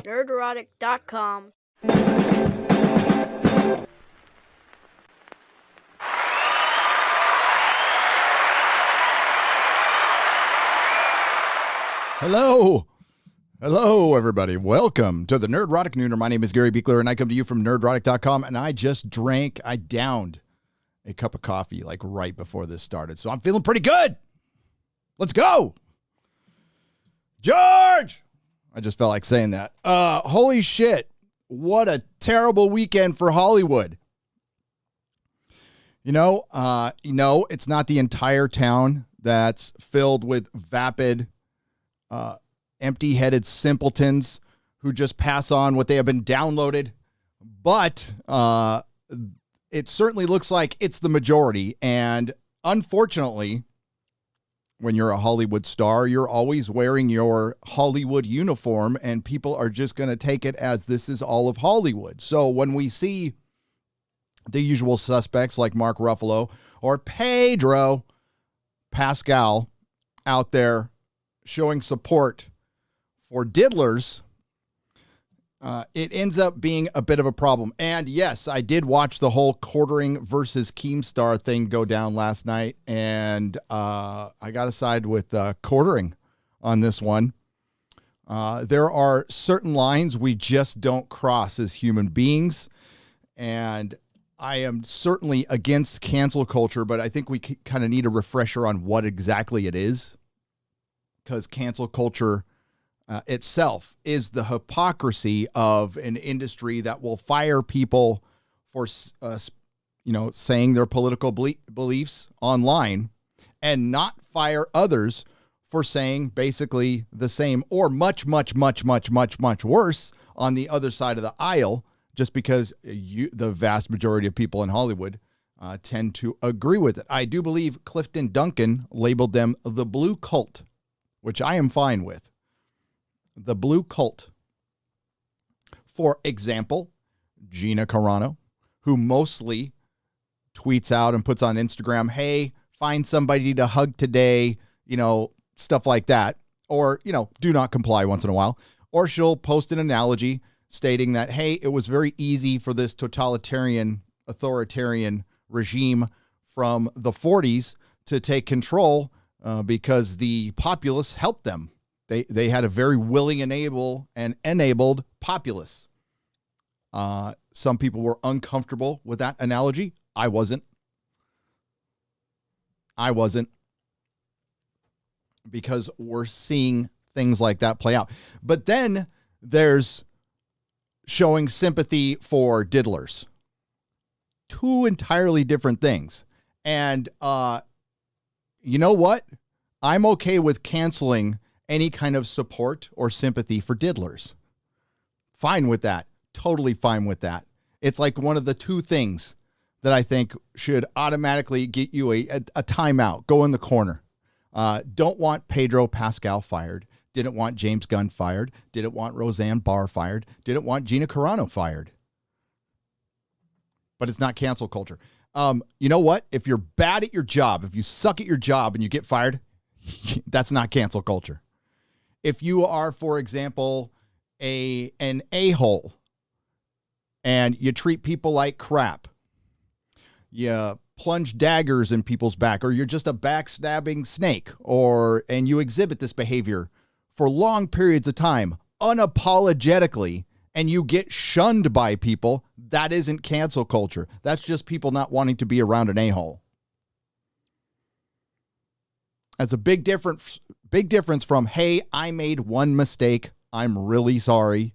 Nerdrotic.com. Hello, everybody. Welcome to the Nerdrotic Nooner. My name is Gary Beekler, and I come to you from Nerdrotic.com, and I downed a cup of coffee like right before this started, so I'm feeling pretty good. Let's go. George! I just felt like saying that. Holy shit. What a terrible weekend for Hollywood. No, it's not the entire town that's filled with vapid, empty-headed simpletons who just pass on what they have been downloaded. But it certainly looks like it's the majority. And unfortunately, when you're a Hollywood star, you're always wearing your Hollywood uniform, and people are just going to take it as this is all of Hollywood. So when we see the usual suspects like Mark Ruffalo or Pedro Pascal out there showing support for diddlers, it ends up being a bit of a problem. And yes, I did watch the whole Quartering versus Keemstar thing go down last night, and I got to side with Quartering on this one. There are certain lines we just don't cross as human beings, and I am certainly against cancel culture, but I think we kind of need a refresher on what exactly it is, because cancel culture itself is the hypocrisy of an industry that will fire people for, saying their political beliefs online and not fire others for saying basically the same or much, much, much, much, much, much worse on the other side of the aisle, just because the vast majority of people in Hollywood tend to agree with it. I do believe Clifton Duncan labeled them the blue cult, which I am fine with. The blue cult. For example, Gina Carano, who mostly tweets out and puts on Instagram, hey, find somebody to hug today, stuff like that. Or, do not comply once in a while. Or she'll post an analogy stating that, hey, it was very easy for this totalitarian, authoritarian regime from the 40s to take control because the populace helped them. They had a very willing enabled populace. Some people were uncomfortable with that analogy. I wasn't. Because we're seeing things like that play out. But then there's showing sympathy for diddlers. Two entirely different things. And you know what? I'm okay with canceling any kind of support or sympathy for diddlers. Fine with that. Totally fine with that. It's like one of the two things that I think should automatically get you a timeout. Go in the corner. Don't want Pedro Pascal fired. Didn't want James Gunn fired. Didn't want Roseanne Barr fired. Didn't want Gina Carano fired. But it's not cancel culture. You know what? If you're bad at your job, if you suck at your job and you get fired, that's not cancel culture. If you are, for example, an a-hole and you treat people like crap, you plunge daggers in people's back, or you're just a backstabbing snake, and you exhibit this behavior for long periods of time, unapologetically, and you get shunned by people, that isn't cancel culture. That's just people not wanting to be around an a-hole. That's a big difference from, hey, I made one mistake. I'm really sorry.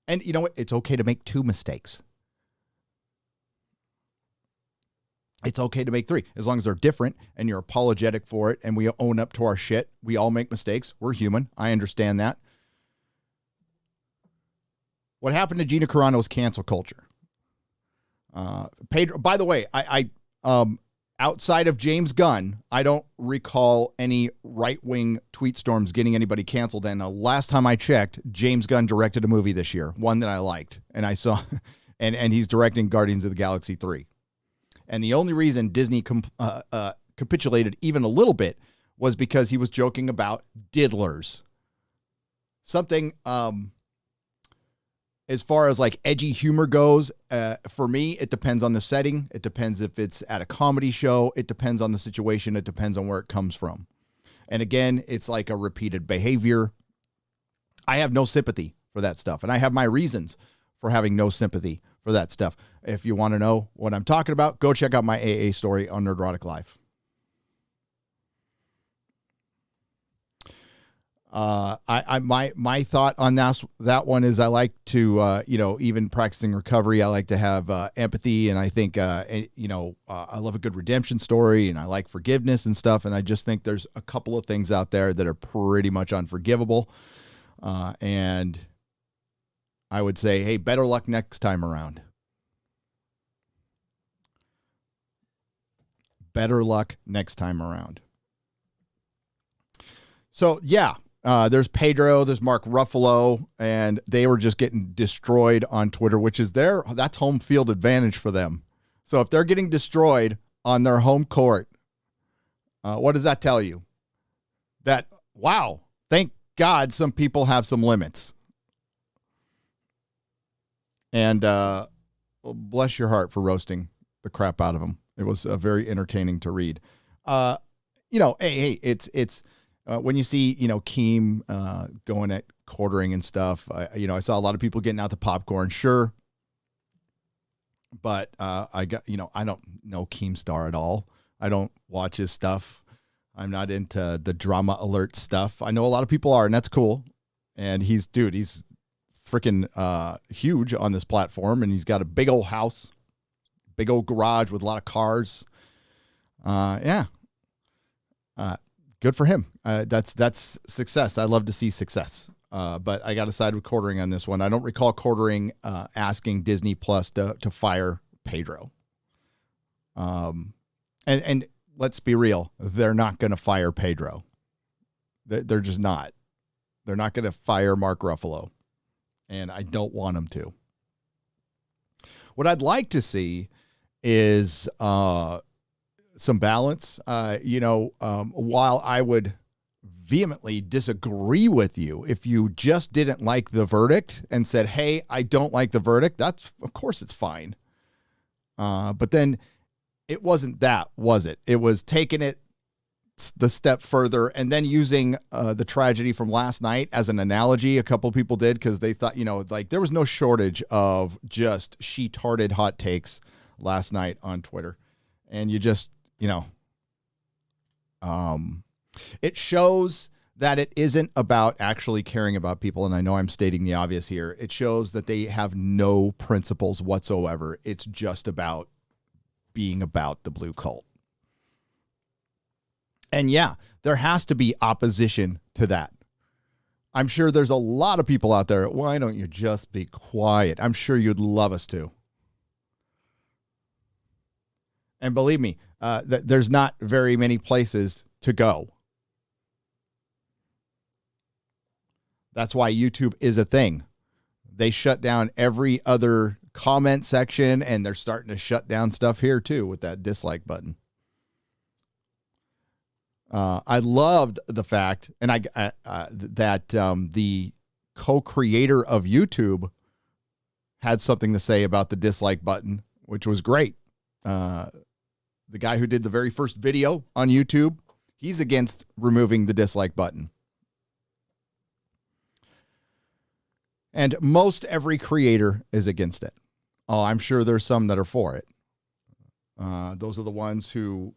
And you know what? It's okay to make two mistakes. It's okay to make three, as long as they're different and you're apologetic for it and we own up to our shit. We all make mistakes. We're human. I understand that. What happened to Gina Carano is cancel culture. Pedro, by the way, I outside of James Gunn, I don't recall any right-wing tweet storms getting anybody canceled. And last time I checked, James Gunn directed a movie this year, one that I liked. And I saw, and he's directing Guardians of the Galaxy 3. And the only reason Disney capitulated even a little bit was because he was joking about diddlers. something as far as like edgy humor goes, for me, it depends on the setting. It depends if it's at a comedy show. It depends on the situation. It depends on where it comes from. And again, it's like a repeated behavior. I have no sympathy for that stuff. And I have my reasons for having no sympathy for that stuff. If you want to know what I'm talking about, go check out my AA story on Nerdrotic Live. My thought on that one is I like to, even practicing recovery, I like to have empathy, and I think, I love a good redemption story, and I like forgiveness and stuff, and I just think there's a couple of things out there that are pretty much unforgivable, and I would say, hey, better luck next time around. Better luck next time around. So, yeah. There's Pedro, there's Mark Ruffalo, and they were just getting destroyed on Twitter, which is that's home field advantage for them. So if they're getting destroyed on their home court, what does that tell you? That, wow, thank God some people have some limits. And bless your heart for roasting the crap out of them. It was very entertaining to read. It's when you see, Keem going at quartering and stuff, I saw a lot of people getting out the popcorn, sure. But I don't know Keemstar at all. I don't watch his stuff. I'm not into the drama alert stuff. I know a lot of people are, and that's cool. And he's freaking huge on this platform, and he's got a big old house, big old garage with a lot of cars. Good for him. That's success. I love to see success. But I got to side with Quartering on this one. I don't recall Quartering asking Disney Plus to fire Pedro. And let's be real, they're not going to fire Pedro. They're just not. They're not going to fire Mark Ruffalo, and I don't want them to. What I'd like to see is some balance. While I would vehemently disagree with you if you just didn't like the verdict and said, hey, I don't like the verdict, of course it's fine. But then it wasn't that, was it? It was taking it the step further and then using the tragedy from last night as an analogy. A couple people did, because they thought, there was no shortage of just sheet-hearted hot takes last night on Twitter. And you just, it shows that it isn't about actually caring about people. And I know I'm stating the obvious here. It shows that they have no principles whatsoever. It's just about being about the blue cult. And yeah, there has to be opposition to that. I'm sure there's a lot of people out there. Why don't you just be quiet? I'm sure you'd love us to. And believe me, there's not very many places to go. That's why YouTube is a thing. They shut down every other comment section, and they're starting to shut down stuff here too with that dislike button. I loved the fact, and that the co-creator of YouTube had something to say about the dislike button, which was great. The guy who did the very first video on YouTube, he's against removing the dislike button. And most every creator is against it. Oh, I'm sure there's some that are for it. Those are the ones who,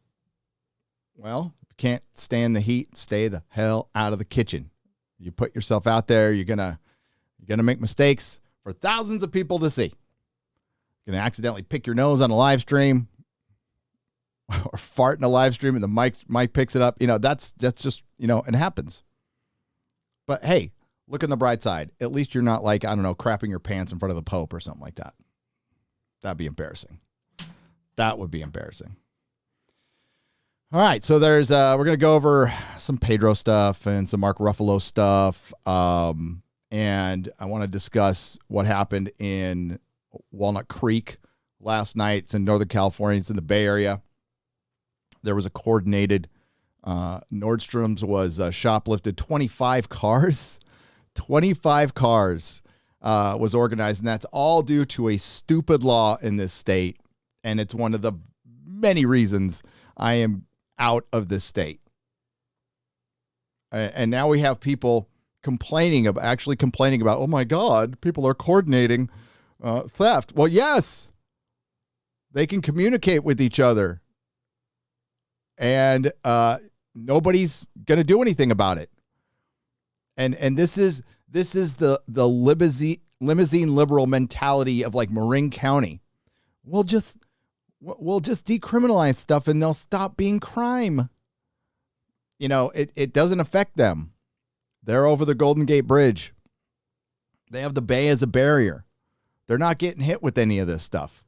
can't stand the heat, stay the hell out of the kitchen. You put yourself out there, you're gonna make mistakes for thousands of people to see. You're gonna accidentally pick your nose on a live stream, or fart in a live stream, and the mic picks it up. That's just, it happens. But hey, look on the bright side. At least you're not crapping your pants in front of the Pope or something like that. That'd be embarrassing. That would be embarrassing. All right, so there's we're going to go over some Pedro stuff and some Mark Ruffalo stuff. And I want to discuss what happened in Walnut Creek last night. It's in Northern California. It's in the Bay Area. There was a coordinated, Nordstrom's was shoplifted 25 cars, 25 cars was organized, and that's all due to a stupid law in this state. And it's one of the many reasons I am out of this state. And now we have people complaining about, oh my God, people are coordinating theft. Well, yes, they can communicate with each other, and nobody's going to do anything about it. And this is the limousine liberal mentality of like Marin County. We'll just decriminalize stuff and they'll stop being crime. You know, it doesn't affect them. They're over the Golden Gate Bridge. They have the bay as a barrier. They're not getting hit with any of this stuff.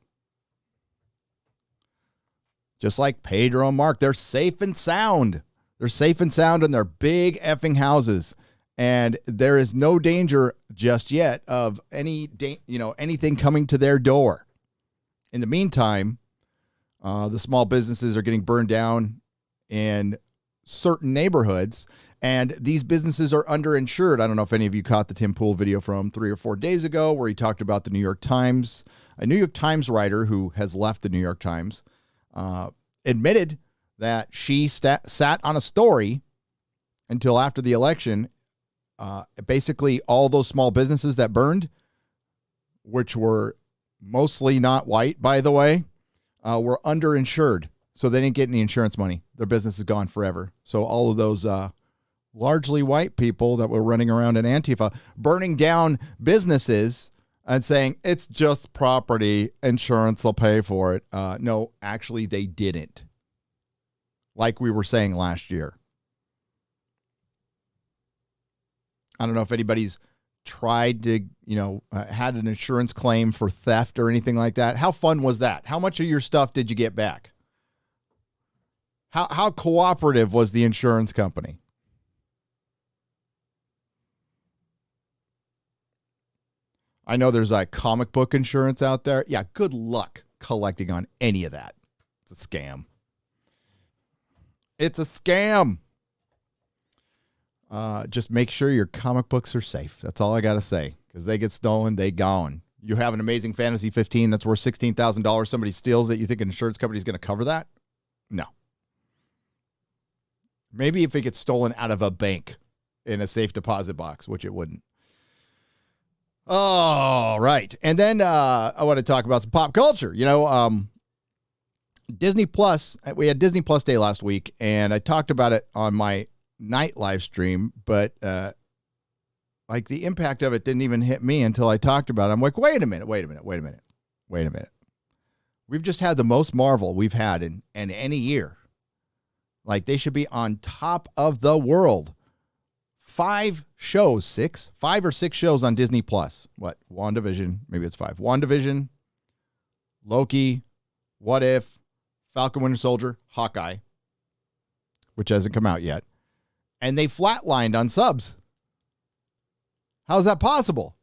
Just like Pedro and Mark, they're safe and sound. They're safe and sound in their big effing houses. And there is no danger just yet of anything coming to their door. In the meantime, the small businesses are getting burned down in certain neighborhoods, and these businesses are underinsured. I don't know if any of you caught the Tim Pool video from 3 or 4 days ago where he talked about the New York Times. A New York Times writer who has left the New York Times admitted that she sat on a story until after the election. Basically, all those small businesses that burned, which were mostly not white, by the way, were underinsured. So they didn't get any insurance money. Their business is gone forever. So all of those largely white people that were running around in Antifa, burning down businesses and saying, it's just property, insurance will pay for it. No, actually, they didn't. Like we were saying last year. I don't know if anybody's tried to, had an insurance claim for theft or anything like that. How fun was that? How much of your stuff did you get back? How cooperative was the insurance company? I know there's like comic book insurance out there. Yeah, good luck collecting on any of that. It's a scam. It's a scam. Just make sure your comic books are safe. That's all I got to say. Because they get stolen, they gone. You have an Amazing Fantasy 15 that's worth $16,000. Somebody steals it. You think an insurance company is going to cover that? No. Maybe if it gets stolen out of a bank in a safe deposit box, which it wouldn't. All right. And then I want to talk about some pop culture. Disney Plus. We had Disney Plus Day last week, and I talked about it on my night live stream, but like the impact of it didn't even hit me until I talked about it. I'm like, wait a minute. We've just had the most Marvel we've had in any year. Like, they should be on top of the world. 5 or 6 shows on Disney Plus. What? WandaVision, maybe it's 5. WandaVision, Loki, What If, Falcon Winter Soldier, Hawkeye, which hasn't come out yet. And they flatlined on subs. How's that possible?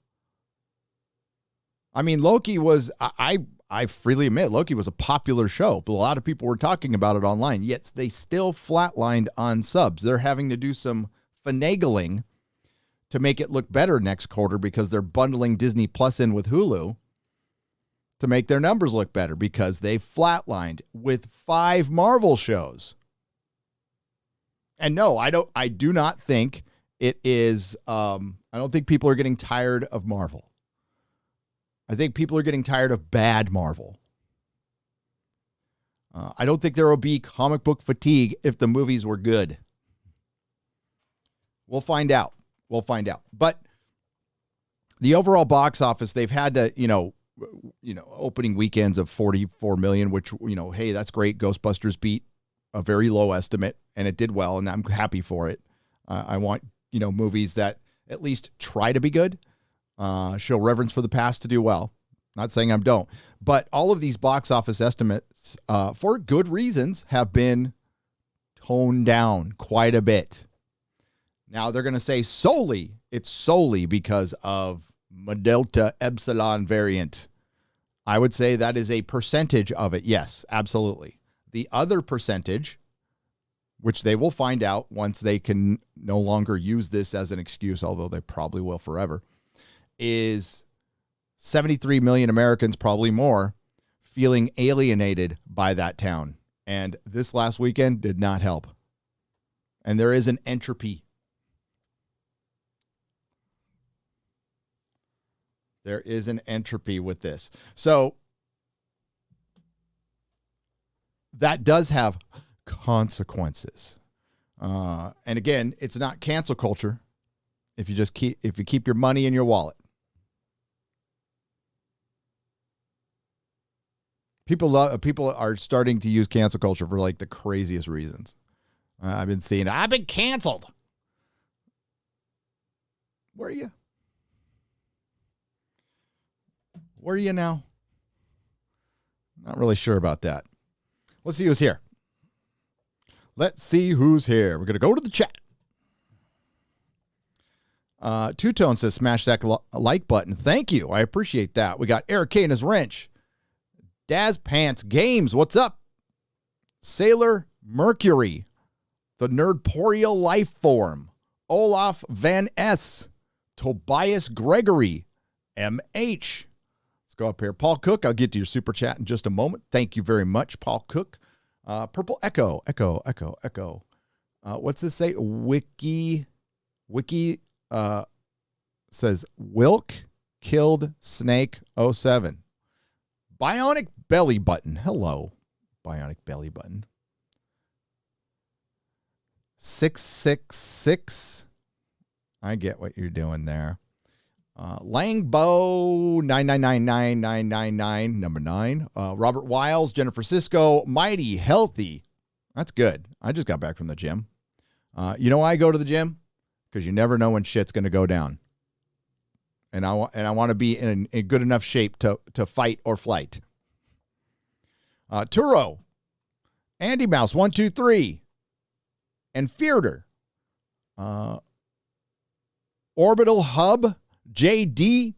I mean, Loki was, I freely admit, Loki was a popular show, but a lot of people were talking about it online, yet they still flatlined on subs. They're having to do some finagling to make it look better next quarter because they're bundling Disney Plus in with Hulu to make their numbers look better because they flatlined with 5 Marvel shows. And no, I do not think it is, I don't think people are getting tired of Marvel. I think people are getting tired of bad Marvel. I don't think there will be comic book fatigue if the movies were good. We'll find out. But the overall box office, they've had to, opening weekends of 44 million, which, hey, that's great. Ghostbusters beat a very low estimate, and it did well, and I'm happy for it. I want, movies that at least try to be good, show reverence for the past to do well. Not saying I don't. But all of these box office estimates, for good reasons, have been toned down quite a bit. Now, they're going to say it's solely because of Delta Epsilon variant. I would say that is a percentage of it. Yes, absolutely. The other percentage which they will find out once they can no longer use this as an excuse, although they probably will forever, is 73 million Americans, probably more, feeling alienated by that town. And this last weekend did not help. And there is an entropy. There is an entropy with this. So that does have consequences. And again, it's not cancel culture if you keep your money in your wallet. People are starting to use cancel culture for like the craziest reasons. I've been canceled. Where are you? Where are you now? Not really sure about that. Let's see who's here. Let's see who's here. We're going to go to the chat. Two-Tone says, smash that like button. Thank you. I appreciate that. We got Eric K and his wrench. Daz Pants Games, what's up? Sailor Mercury. The Nerdporial Life Form. Olaf Van S. Tobias Gregory. MH. Let's go up here. Paul Cook, I'll get to your super chat in just a moment. Thank you very much, Paul Cook. Purple Echo. What's this say? Wiki says Wilk killed Snake 07. Bionic Belly Button. Hello, Bionic Belly Button. 666. I get what you're doing there. Langbo 9999999 number 9. Robert Wiles, Jennifer Cisco, Mighty Healthy. That's good. I just got back from the gym. You know why I go to the gym? Because you never know when shit's going to go down. And I want to be in a good enough shape to fight or flight. Turo, Andy Mouse 123, and Fearder. Orbital Hub, JD,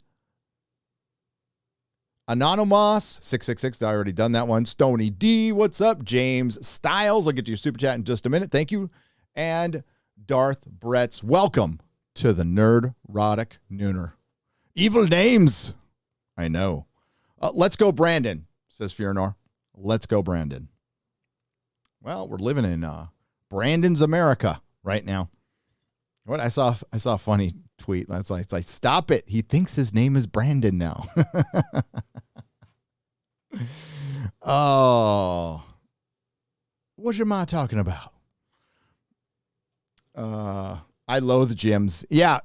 Anonymous 666. I already done that one. Stony D, what's up? James Styles, I'll get to your super chat in just a minute. Thank you. And Darth Bretts, welcome to the Nerdrotic Nooner. Evil names. I know. Let's go, Brandon, says Fionor. Let's go, Brandon. Well, we're living in Brandon's America right now. What I saw a funny tweet. It's like, stop it. He thinks his name is Brandon now. Oh, what am I talking about? I loathe gyms. Yeah.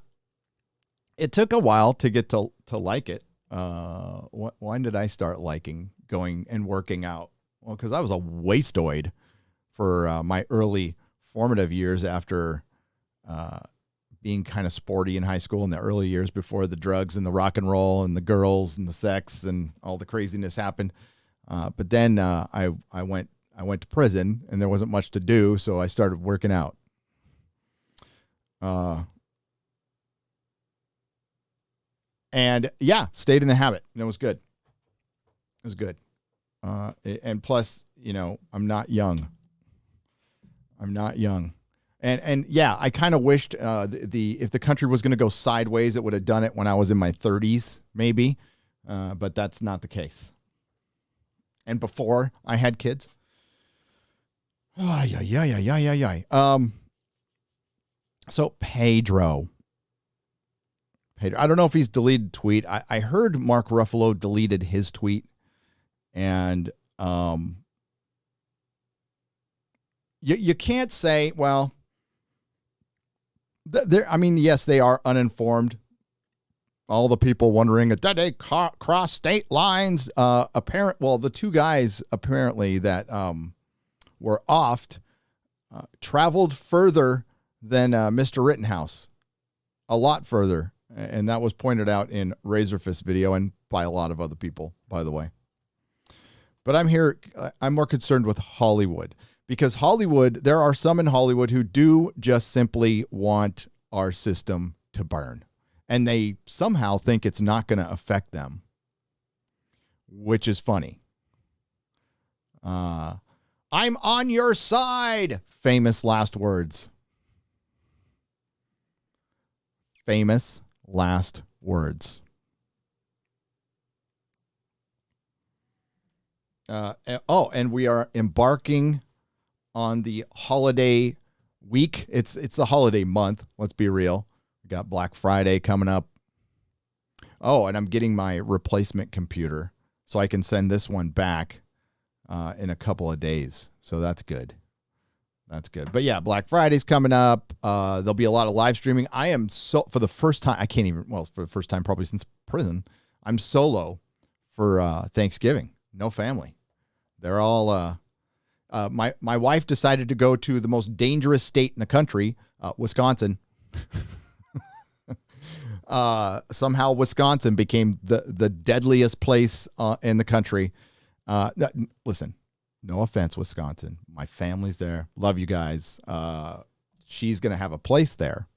It took a while to get to like it. When did I start liking going and working out? Well, because I was a wastoid for my early formative years after being kind of sporty in high school in the early years before the drugs and the rock and roll and the girls and the sex and all the craziness happened. But then I went to prison and there wasn't much to do, so I started working out. And yeah, stayed in the habit, and it was good. It was good. And plus, I'm not young. And yeah, I kind of wished if the country was going to go sideways, it would have done it when I was in my 30s, maybe. But that's not the case. And before I had kids. So Pedro. I don't know if he's deleted tweet. I heard Mark Ruffalo deleted his tweet. And you can't say, well, yes, they are uninformed. All the people wondering, did they cross state lines? The two guys apparently that were offed traveled further than Mr. Rittenhouse, a lot further. And that was pointed out in Razorfist video and by a lot of other people, by the way. But I'm more concerned with Hollywood, because there are some in Hollywood who do just simply want our system to burn. And they somehow think it's not going to affect them, which is funny. I'm on your side. Famous last words. Famous last words. And we are embarking on the holiday week. It's the holiday month. Let's be real. We got Black Friday coming up. Oh, and I'm getting my replacement computer so I can send this one back in a couple of days. So that's good. That's good. But yeah, Black Friday's coming up. There'll be a lot of live streaming. I am for the first time, for the first time probably since prison, I'm solo for Thanksgiving. No family. They're all, my wife decided to go to the most dangerous state in the country, Wisconsin. Somehow Wisconsin became the deadliest place in the country. Listen, no offense, Wisconsin. My family's there. Love you guys. She's going to have a place there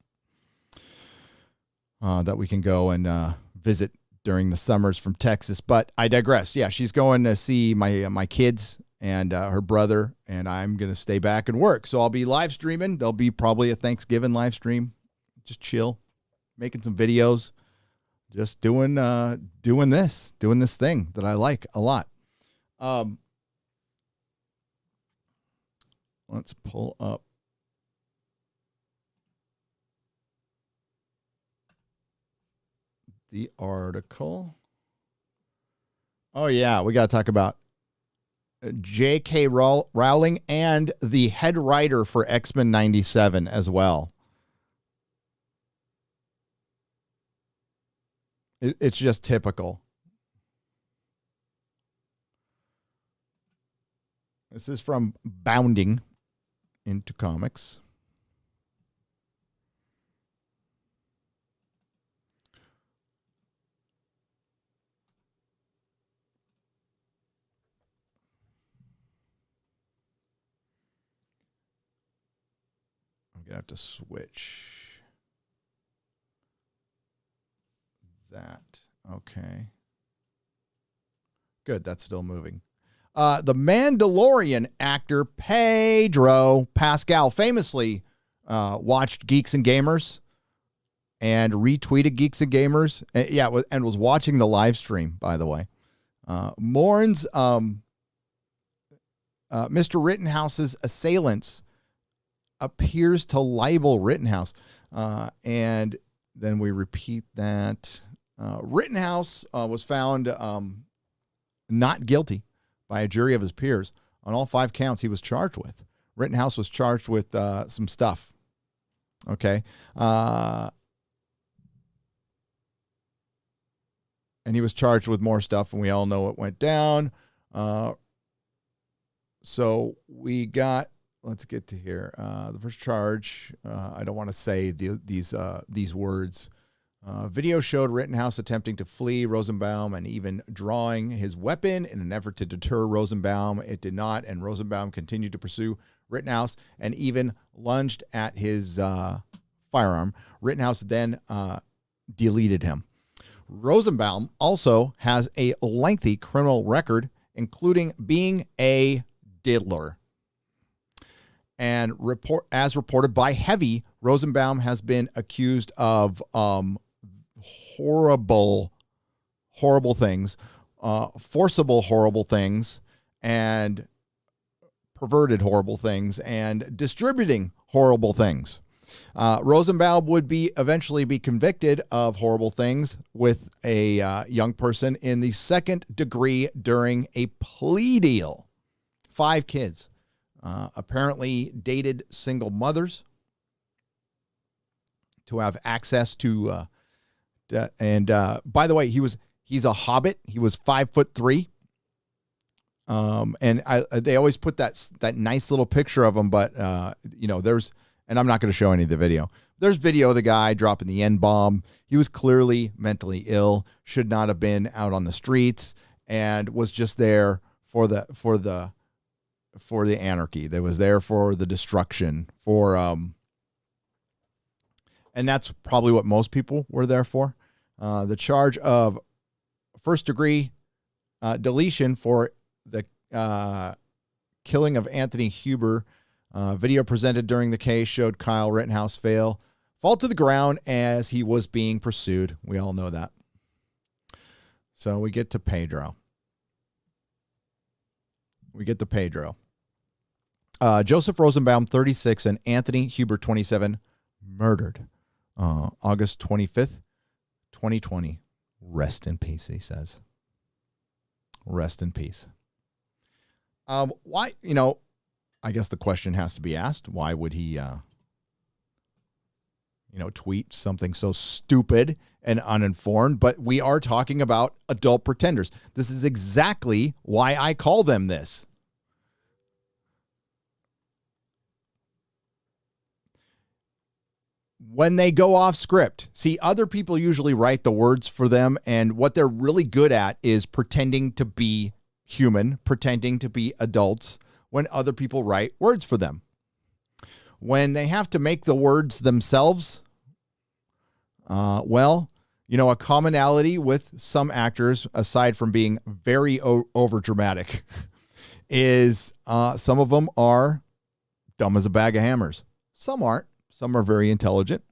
that we can go and visit during the summers from Texas. But I digress. Yeah, she's going to see my kids and her brother, and I'm going to stay back and work. So I'll be live streaming. There'll be probably a Thanksgiving live stream. Just chill, making some videos, just doing this thing that I like a lot. Let's pull up the article. Oh yeah, we got to talk about J.K. Rowling and the head writer for X-Men 97 as well. It's just typical. This is from Bounding into Comics. I'm going to have to switch that. Okay. Good. That's still moving. The Mandalorian actor Pedro Pascal famously watched Geeks and Gamers and retweeted Geeks and Gamers. And was watching the live stream, by the way. Mourns Mr. Rittenhouse's assailants, appears to libel Rittenhouse. And then we repeat that. Rittenhouse was found not guilty by a jury of his peers on all 5 counts he was charged with. Rittenhouse was charged with some stuff. Okay. And he was charged with more stuff, and we all know what went down. So we got, let's get to here. The first charge, I don't want to say these words. Video showed Rittenhouse attempting to flee Rosenbaum and even drawing his weapon in an effort to deter Rosenbaum. It did not, and Rosenbaum continued to pursue Rittenhouse and even lunged at his firearm. Rittenhouse then deleted him. Rosenbaum also has a lengthy criminal record, including being a diddler. And as reported by Heavy, Rosenbaum has been accused of horrible things, forcible horrible things, and perverted horrible things, and distributing horrible things. Rosenbaum would eventually be convicted of horrible things with a young person in the second degree during a plea deal. 5 kids, apparently dated single mothers to have access to. And by the way, he's a hobbit. He was 5'3". And they always put that nice little picture of him, but there's, and I'm not going to show any of the video. There's video of the guy dropping the N-bomb. He was clearly mentally ill, should not have been out on the streets, and was just there for the anarchy. That was there for the destruction, and that's probably what most people were there for. The charge of first degree deletion for the killing of Anthony Huber. Video presented during the case showed Kyle Rittenhouse fall to the ground as he was being pursued. We all know that. So we get to Pedro. Joseph Rosenbaum, 36, and Anthony Huber, 27, murdered August 25th, 2020. Rest in peace, he says. Rest in peace. Why, I guess the question has to be asked, why would he, tweet something so stupid and uninformed? But we are talking about adult pretenders. This is exactly why I call them this. When they go off script, see, other people usually write the words for them, and what they're really good at is pretending to be human, pretending to be adults when other people write words for them. When they have to make the words themselves, a commonality with some actors, aside from being very overdramatic, is some of them are dumb as a bag of hammers. Some aren't. Some are very intelligent.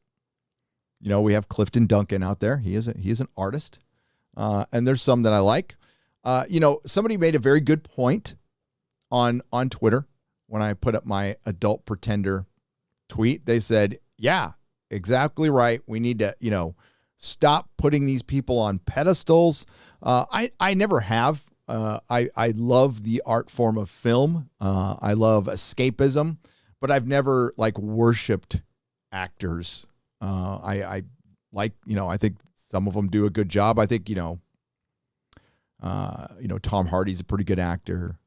We have Clifton Duncan out there. He is an artist. And there's some that I like. Somebody made a very good point on Twitter when I put up my adult pretender tweet. They said, yeah, exactly right. We need to, stop putting these people on pedestals. I never have. I love the art form of film. I love escapism, but I've never worshipped actors. I like, I think some of them do a good job. I think, Tom Hardy's a pretty good actor.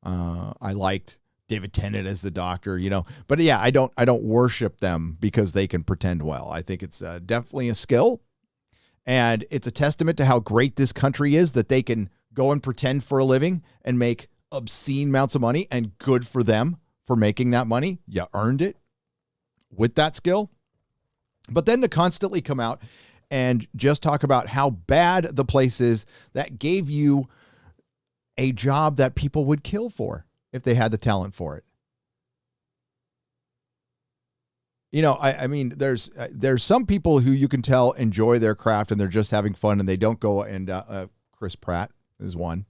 I liked David Tennant as the Doctor, but yeah, I don't worship them because they can pretend well. I think it's definitely a skill, and it's a testament to how great this country is that they can go and pretend for a living and make obscene amounts of money, and good for them for making that money. You earned it with that skill. But then to constantly come out and just talk about how bad the place is that gave you a job that people would kill for if they had the talent for it. I mean, there's some people who you can tell enjoy their craft and they're just having fun, and they don't go and Chris Pratt is one.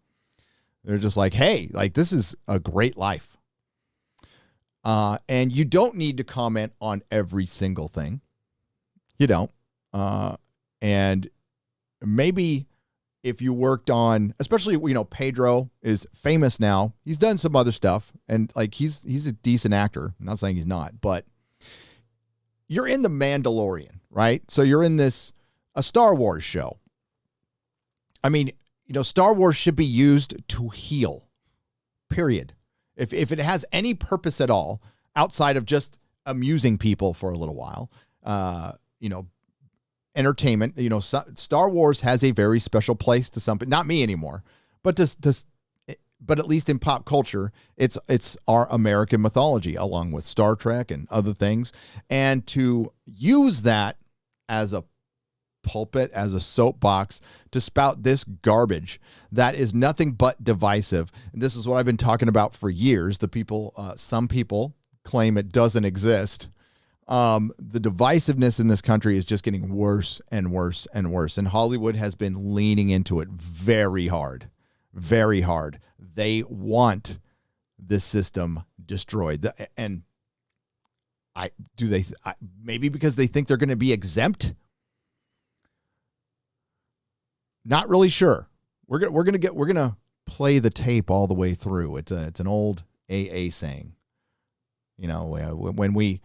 They're just like, hey, this is a great life. And you don't need to comment on every single thing. You don't. And maybe if you worked on, especially, Pedro is famous now. He's done some other stuff, and he's a decent actor. I'm not saying he's not, but you're in The Mandalorian, right? So you're in a Star Wars show. I mean, Star Wars should be used to heal, period. If it has any purpose at all outside of just amusing people for a little while, entertainment, Star Wars has a very special place to some, not me anymore, but but at least in pop culture, it's our American mythology, along with Star Trek and other things. And to use that as a pulpit, as a soapbox, to spout this garbage that is nothing but divisive. And this is what I've been talking about for years. Some people claim it doesn't exist. The divisiveness in this country is just getting worse and worse and worse. And Hollywood has been leaning into it very hard, very hard. They want this system destroyed. And maybe because they think they're going to be exempt. Not really sure. We're gonna play the tape all the way through. It's an old AA saying. When we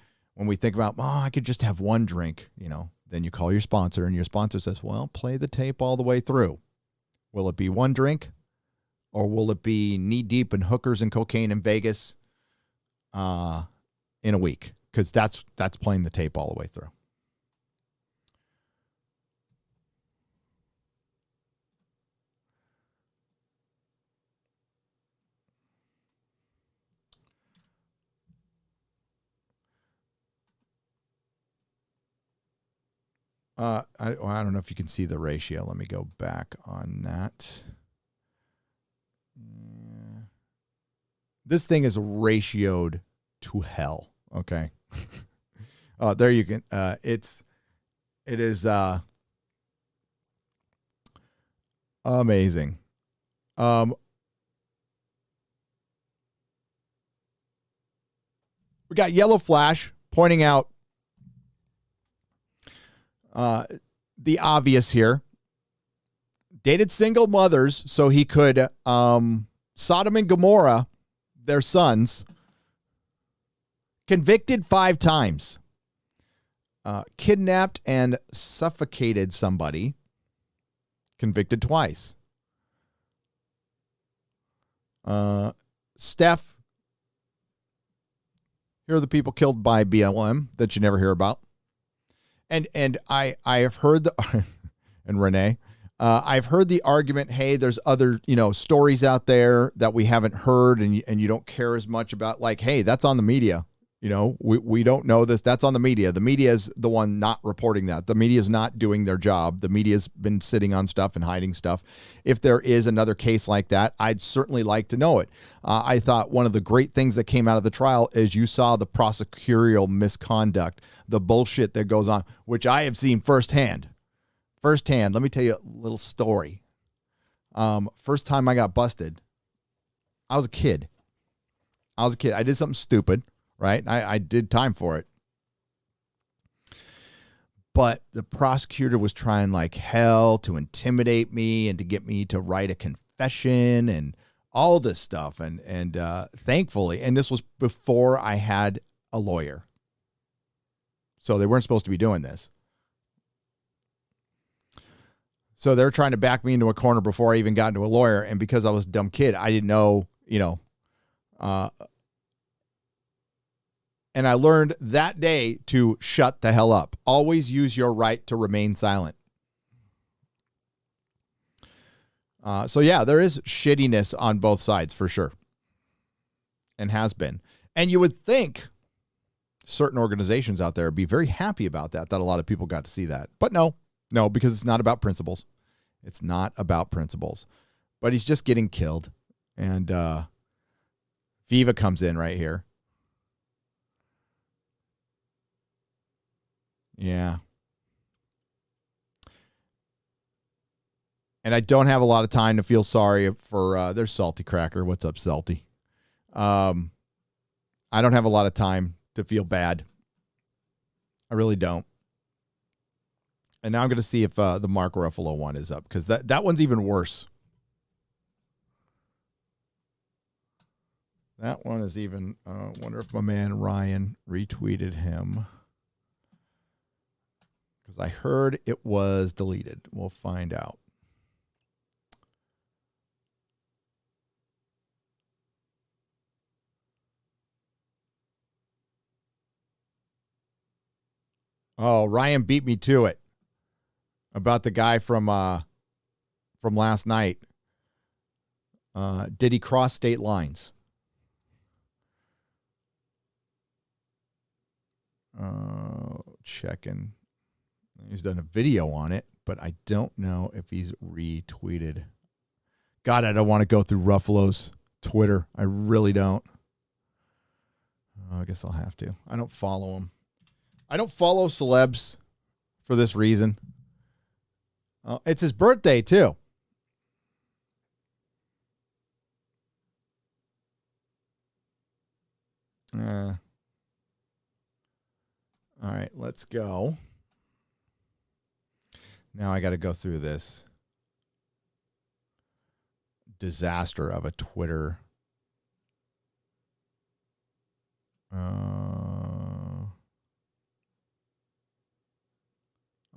think about, I could just have one drink, then you call your sponsor and your sponsor says, well, play the tape all the way through. Will it be one drink, or will it be knee deep in hookers and cocaine in Vegas in a week? Because that's playing the tape all the way through. I don't know if you can see the ratio. Let me go back on that. This thing is ratioed to hell. Okay. There you can, it is amazing. We got Yellow Flash pointing out the obvious here. Dated single mothers so he could Sodom and Gomorrah their sons. Convicted 5 times. Kidnapped and suffocated somebody. Convicted twice. Steph. Here are the people killed by BLM that you never hear about. And I have heard the and Renee, I've heard the argument, hey, there's other, stories out there that we haven't heard and you don't care as much about, like, hey, that's on the media. We don't know this. That's on the media. The media is the one not reporting that. The media is not doing their job. The media's been sitting on stuff and hiding stuff. If there is another case like that, I'd certainly like to know it. I thought one of the great things that came out of the trial is you saw the prosecutorial misconduct, the bullshit that goes on, which I have seen firsthand. Let me tell you a little story. First time I got busted, I was a kid. I did something stupid. Right? I did time for it. But the prosecutor was trying like hell to intimidate me and to get me to write a confession and all this stuff. And thankfully, and this was before I had a lawyer. So they weren't supposed to be doing this. So they were trying to back me into a corner before I even got into a lawyer. And because I was a dumb kid, I didn't know, and I learned that day to shut the hell up. Always use your right to remain silent. So yeah, there is shittiness on both sides for sure. And has been. And you would think certain organizations out there would be very happy about that a lot of people got to see that. But no, because it's not about principles. It's not about principles. But he's just getting killed. And Viva comes in right here. Yeah. And I don't have a lot of time to feel sorry for, there's Salty Cracker. What's up, Salty? I don't have a lot of time to feel bad. I really don't. And now I'm going to see if the Mark Ruffalo one is up, because that one's even worse. That one is even, wonder if my man Ryan retweeted him. Because I heard it was deleted. We'll find out. Oh, Ryan beat me to it. About the guy from last night. Did he cross state lines? Checking. He's done a video on it, but I don't know if he's retweeted. God, I don't want to go through Ruffalo's Twitter. I really don't. I guess I'll have to. I don't follow him. I don't follow celebs for this reason. It's his birthday, too. All right, let's go. Now I got to go through this disaster of a Twitter.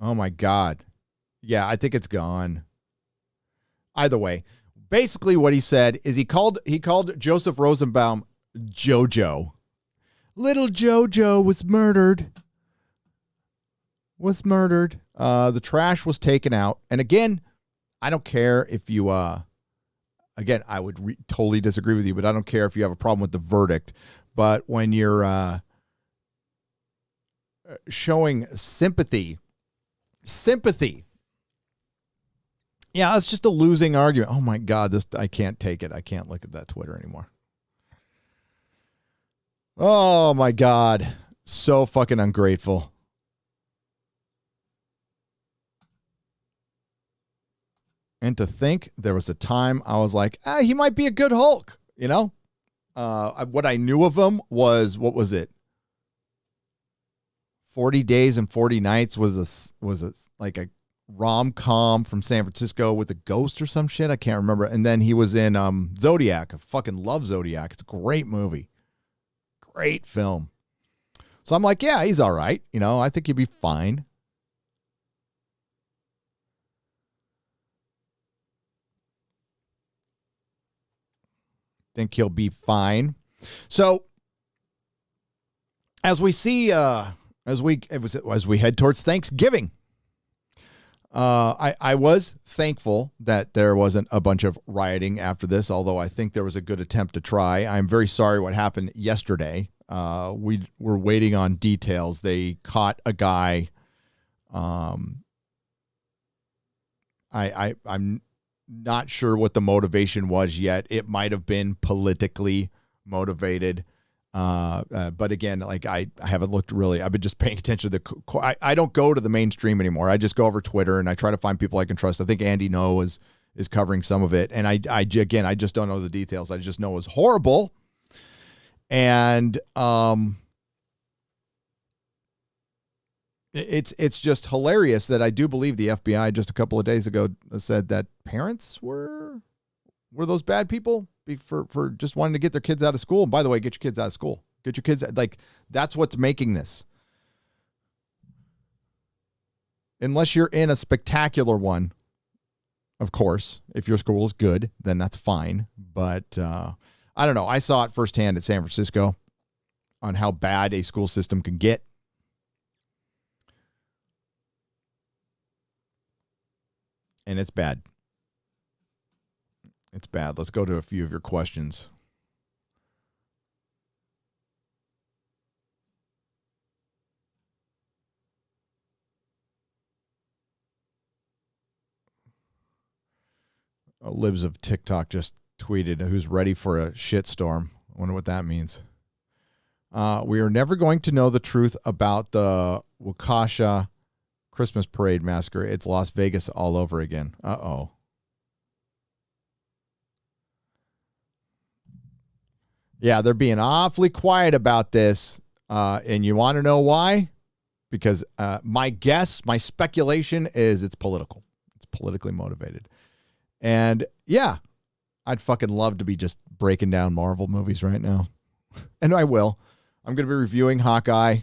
Oh my God. Yeah, I think it's gone. Either way, basically what he said is he called Joseph Rosenbaum JoJo. Little JoJo was murdered. The trash was taken out. And again, I don't care if you, again, I would totally disagree with you, but I don't care if you have a problem with the verdict. But when you're showing sympathy. Yeah, it's just a losing argument. Oh my God, I can't take it. I can't look at that Twitter anymore. Oh my God. So fucking ungrateful. And to think there was a time I was like, he might be a good Hulk, you know? What I knew of him was, what was it? 40 Days and 40 Nights was like a rom-com from San Francisco with a ghost or some shit. I can't remember. And then he was in Zodiac. I fucking love Zodiac. It's a great movie. Great film. So I'm like, yeah, he's all right. You know, I think he'd be fine. Think he'll be fine. So as we see, as we head towards Thanksgiving, I was thankful that there wasn't a bunch of rioting after this, although I think there was a good attempt to try. I'm very sorry what happened yesterday. We were waiting on details. They caught a guy. I'm not sure what the motivation was yet. It might have been politically motivated. But again, like I haven't looked really. I've been just paying attention to I don't go to the mainstream anymore. I just go over Twitter and I try to find people I can trust. I think Andy No is covering some of it, and I just don't know the details. I just know it was horrible, and it's just hilarious that I do believe the FBI just a couple of days ago said that parents were those bad people for just wanting to get their kids out of school. And by the way, get your kids out of school. Get your kids, like, that's what's making this. Unless you're in a spectacular one, of course, if your school is good, then that's fine. But I don't know. I saw it firsthand at San Francisco on how bad a school system can get. And it's bad. It's bad. Let's go to a few of your questions. Libs of TikTok just tweeted, who's ready for a shitstorm. I wonder what that means. We are never going to know the truth about the Waukesha Christmas Parade massacre. It's Las Vegas all over again. Uh-oh. Yeah, they're being awfully quiet about this. And you want to know why? Because my speculation is it's political. It's politically motivated. And yeah, I'd fucking love to be just breaking down Marvel movies right now. And I will. I'm going to be reviewing Hawkeye.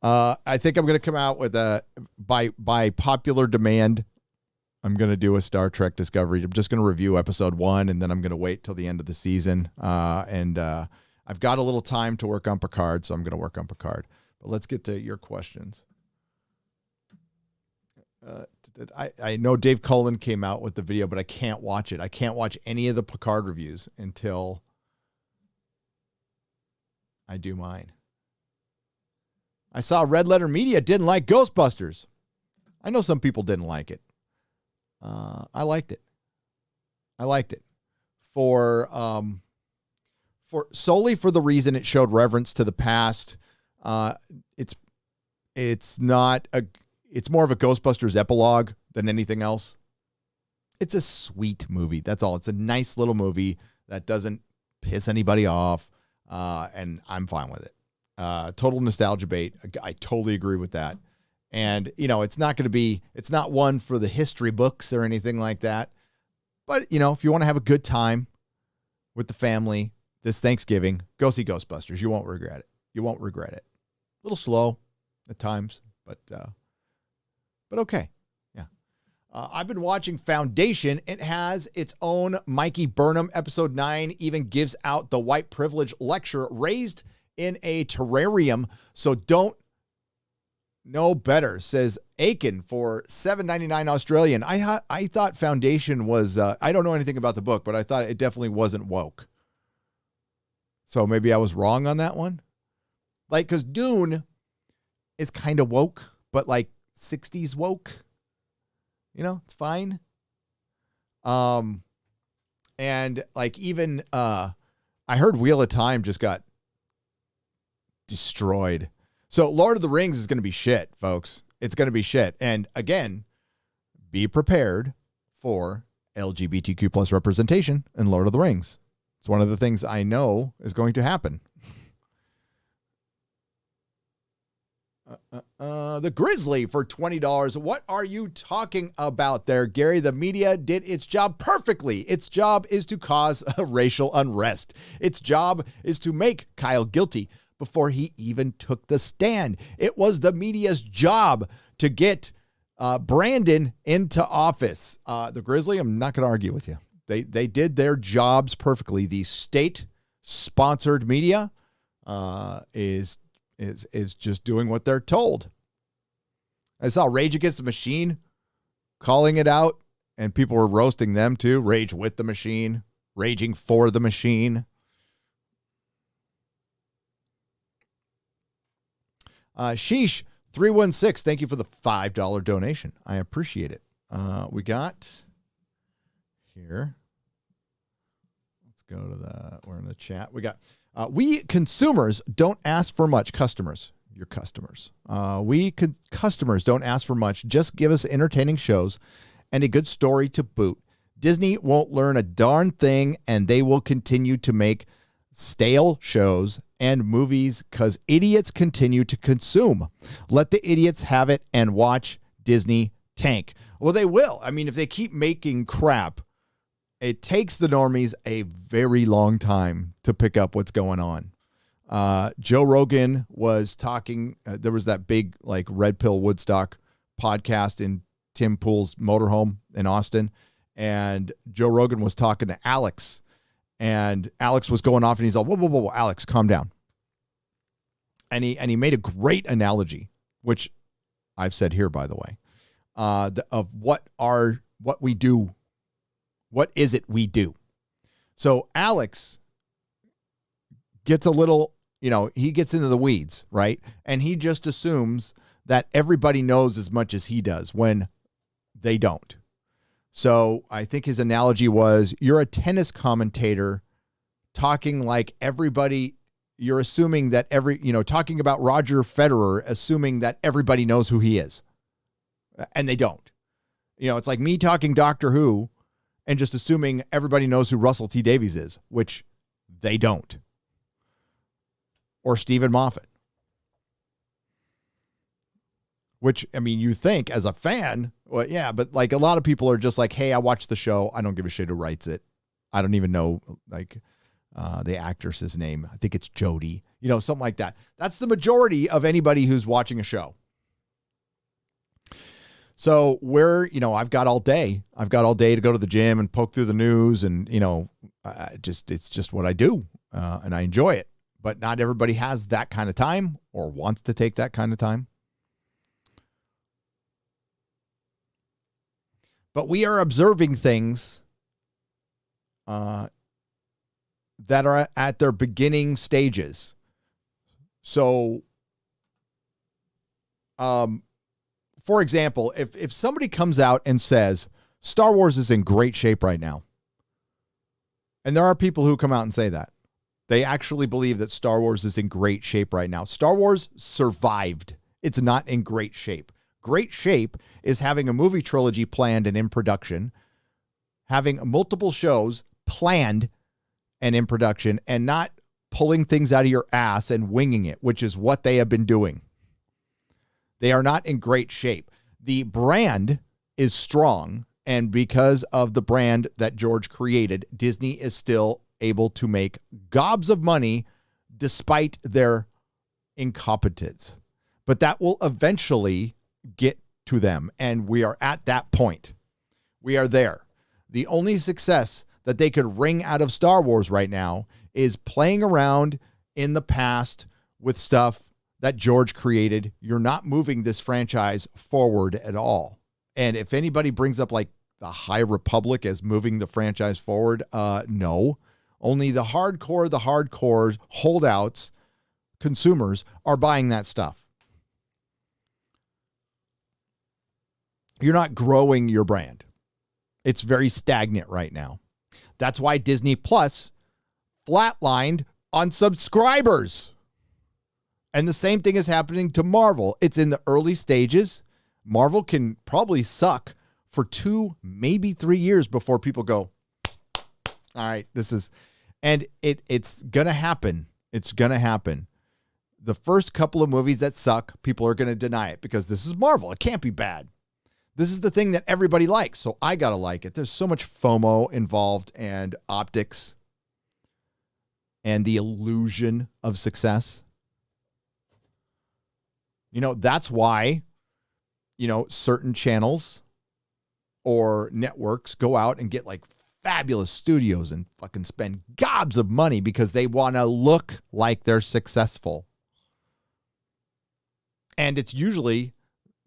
I think I'm going to come out with by popular demand, I'm going to do a Star Trek Discovery. I'm just going to review episode 1, and then I'm going to wait till the end of the season. And I've got a little time to work on Picard, so I'm going to work on Picard. But let's get to your questions. I know Dave Cullen came out with the video, but I can't watch it. I can't watch any of the Picard reviews until I do mine. I saw Red Letter Media didn't like Ghostbusters. I know some people didn't like it. I liked it. I liked it for solely for the reason it showed reverence to the past. It's more of a Ghostbusters epilogue than anything else. It's a sweet movie. That's all. It's a nice little movie that doesn't piss anybody off. And I'm fine with it. Total nostalgia bait. I totally agree with that. And, you know, it's not one for the history books or anything like that. But, you know, if you want to have a good time with the family this Thanksgiving, go see Ghostbusters. You won't regret it. You won't regret it. A little slow at times, but okay. Yeah. I've been watching Foundation. It has its own Mikey Burnham. Episode 9 even gives out the white privilege lecture raised in a terrarium. So don't know better, says Aiken for $7.99 Australian. I thought Foundation was, I don't know anything about the book, but I thought it definitely wasn't woke. So maybe I was wrong on that one. Like, because Dune is kind of woke, but like 60s woke. You know, it's fine. And like even, I heard Wheel of Time just got destroyed. So Lord of the Rings is going to be shit, folks. It's going to be shit. And again, be prepared for LGBTQ plus representation in Lord of the Rings. It's one of the things I know is going to happen. The Grizzly for $20. What are you talking about there, Gary? The media did its job perfectly. Its job is to cause a racial unrest. Its job is to make Kyle guilty before he even took the stand. It was the media's job to get Brandon into office. The Grizzly, I'm not going to argue with you. They did their jobs perfectly. The state-sponsored media is just doing what they're told. I saw Rage Against the Machine calling it out, and people were roasting them too. Rage with the Machine, raging for the Machine. Sheesh 316, thank you for the $5 donation. I appreciate it. We got here. Let's go to we're in the chat. We got, we consumers don't ask for much. Customers, your customers. Customers don't ask for much. Just give us entertaining shows and a good story to boot. Disney won't learn a darn thing, and they will continue to make stale shows and movies because idiots continue to consume. Let the idiots have it and watch Disney tank. Well, they will. I mean, if they keep making crap, it takes the normies a very long time to pick up what's going on. Joe Rogan was talking. There was that big like Red Pill Woodstock podcast in Tim Pool's motorhome in Austin. And Joe Rogan was talking to Alex. And Alex was going off and he's like, whoa, Alex, calm down. And he made a great analogy, which I've said here, by the way, of what we do. What is it we do? So Alex gets a little, he gets into the weeds, right? And he just assumes that everybody knows as much as he does when they don't. So I think his analogy was, you're a tennis commentator talking like everybody, you're assuming that talking about Roger Federer, assuming that everybody knows who he is. And they don't. It's like me talking Doctor Who and just assuming everybody knows who Russell T. Davies is, which they don't. Or Stephen Moffat. Which, I mean, you think as a fan, well, yeah, but like a lot of people are just like, hey, I watched the show. I don't give a shit who writes it. I don't even know the actress's name. I think it's Jodie, something like that. That's the majority of anybody who's watching a show. So I've got all day. I've got all day to go to the gym and poke through the news and, it's just what I do and I enjoy it. But not everybody has that kind of time or wants to take that kind of time. But we are observing things that are at their beginning stages. So, for example, if somebody comes out and says, Star Wars is in great shape right now, and there are people who come out and say that, they actually believe that Star Wars is in great shape right now. Star Wars survived. It's not in great shape. Great shape is having a movie trilogy planned and in production, having multiple shows planned and in production, and not pulling things out of your ass and winging it, which is what they have been doing. They are not in great shape. The brand is strong, and because of the brand that George created, Disney is still able to make gobs of money despite their incompetence. But that will eventually get to them, and we are at that point. We are there. The only success that they could wring out of Star Wars right now is playing around in the past with stuff that George created. You're not moving this franchise forward at all. And if anybody brings up like the High Republic as moving the franchise forward, no. Only the hardcore holdouts, consumers are buying that stuff. You're not growing your brand. It's very stagnant right now. That's why Disney Plus flatlined on subscribers. And the same thing is happening to Marvel. It's in the early stages. Marvel can probably suck for 2, maybe 3 years before people go, all right, this is, and it's going to happen. It's going to happen. The first couple of movies that suck, people are going to deny it because this is Marvel. It can't be bad. This is the thing that everybody likes, so I got to like it. There's so much FOMO involved and optics and the illusion of success. You know, that's why, you know, certain channels or networks go out and get like fabulous studios and fucking spend gobs of money because they want to look like they're successful. And it's usually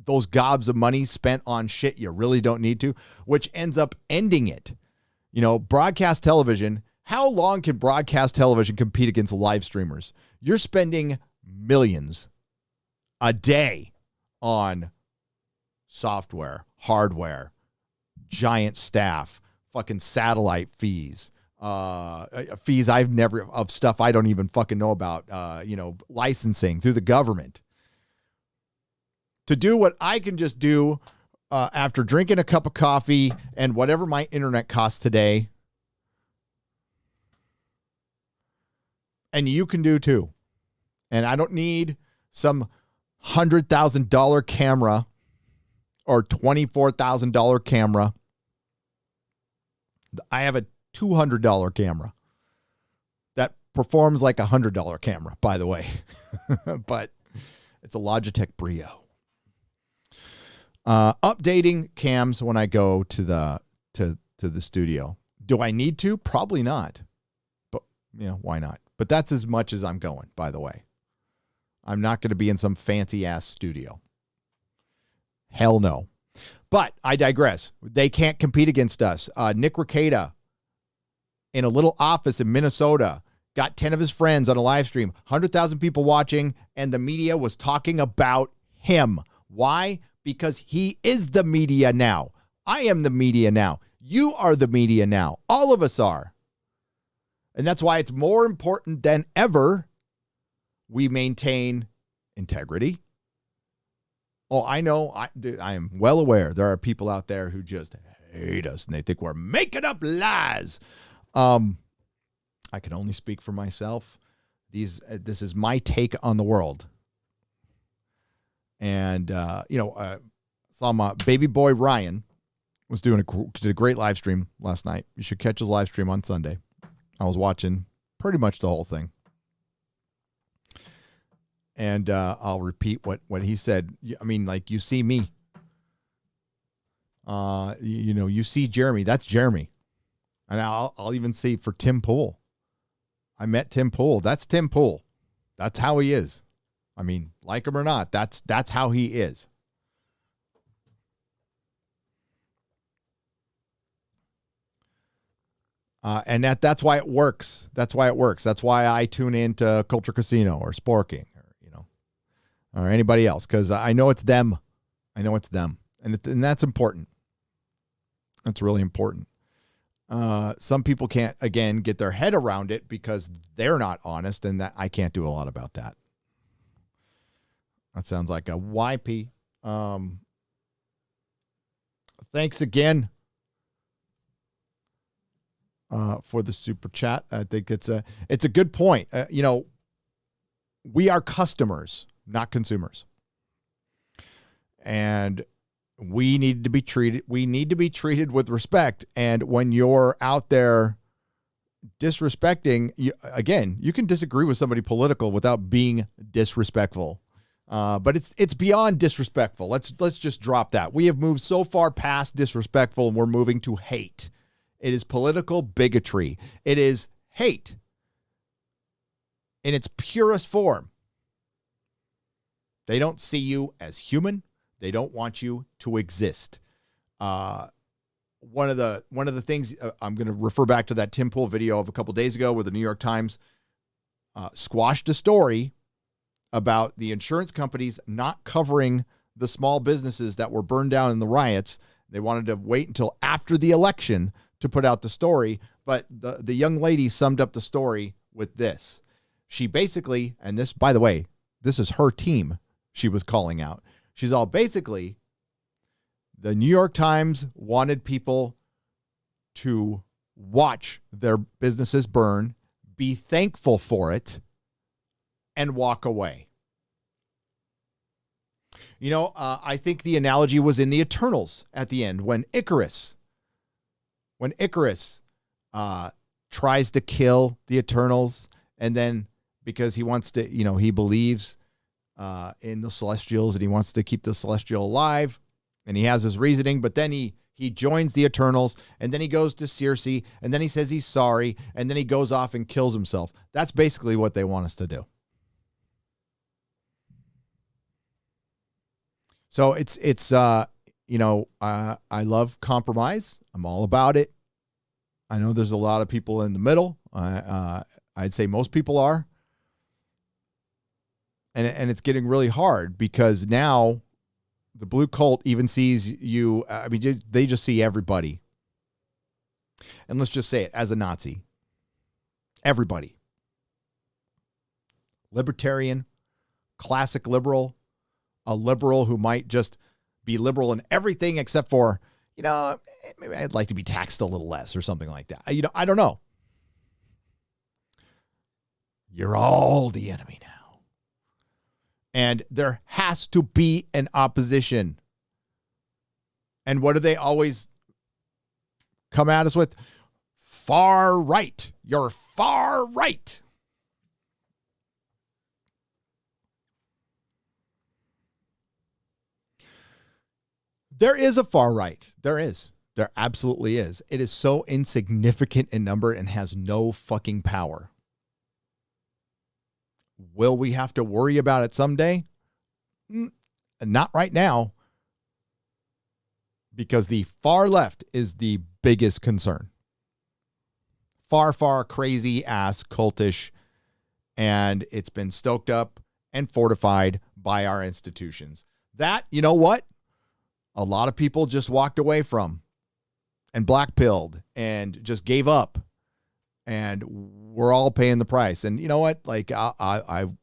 those gobs of money spent on shit you really don't need to, which ends up ending it. You know, broadcast television, how long can broadcast television compete against live streamers? You're spending millions a day on software, hardware, giant staff, fucking satellite fees, fees of stuff I don't even fucking know about, you know, licensing through the government. To do what I can just do after drinking a cup of coffee and whatever my internet costs today. And you can do too. And I don't need some $100,000 camera or $24,000 camera. I have a $200 camera that performs like a $100 camera, by the way. But it's a Logitech Brio. Updating cams when I go to the studio. Do I need to? Probably not. But, you know, why not? But that's as much as I'm going, by the way. I'm not going to be in some fancy-ass studio. Hell no. But I digress. They can't compete against us. Nick Rekieta, in a little office in Minnesota, got 10 of his friends on a live stream, 100,000 people watching, and the media was talking about him. Why? Because he is the media now. I am the media now. You are the media now. All of us are. And that's why it's more important than ever we maintain integrity. Oh, I know. I am well aware there are people out there who just hate us and they think we're making up lies. I can only speak for myself. This is my take on the world. And, you know, saw my baby boy Ryan was did a great live stream last night. You should catch his live stream on Sunday. I was watching pretty much the whole thing. And I'll repeat what he said. I mean, like, you see me. You know, you see Jeremy. That's Jeremy. And I'll even see for Tim Pool. I met Tim Pool. That's Tim Pool. That's how he is. I mean, like him or not, that's how he is. And that's why it works. That's why it works. That's why I tune into Culture Casino or Sporking or, you know, or anybody else, because I know it's them. I know it's them. And that's important. That's really important. Some people can't, again, get their head around it because they're not honest, and that I can't do a lot about that. That sounds like a YP. Thanks again for the super chat. I think it's a good point. You know, we are customers, not consumers, and we need to be treated. We need to be treated with respect. And when you're out there disrespecting, you can disagree with somebody political without being disrespectful. But it's beyond disrespectful. Let's just drop that. We have moved so far past disrespectful, and we're moving to hate. It is political bigotry. It is hate in its purest form. They don't see you as human. They don't want you to exist. One of the things I'm going to refer back to that Tim Pool video of a couple days ago where the New York Times squashed a story about the insurance companies not covering the small businesses that were burned down in the riots. They wanted to wait until after the election to put out the story, but the young lady summed up the story with this. She basically, and this, by the way, this is her team she was calling out. She's all, basically, the New York Times wanted people to watch their businesses burn, be thankful for it, and walk away. You know, I think the analogy was in the Eternals at the end when Icarus tries to kill the Eternals, and then because he wants to, you know, he believes in the Celestials and he wants to keep the Celestial alive, and he has his reasoning, but then he joins the Eternals, and then he goes to Circe, and then he says he's sorry, and then he goes off and kills himself. That's basically what they want us to do. So it's you know, I love compromise. I'm all about it. I know there's a lot of people in the middle. I'd say most people are. And it's getting really hard because now the blue cult even sees you. I mean, they just see everybody. And let's just say it, as a Nazi. Everybody. Libertarian, classic liberal, a liberal who might just be liberal in everything except for, you know, maybe I'd like to be taxed a little less or something like that. You know, I don't know. You're all the enemy now. And there has to be an opposition. And what do they always come at us with? Far right. You're far right. There is a far right. There is. There absolutely is. It is so insignificant in number and has no fucking power. Will we have to worry about it someday? Not right now. Because the far left is the biggest concern. Far, far crazy ass cultish. And it's been stoked up and fortified by our institutions. That, you know what? A lot of people just walked away from and blackpilled and just gave up. And we're all paying the price. And you know what? Like, I'll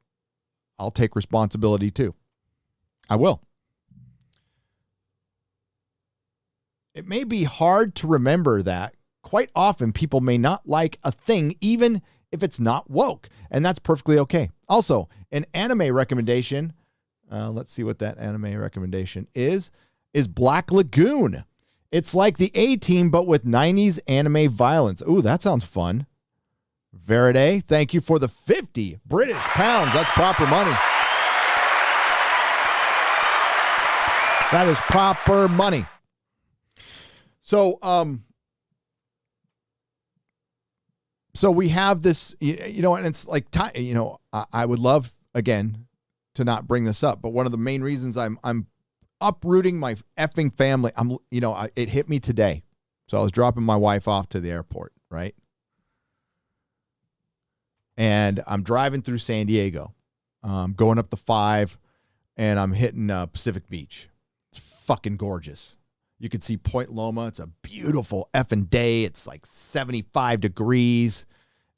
take responsibility too. I will. It may be hard to remember that quite often people may not like a thing, even if it's not woke. And that's perfectly okay. Also, an anime recommendation. Let's see what that anime recommendation is Black Lagoon. It's like the A-Team, but with 90s anime violence. Ooh, that sounds fun. Veride, thank you for the 50 British pounds. That's proper money. That is proper money. So we have this, you know, and it's like, you know, I would love, again, to not bring this up, but one of the main reasons I'm uprooting my effing family, it hit me today. So I was dropping my wife off to the airport, right? And I'm driving through San Diego, going up the 5, and I'm hitting Pacific Beach. It's fucking gorgeous. You can see Point Loma. It's a beautiful effing day. It's like 75 degrees.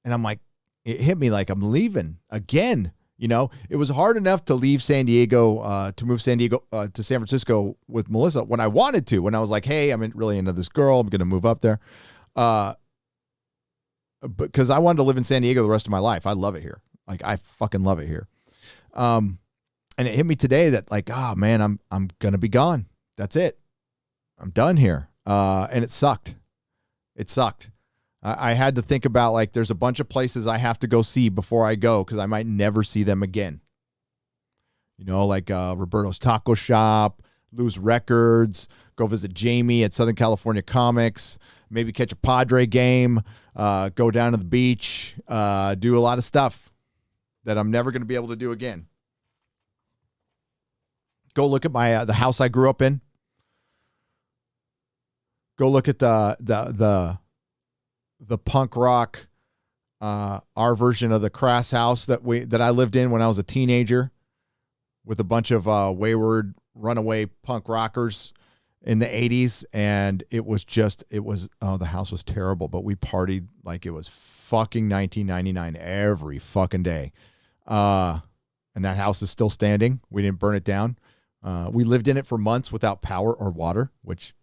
And I'm like, it hit me like I'm leaving again. You know, it was hard enough to leave San Diego, to move San Diego to San Francisco with Melissa when I wanted to, when I was like, hey, I'm really into this girl. I'm going to move up there. Because I wanted to live in San Diego the rest of my life. I love it here. Like, I fucking love it here. And it hit me today that, like, oh man, I'm going to be gone. That's it. I'm done here. And it sucked. It sucked. I had to think about, like, there's a bunch of places I have to go see before I go because I might never see them again. You know, like Roberto's Taco Shop, Lou's Records, go visit Jamie at Southern California Comics, maybe catch a Padre game, go down to the beach, do a lot of stuff that I'm never going to be able to do again. Go look at my the house I grew up in. Go look at the punk rock, our version of the Crass house that I lived in when I was a teenager, with a bunch of wayward runaway punk rockers in the 80s. And the house was terrible, but we partied like it was fucking 1999 every fucking day. And and that house is still standing. We didn't burn it down. We lived in it for months without power or water, which,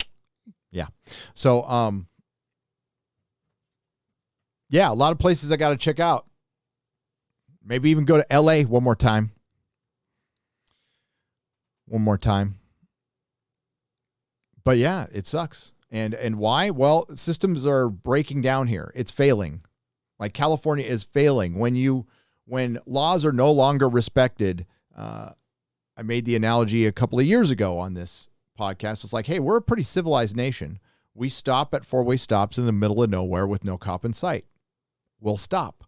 yeah. So, yeah, a lot of places I got to check out. Maybe even go to LA one more time. But yeah, it sucks. And why? Well, systems are breaking down here. It's failing. Like California is failing. When laws are no longer respected, I made the analogy a couple of years ago on this podcast. It's like, hey, we're a pretty civilized nation. We stop at four-way stops in the middle of nowhere with no cop in sight. We'll stop.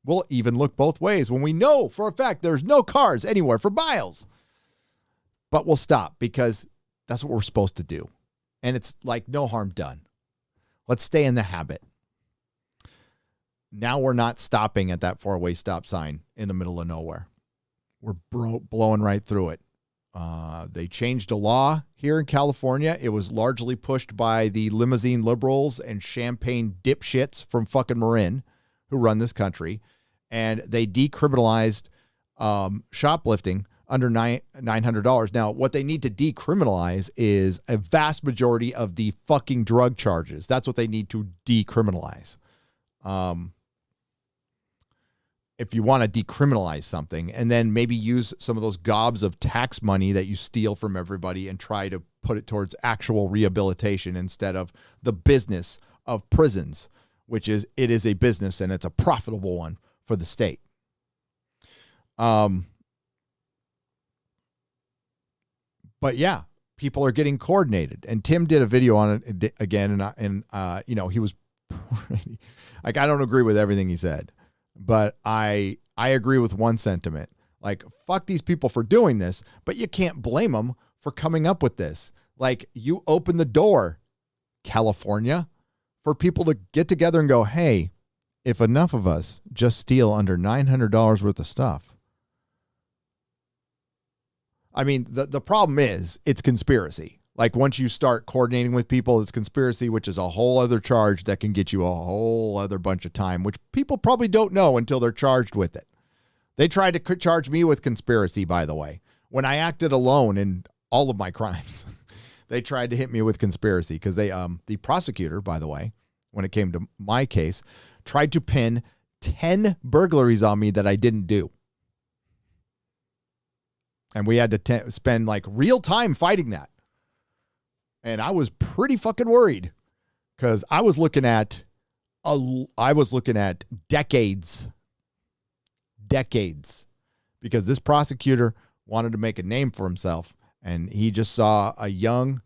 We'll even look both ways when we know for a fact there's no cars anywhere for miles. But we'll stop because that's what we're supposed to do. And it's like no harm done. Let's stay in the habit. Now we're not stopping at that four-way stop sign in the middle of nowhere. We're blowing right through it. They changed a law here in California. It was largely pushed by the limousine liberals and champagne dipshits from fucking Marin who run this country. And they decriminalized shoplifting under $900. Now, what they need to decriminalize is a vast majority of the fucking drug charges. That's what they need to decriminalize. If you want to decriminalize something, and then maybe use some of those gobs of tax money that you steal from everybody and try to put it towards actual rehabilitation instead of the business of prisons, which is, it is a business and it's a profitable one for the state. But yeah, people are getting coordinated, and Tim did a video on it again. And you know, he was pretty, like, I don't agree with everything he said, but I agree with one sentiment. Like, fuck these people for doing this, but you can't blame them for coming up with this. Like, you open the door, California, for people to get together and go, hey, if enough of us just steal under $900 worth of stuff. I mean, the problem is it's conspiracy. Like, once you start coordinating with people, it's conspiracy, which is a whole other charge that can get you a whole other bunch of time, which people probably don't know until they're charged with it. They tried to charge me with conspiracy, by the way. When I acted alone in all of my crimes, they tried to hit me with conspiracy because the prosecutor, by the way, when it came to my case, tried to pin 10 burglaries on me that I didn't do. And we had to spend like real time fighting that. And I was pretty fucking worried because I was looking at decades, because this prosecutor wanted to make a name for himself, and he just saw a young,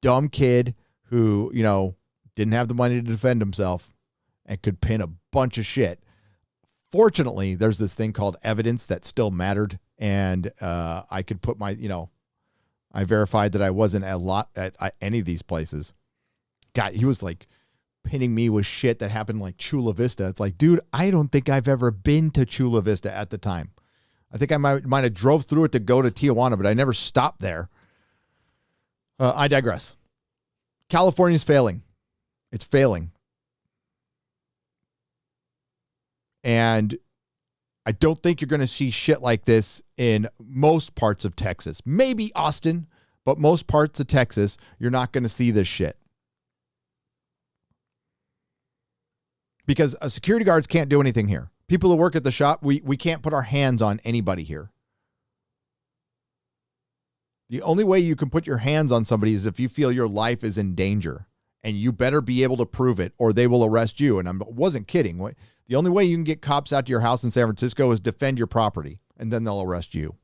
dumb kid who, you know, didn't have the money to defend himself and could pin a bunch of shit. Fortunately, there's this thing called evidence that still mattered, and I could put my, you know, I verified that I wasn't at any of these places. God, he was like pinning me with shit that happened like Chula Vista. It's like, dude, I don't think I've ever been to Chula Vista at the time. I think I might have drove through it to go to Tijuana, but I never stopped there. I digress. California's failing. It's failing. And I don't think you're going to see shit like this in most parts of Texas. Maybe Austin, but most parts of Texas, you're not going to see this shit. Because security guards can't do anything here. People who work at the shop, we can't put our hands on anybody here. The only way you can put your hands on somebody is if you feel your life is in danger. And you better be able to prove it, or they will arrest you. And I wasn't kidding. The only way you can get cops out to your house in San Francisco is defend your property, and then they'll arrest you.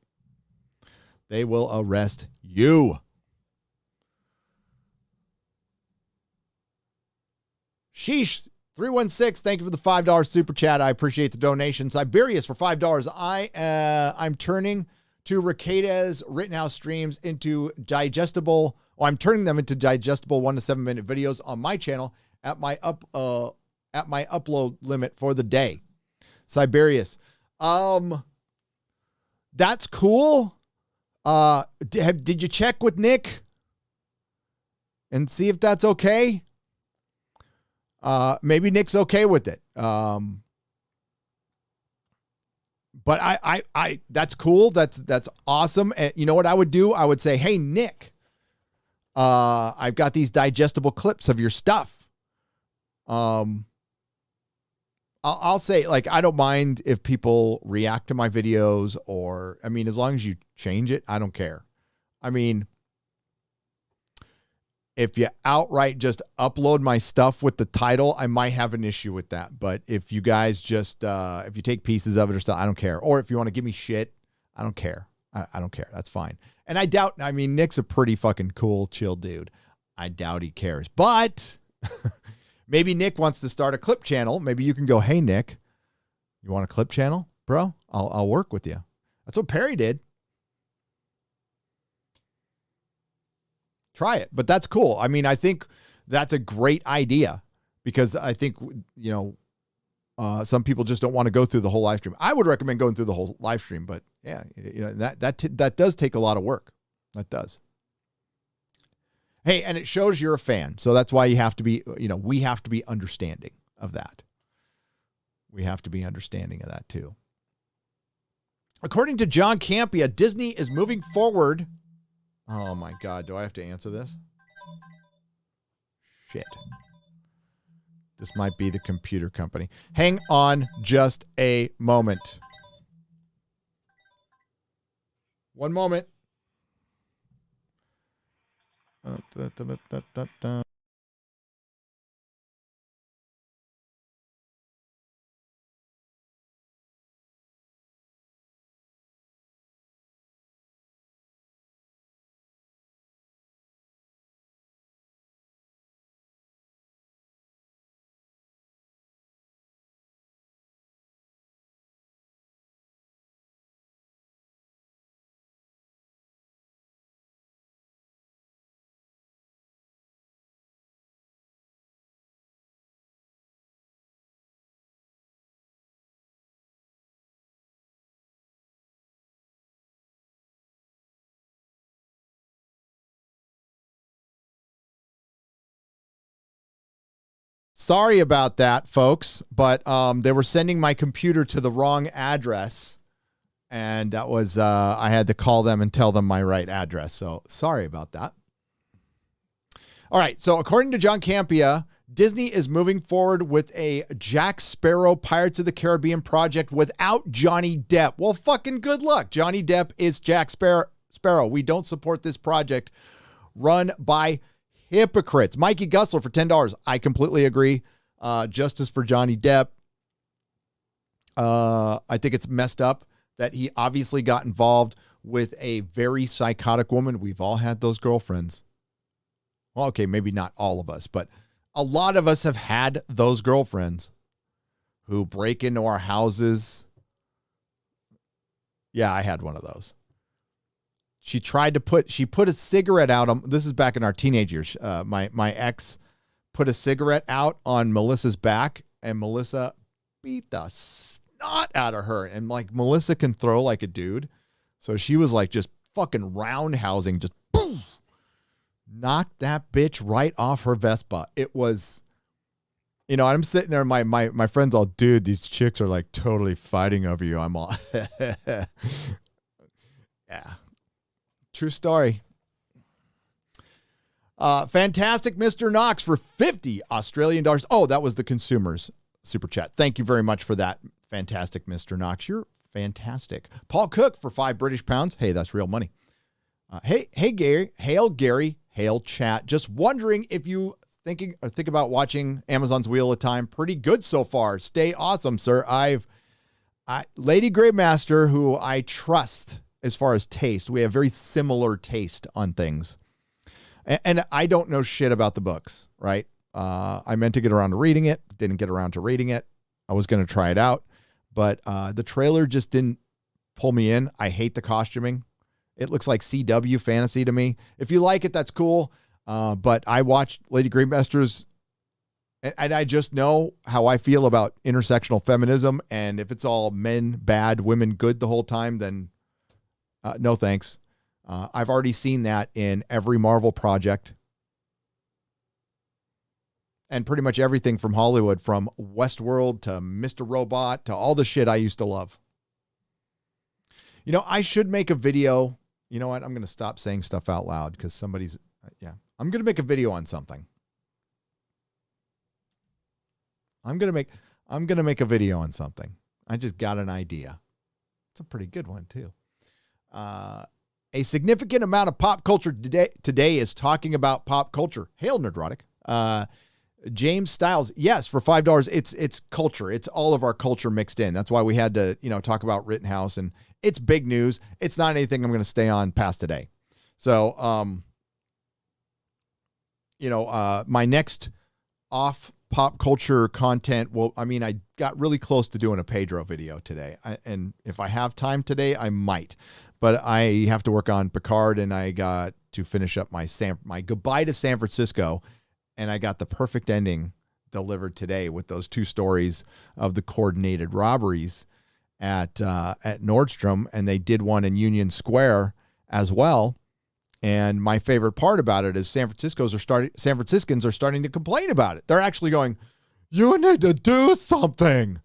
They will arrest you. Sheesh. 316, thank you for the $5 super chat. I appreciate the donation. Siberius for $5. I'm turning to Ricade's Rittenhouse streams into digestible. I'm turning them into digestible 1 to 7 minute videos on my channel at my upload limit for the day. Siberius. That's cool. Did you check with Nick and see if that's okay? Maybe Nick's okay with it. But But that's cool. That's awesome. And you know what I would do? I would say, hey, Nick, I've got these digestible clips of your stuff. I'll say, like, I don't mind if people react to my videos, or, I mean, as long as you change it, I don't care. I mean, if you outright just upload my stuff with the title, I might have an issue with that. But if you guys just, if you take pieces of it or stuff, I don't care. Or if you want to give me shit, I don't care. I don't care. That's fine. And I doubt, I mean, Nick's a pretty fucking cool, chill dude. I doubt he cares. But maybe Nick wants to start a clip channel. Maybe you can go, hey, Nick, you want a clip channel, bro? I'll work with you. That's what Perry did. Try it. But that's cool. I mean, I think that's a great idea, because I think, you know, some people just don't want to go through the whole live stream. I would recommend going through the whole live stream, but yeah, you know, that does take a lot of work. That does. Hey, and it shows you're a fan. So that's why you have to be, you know, we have to be understanding of that. We have to be understanding of that too. According to John Campea, Disney is moving forward. Oh my God, do I have to answer this? Shit. This might be the computer company. Hang on just a moment. One moment. Sorry about that, folks, but they were sending my computer to the wrong address, and that was, I had to call them and tell them my right address, so sorry about that. All right, so according to John Campea, Disney is moving forward with a Jack Sparrow Pirates of the Caribbean project without Johnny Depp. Well, fucking good luck. Johnny Depp is Jack Sparrow. We don't support this project run by hypocrites. Mikey Gussler for $10. I completely agree. Justice for Johnny Depp. I think it's messed up that he obviously got involved with a very psychotic woman. We've all had those girlfriends. Well, okay, maybe not all of us, but a lot of us have had those girlfriends who break into our houses. Yeah, I had one of those. She put a cigarette out. This is back in our teenage years. My ex put a cigarette out on Melissa's back, and Melissa beat the snot out of her. And like, Melissa can throw like a dude. So she was like just fucking roundhousing, just boom, knocked that bitch right off her Vespa. It was, you know, I'm sitting there, my friends all, dude, these chicks are like totally fighting over you. I'm all, yeah. True story. Fantastic Mr. Knox for 50 Australian dollars. Oh, that was the consumer's super chat. Thank you very much for that. Fantastic Mr. Knox. You're fantastic. Paul Cook for 5 British pounds. Hey, that's real money. Hey, Gary. Hail chat. Just wondering if you think about watching Amazon's Wheel of Time. Pretty good so far. Stay awesome, sir. Lady Greymaster, who I trust as far as taste. We have very similar taste on things. And I don't know shit about the books, right? I meant to get around to reading it. Didn't get around to reading it. I was going to try it out. But the trailer just didn't pull me in. I hate the costuming. It looks like CW fantasy to me. If you like it, that's cool. But I watched Lady Greymaster's, and I just know how I feel about intersectional feminism. And if it's all men bad, women good the whole time, then no thanks. I've already seen that in every Marvel project. And pretty much everything from Hollywood, from Westworld to Mr. Robot to all the shit I used to love. I should make a video. You know what? I'm going to stop saying stuff out loud because somebody's, I'm going to make a video on something. I'm going to make a video on something. I just got an idea. It's a pretty good one too. A significant amount of pop culture today is talking about pop culture. Hail, Nerdrotic. James Styles. Yes, for $5. It's culture. It's all of our culture mixed in. That's why we had to, talk about Rittenhouse, and it's big news. It's not anything I'm going to stay on past today. So, my next off pop culture content. Well, I got really close to doing a Pedro video today. And if I have time today, I might, but I have to work on Picard, and I got to finish up my goodbye to San Francisco. And I got the perfect ending delivered today with those 2 stories of the coordinated robberies at Nordstrom, and they did one in Union Square as well. And my favorite part about it is San Franciscans are starting to complain about it. They're actually going, "You need to do something.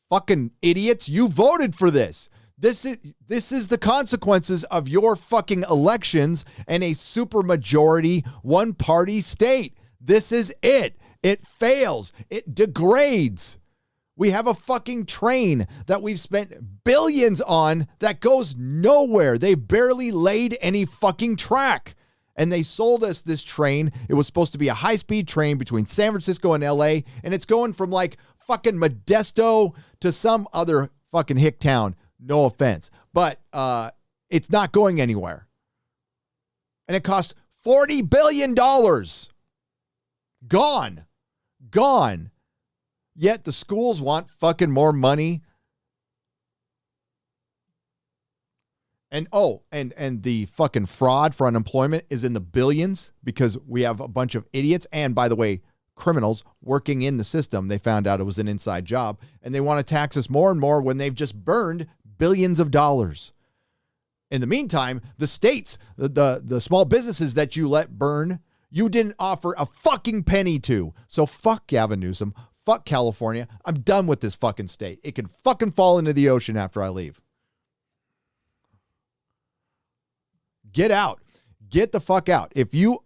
Fucking idiots, you voted for this. This is the consequences of your fucking elections and a supermajority one-party state. This is it. It fails. It degrades. We have a fucking train that we've spent billions on that goes nowhere. They barely laid any fucking track. And they sold us this train. It was supposed to be a high-speed train between San Francisco and LA, and it's going from like fucking Modesto to some other fucking hick town. No offense. But it's not going anywhere. And it cost $40 billion. Gone. Yet the schools want fucking more money. And the fucking fraud for unemployment is in the billions because we have a bunch of idiots and, by the way, criminals working in the system. They found out it was an inside job, and they want to tax us more and more when they've just burned billions of dollars. In the meantime, the states, the small businesses that you let burn, you didn't offer a fucking penny to. So fuck Gavin Newsom. Fuck California. I'm done with this fucking state. It can fucking fall into the ocean after I leave. Get out. Get the fuck out. If you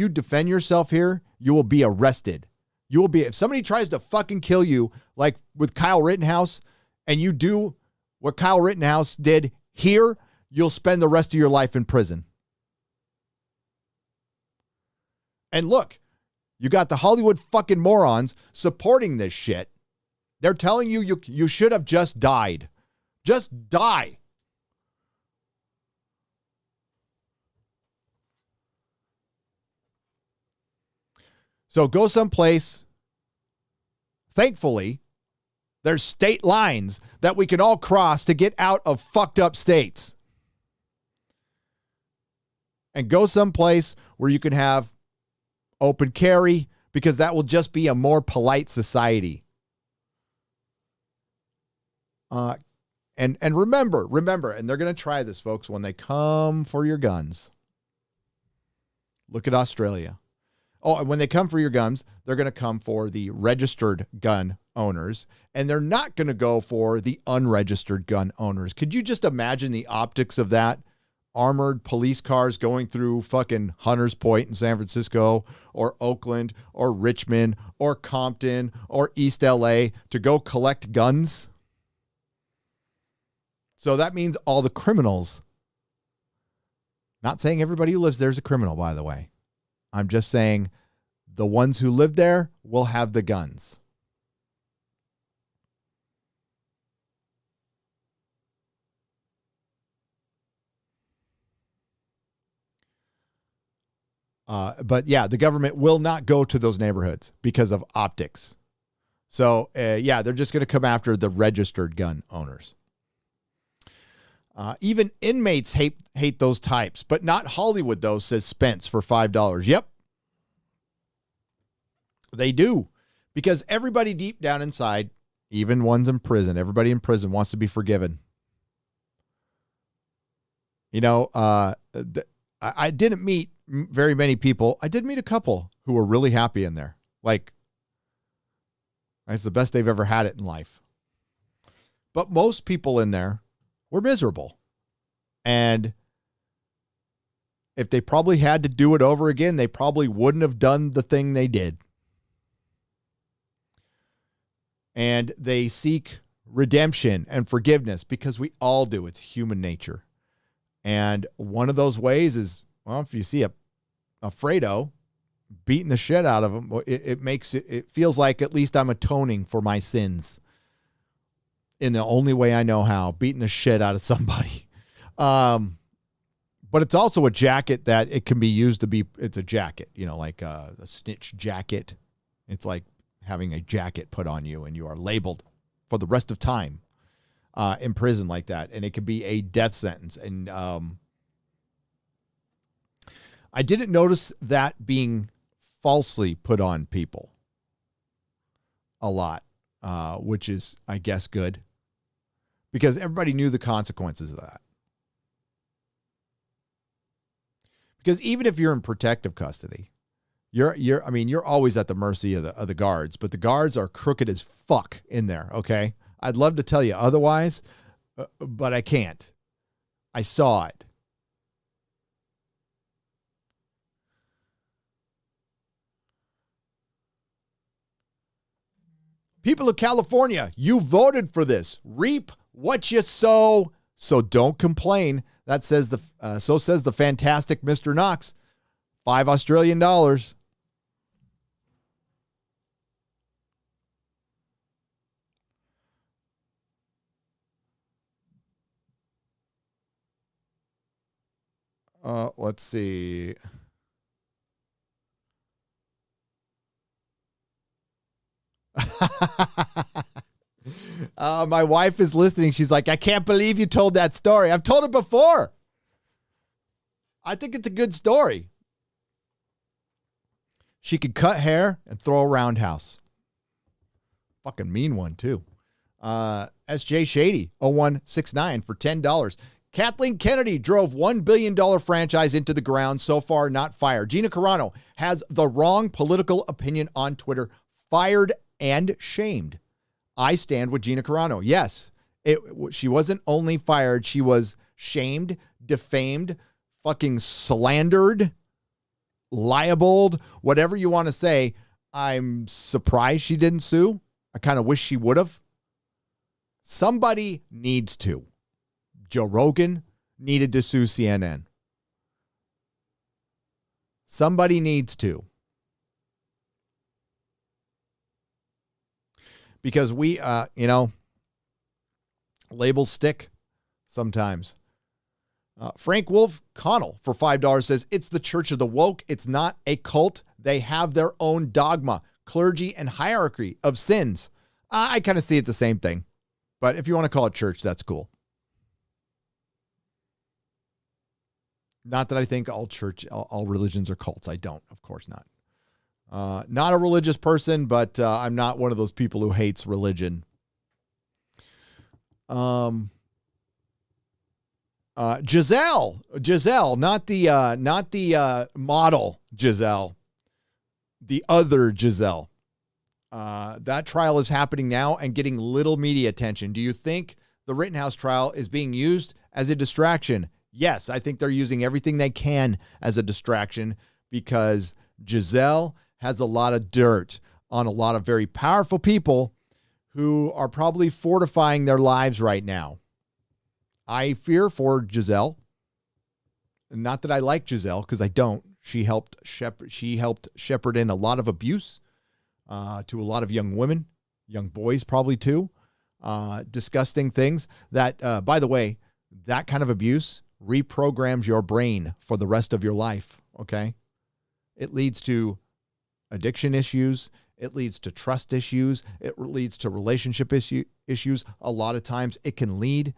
defend yourself here, you will be arrested. If somebody tries to fucking kill you, like with Kyle Rittenhouse, and you do what Kyle Rittenhouse did here, you'll spend the rest of your life in prison. And look, you got the Hollywood fucking morons supporting this shit. They're telling you you should have just died. Just die. So go someplace. Thankfully, there's state lines that we can all cross to get out of fucked up states. And go someplace where you can have open carry, because that will just be a more polite society. And remember, and they're going to try this, folks, when they come for your guns. Look at Australia. Oh, and when they come for your guns, they're going to come for the registered gun owners, and they're not going to go for the unregistered gun owners. Could you just imagine the optics of that? Armored police cars going through fucking Hunters Point in San Francisco, or Oakland, or Richmond, or Compton, or East LA to go collect guns. So that means all the criminals, not saying everybody who lives there is a criminal, by the way. I'm just saying the ones who live there will have the guns. But yeah, the government will not go to those neighborhoods because of optics. So yeah, they're just going to come after the registered gun owners. Even inmates hate those types, but not Hollywood, though, says Spence for $5. Yep. They do. Because everybody deep down inside, even ones in prison, everybody in prison wants to be forgiven. You know, I didn't meet very many people. I did meet a couple who were really happy in there. Like, it's the best they've ever had it in life. But most people in there, were miserable. And if they probably had to do it over again, they probably wouldn't have done the thing they did. And they seek redemption and forgiveness because we all do. It's human nature. And one of those ways is, well, if you see a Fredo beating the shit out of him, it feels like at least I'm atoning for my sins in the only way I know how, beating the shit out of somebody. But it's also a jacket that it can be used to be, it's a jacket, like a snitch jacket. It's like having a jacket put on you and you are labeled for the rest of time in prison like that. And it could be a death sentence. And I didn't notice that being falsely put on people a lot, which is, I guess, good because everybody knew the consequences of that. Because even if you're in protective custody, you're always at the mercy of the guards, but the guards are crooked as fuck in there. Okay. I'd love to tell you otherwise, but I can't. I saw it. People of California, you voted for this. Reap what you sow, so don't complain. That says so says the fantastic Mr. Knox. $5 Australian. Let's see. My wife is listening. She's like, I can't believe you told that story. I've told it before. I think it's a good story. She could cut hair and throw a roundhouse. Fucking mean one, too. SJ Shady, 0169 for $10. Kathleen Kennedy drove $1 billion franchise into the ground. So far, not fired. Gina Carano has the wrong political opinion on Twitter. Fired and shamed. I stand with Gina Carano. Yes, she wasn't only fired. She was shamed, defamed, fucking slandered, libeled, whatever you want to say. I'm surprised she didn't sue. I kind of wish she would have. Somebody needs to. Joe Rogan needed to sue CNN. Somebody needs to. Because we, labels stick sometimes. Frank Wolf Connell for $5 says, it's the Church of the Woke. It's not a cult. They have their own dogma, clergy, and hierarchy of sins. I kind of see it the same thing. But if you want to call it church, that's cool. Not that I think all religions are cults. I don't, of course not. Not a religious person, but I'm not one of those people who hates religion. Giselle, not the model Giselle, the other Giselle. That trial is happening now and getting little media attention. Do you think the Rittenhouse trial is being used as a distraction? Yes, I think they're using everything they can as a distraction because Giselle has a lot of dirt on a lot of very powerful people who are probably fortifying their lives right now. I fear for Giselle. Not that I like Giselle, because I don't. She helped shepherd in a lot of abuse to a lot of young women, young boys probably too. Disgusting things that, by the way, that kind of abuse reprograms your brain for the rest of your life, okay? It leads to addiction issues. It leads to trust issues. It leads to relationship issues. A lot of times it can lead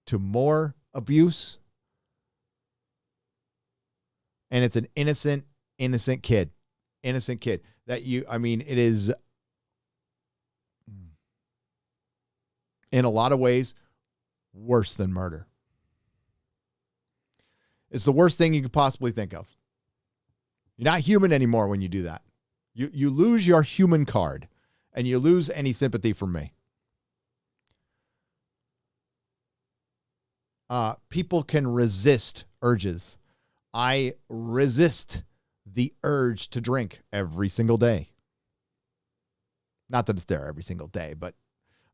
to more abuse. And it's an innocent kid that it is in a lot of ways worse than murder. It's the worst thing you could possibly think of. You're not human anymore when you do that. You lose your human card and you lose any sympathy from me. people can resist urges. I resist the urge to drink every single day. Not that it's there every single day, but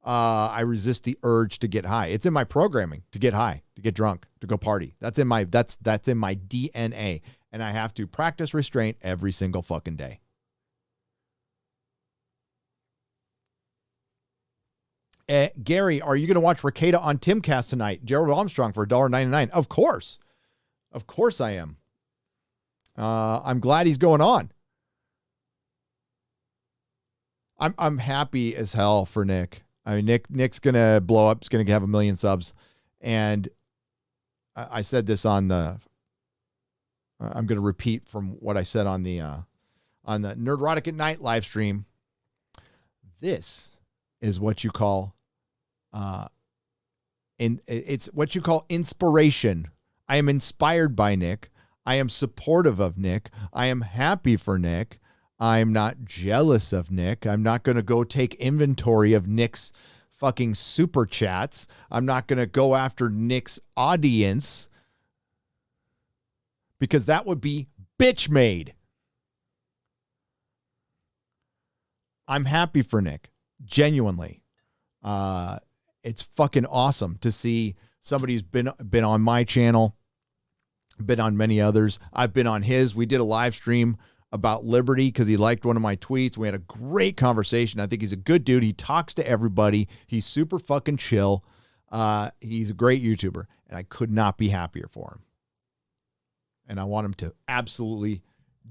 I resist the urge to get high. It's in my programming to get high, to get drunk, to go party. That's in my DNA, and I have to practice restraint every single fucking day. Gary, are you going to watch Ricada on Timcast tonight? Gerald Armstrong for $1.99. Of course. Of course I am. I'm glad he's going on. I'm happy as hell for Nick. I mean, Nick's going to blow up. He's going to have 1 million subs. And I said this on the, I'm going to repeat from what I said on the Nerdrotic at Night live stream. This is what you call, it's what you call inspiration. I am inspired by Nick. I am supportive of Nick. I am happy for Nick. I'm not jealous of Nick. I'm not going to go take inventory of Nick's fucking super chats. I'm not going to go after Nick's audience because that would be bitch made. I'm happy for Nick. Genuinely. It's fucking awesome to see somebody who's been on my channel, been on many others. I've been on his. We did a live stream about liberty because he liked one of my tweets. We had a great conversation. I think he's a good dude. He talks to everybody. He's super fucking chill. He's a great YouTuber, and I could not be happier for him. And I want him to absolutely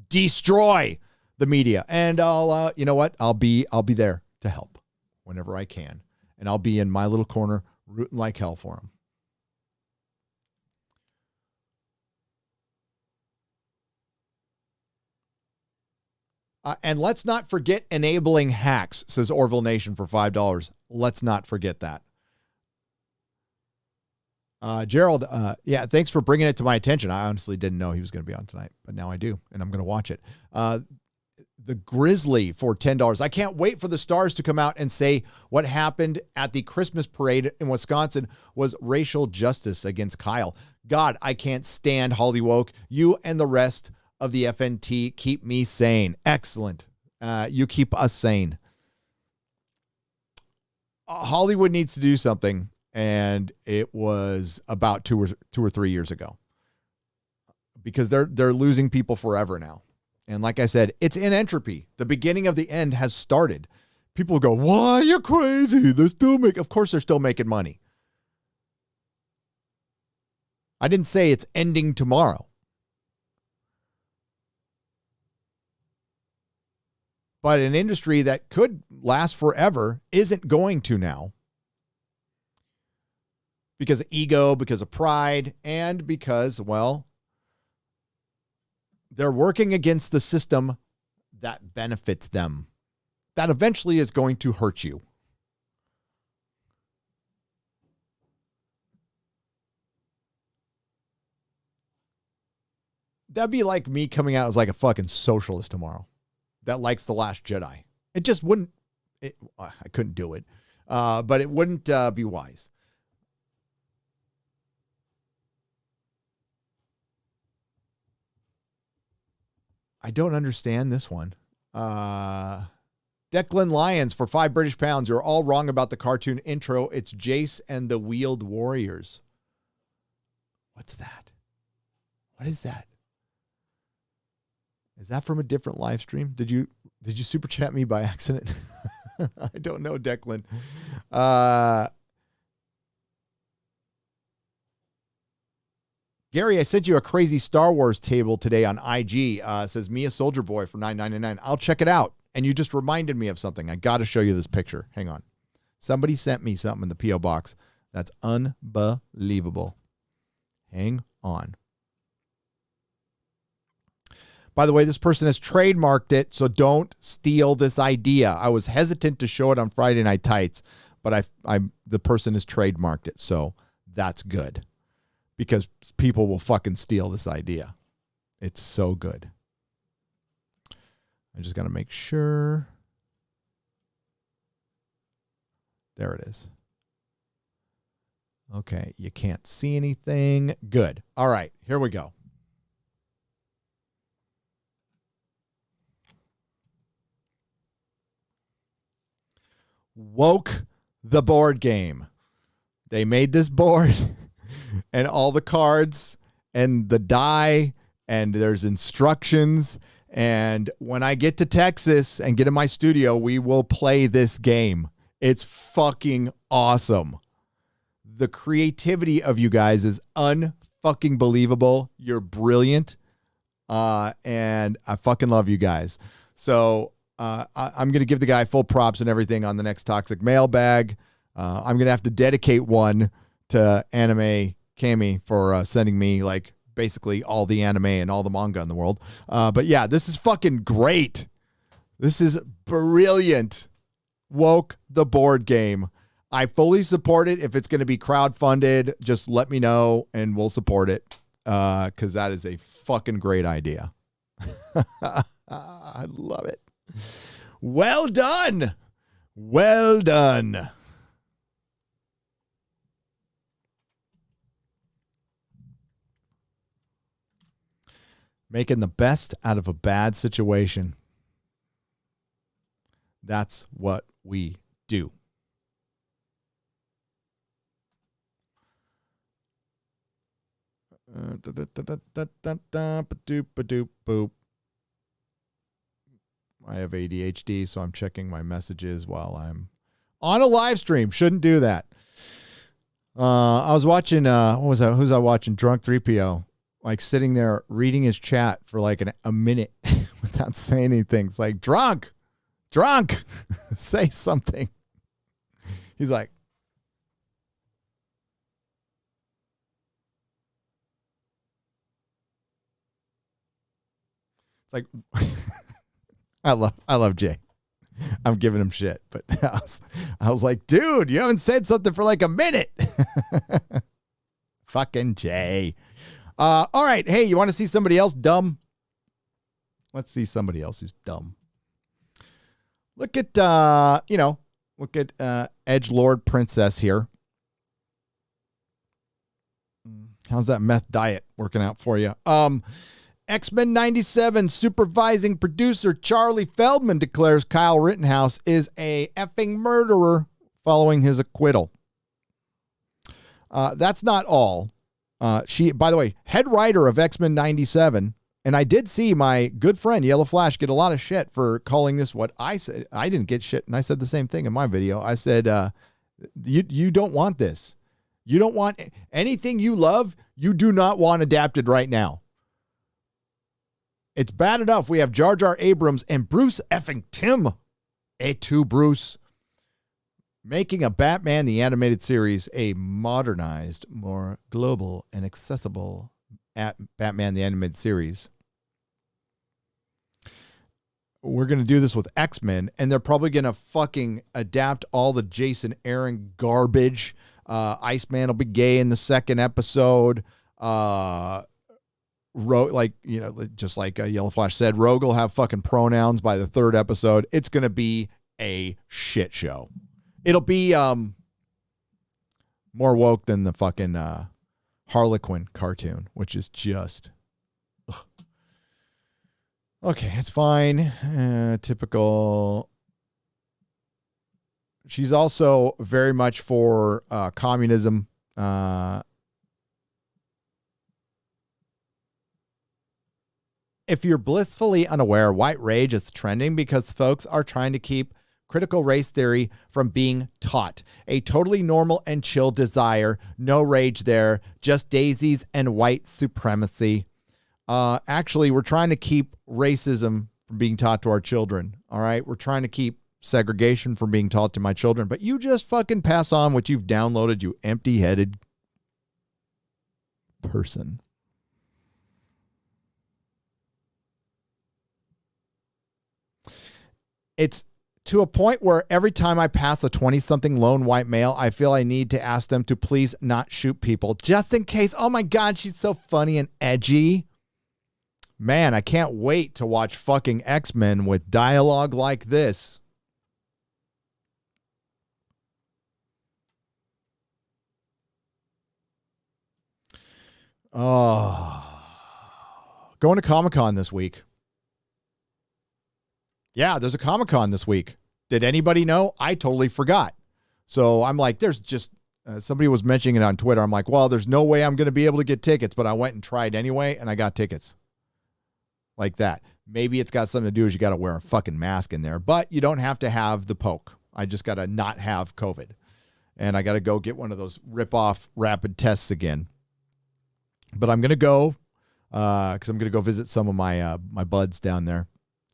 destroy the media. And I'll, you know what? I'll be there to help whenever I can. And I'll be in my little corner rooting like hell for him. And let's not forget enabling hacks, says Orville Nation for $5. Let's not forget that. Gerald, yeah, thanks for bringing it to my attention. I honestly didn't know he was going to be on tonight, but now I do, and I'm going to watch it. The Grizzly for $10. I can't wait for the stars to come out and say what happened at the Christmas parade in Wisconsin was racial justice against Kyle. God, I can't stand Hollywoke. You and the rest of the FNT keep me sane. Excellent. You keep us sane. Hollywood needs to do something, and it was about two or 3 years ago because they're losing people forever now. And like I said, it's in entropy. The beginning of the end has started. People go, "Why, you're crazy? Of course they're still making money." I didn't say it's ending tomorrow. But an industry that could last forever isn't going to now. Because of ego, because of pride, and because, well, they're working against the system that benefits them. That eventually is going to hurt you. That'd be like me coming out as like a fucking socialist tomorrow that likes The Last Jedi. It just wouldn't, I couldn't do it, but it wouldn't be wise. I don't understand this one. Declan Lyons for £5 You're all wrong about the cartoon intro. It's Jace and the Wheeled Warriors. What's that? What is that? Is that from a different live stream? Did you super chat me by accident? I don't know, Declan. Gary, I sent you a crazy Star Wars table today on IG. Says Mia Soldier Boy for $9.99. I'll check it out. And you just reminded me of something. I got to show you this picture. Hang on. Somebody sent me something in the P.O. box. That's unbelievable. Hang on. By the way, this person has trademarked it, so don't steal this idea. I was hesitant to show it on Friday Night Tights, but the person has trademarked it, so that's good. Because people will fucking steal this idea. It's so good. I just got to make sure. There it is. Okay, you can't see anything. Good. All right, here we go. Woke the board game. They made this board and all the cards and the die, and there's instructions. And when I get to Texas and get in my studio, we will play this game. It's fucking awesome. The creativity of you guys is unfucking believable. You're brilliant. And I fucking love you guys. So I'm going to give the guy full props and everything on the next Toxic Mailbag. I'm going to have to dedicate one to Anime Kami for sending me like basically all the anime and all the manga in the world. But yeah, this is fucking great. This is brilliant. Woke the board game. I fully support it. If it's going to be crowdfunded, just let me know and we'll support it. Because that is a fucking great idea. I love it. Well done. Well done. Making the best out of a bad situation. That's what we do. Boop. I have ADHD, so I'm checking my messages while I'm on a live stream. Shouldn't do that. I was watching, what was that? Who's I watching? Drunk 3PO. Like sitting there reading his chat for like a minute without saying anything. It's like, drunk, say something. He's like, it's like, I love Jay. I'm giving him shit, but I was like, dude, you haven't said something for like a minute. Fucking Jay. All right. Hey, you want to see somebody else dumb? Let's see somebody else who's dumb. Look at, Edgelord Princess here. How's that meth diet working out for you? X-Men 97 supervising producer Charlie Feldman declares Kyle Rittenhouse is a effing murderer following his acquittal. That's not all. She, by the way, head writer of X-Men 97, and I did see my good friend Yellow Flash get a lot of shit for calling this what I said. I didn't get shit, and I said the same thing in my video. I said, you don't want this. You don't want anything you love. You do not want adapted right now. It's bad enough we have Jar Jar Abrams and Bruce effing Tim, A2 Bruce, making a Batman the Animated Series a modernized, more global and accessible Batman the Animated Series. We're going to do this with X-Men, and they're probably going to fucking adapt all the Jason Aaron garbage. Iceman will be gay in the second episode. Just like Yellow Flash said, Rogue will have fucking pronouns by the third episode. It's going to be a shit show. It'll be more woke than the fucking Harlequin cartoon, which is just... Ugh. Okay, it's fine. Typical. She's also very much for communism. If you're blissfully unaware, white rage is trending because folks are trying to keep critical race theory from being taught. A totally normal and chill desire. No rage there. Just daisies and white supremacy. Actually, we're trying to keep racism from being taught to our children. All right? We're trying to keep segregation from being taught to my children. But you just fucking pass on what you've downloaded, you empty-headed person. It's to a point where every time I pass a 20-something lone white male, I feel I need to ask them to please not shoot people just in case. Oh my God, she's so funny and edgy. Man, I can't wait to watch fucking X-Men with dialogue like this. Oh, going to Comic-Con this week. Yeah, there's a Comic-Con this week. Did anybody know? I totally forgot. So I'm like, there's just, somebody was mentioning it on Twitter. I'm like, well, there's no way I'm going to be able to get tickets, but I went and tried anyway, and I got tickets. Like that. Maybe it's got something to do with you got to wear a fucking mask in there, but you don't have to have the poke. I just got to not have COVID. And I got to go get one of those rip-off rapid tests again. But I'm going to go because I'm going to go visit some of my my buds down there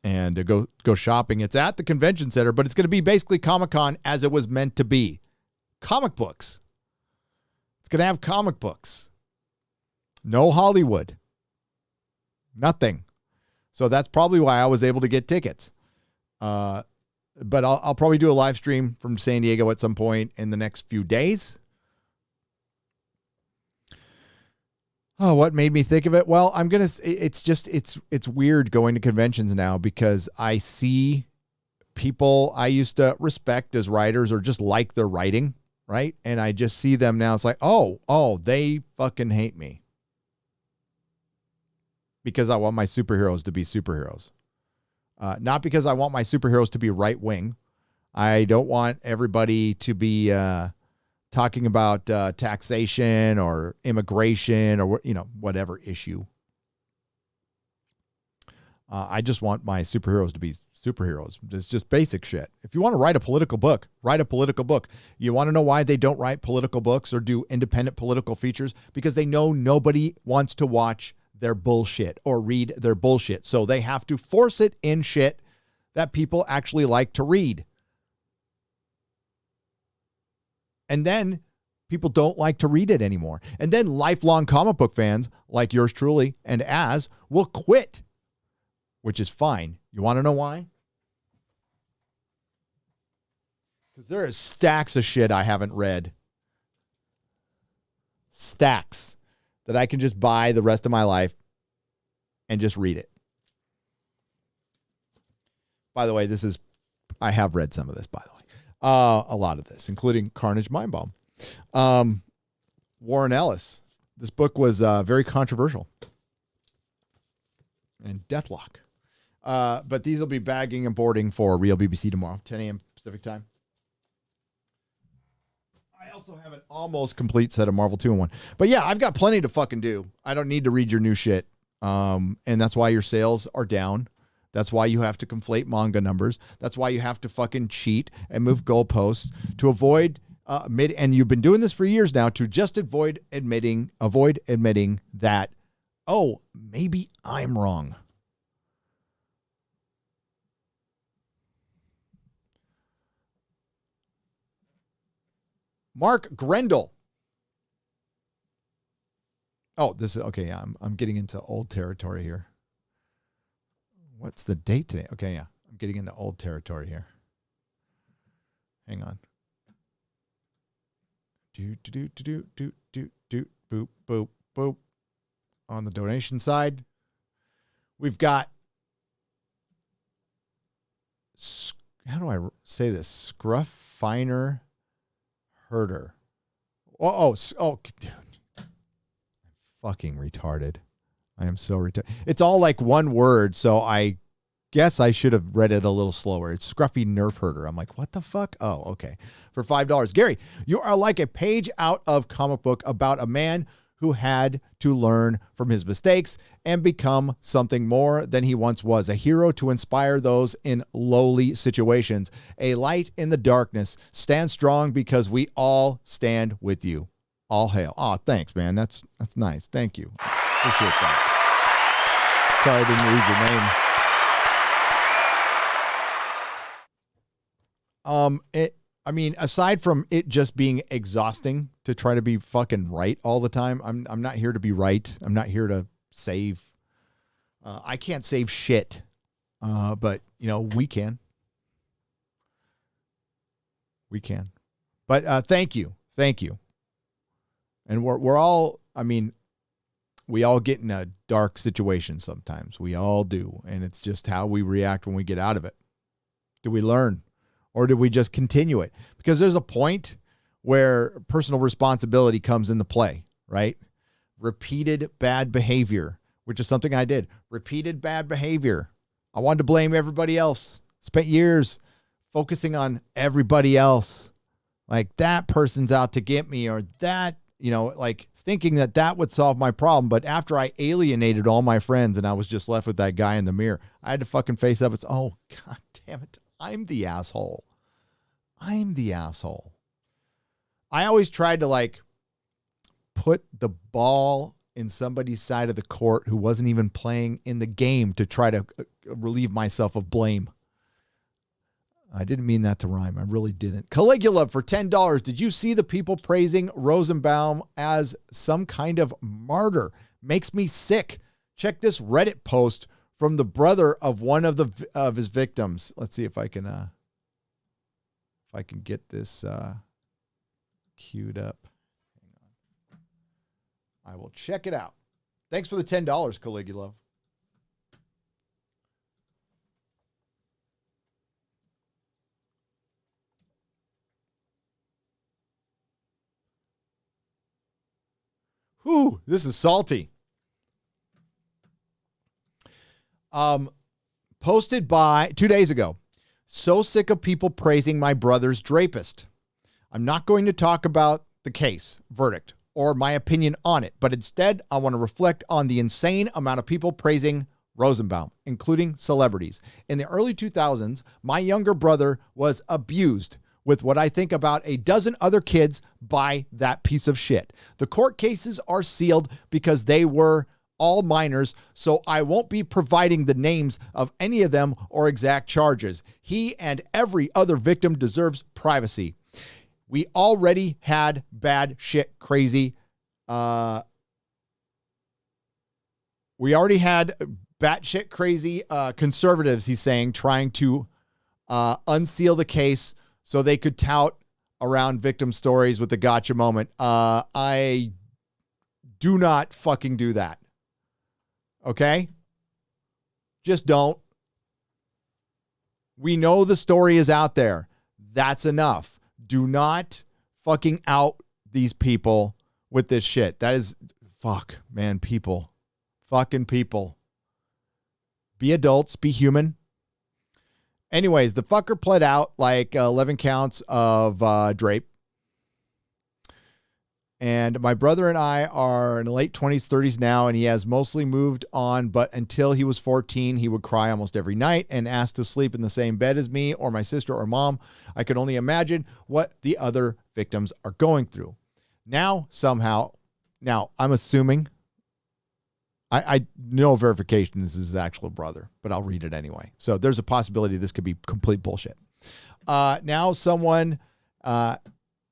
and go shopping. It's at the convention center, but it's going to be basically Comic-Con as it was meant to be. Comic books. It's going to have comic books. No Hollywood. Nothing. So that's probably why I was able to get tickets. But I'll probably do a live stream from San Diego at some point in the next few days. Oh, what made me think of it? Well, it's weird going to conventions now because I see people I used to respect as writers or just like their writing, right? And I just see them now. It's like, oh, they fucking hate me because I want my superheroes to be superheroes. Not because I want my superheroes to be right wing. I don't want everybody to be talking about taxation or immigration or whatever issue. I just want my superheroes to be superheroes. It's just basic shit. If you want to write a political book, write a political book. You want to know why they don't write political books or do independent political features? Because they know nobody wants to watch their bullshit or read their bullshit. So they have to force it in shit that people actually like to read. And then people don't like to read it anymore. And then lifelong comic book fans like yours truly and Az will quit, which is fine. You want to know why? Because there is stacks of shit I haven't read. Stacks that I can just buy the rest of my life and just read it. By the way, I have read some of this, by the way. A lot of this, including Carnage Mindbomb. Warren Ellis. This book was very controversial. And Deathlock. But these will be bagging and boarding for Real BBC tomorrow, 10 a.m. Pacific time. I also have an almost complete set of Marvel 2-in-1. But yeah, I've got plenty to fucking do. I don't need to read your new shit. And that's why your sales are down. That's why you have to conflate manga numbers. That's why you have to fucking cheat and move goalposts to avoid and you've been doing this for years now to just avoid admitting that, oh, maybe I'm wrong. Mark Grendel. Oh, this is okay. Yeah, I'm getting into old territory here. What's the date today? Okay, yeah. I'm getting into old territory here. Hang on. Boop, boop, boop. On the donation side, we've got, how do I say this? Scruff Finer Herder. Oh, dude. I'm fucking retarded. I am so retarded. It's all like one word, so I guess I should have read it a little slower. It's Scruffy Nerf Herder. I'm like, what the fuck? Oh, okay. For $5. Gary, you are like a page out of comic book about a man who had to learn from his mistakes and become something more than he once was. A hero to inspire those in lowly situations. A light in the darkness. Stand strong because we all stand with you. All hail. Oh, thanks, man. That's nice. Thank you. Appreciate that. Sorry I didn't read your name. Aside from it just being exhausting to try to be fucking right all the time, I'm not here to be right. I'm not here to save. I can't save shit. But we can. We can. But thank you. And we're all, we all get in a dark situation sometimes. We all do. And it's just how we react when we get out of it. Do we learn? Or do we just continue it? Because there's a point where personal responsibility comes into play, right? repeated bad behavior, which is something I did. Repeated bad behavior. I wanted to blame everybody else. Spent years focusing on everybody else. Like that person's out to get me, or that, like thinking that would solve my problem. But after I alienated all my friends and I was just left with that guy in the mirror, I had to fucking face up. It's, oh, God damn it. I'm the asshole. I always tried to like put the ball in somebody's side of the court who wasn't even playing in the game to try to relieve myself of blame. I didn't mean that to rhyme. I really didn't. Caligula for $10. Did you see the people praising Rosenbaum as some kind of martyr? Makes me sick. Check this Reddit post from the brother of one of his victims. Let's see if I can get this queued up. Hang on. I will check it out. Thanks for the $10, Caligula. Whew, this is salty. Posted by 2 days ago. So sick of people praising my brother's rapist. I'm not going to talk about the case, verdict, or my opinion on it, but instead I want to reflect on the insane amount of people praising Rosenbaum, including celebrities. In the early 2000s, my younger brother was abused with what I think about a dozen other kids by that piece of shit. The court cases are sealed because they were all minors, so I won't be providing the names of any of them or exact charges. He and every other victim deserves privacy. We already had bad shit crazy. We already had batshit crazy conservatives, he's saying, trying to unseal the case so they could tout around victim stories with the gotcha moment. I do not fucking do that. Okay? Just don't. We know the story is out there. That's enough. Do not fucking out these people with this shit. That is, fuck, man, people. Fucking people. Be adults. Be human. Anyways, the fucker pled out like 11 counts of rape. And my brother and I are in the late 20s, 30s now, and he has mostly moved on. But until he was 14, he would cry almost every night and ask to sleep in the same bed as me or my sister or mom. I could only imagine what the other victims are going through. Now, I'm assuming, I no verification this is his actual brother, but I'll read it anyway. So there's a possibility this could be complete bullshit. Now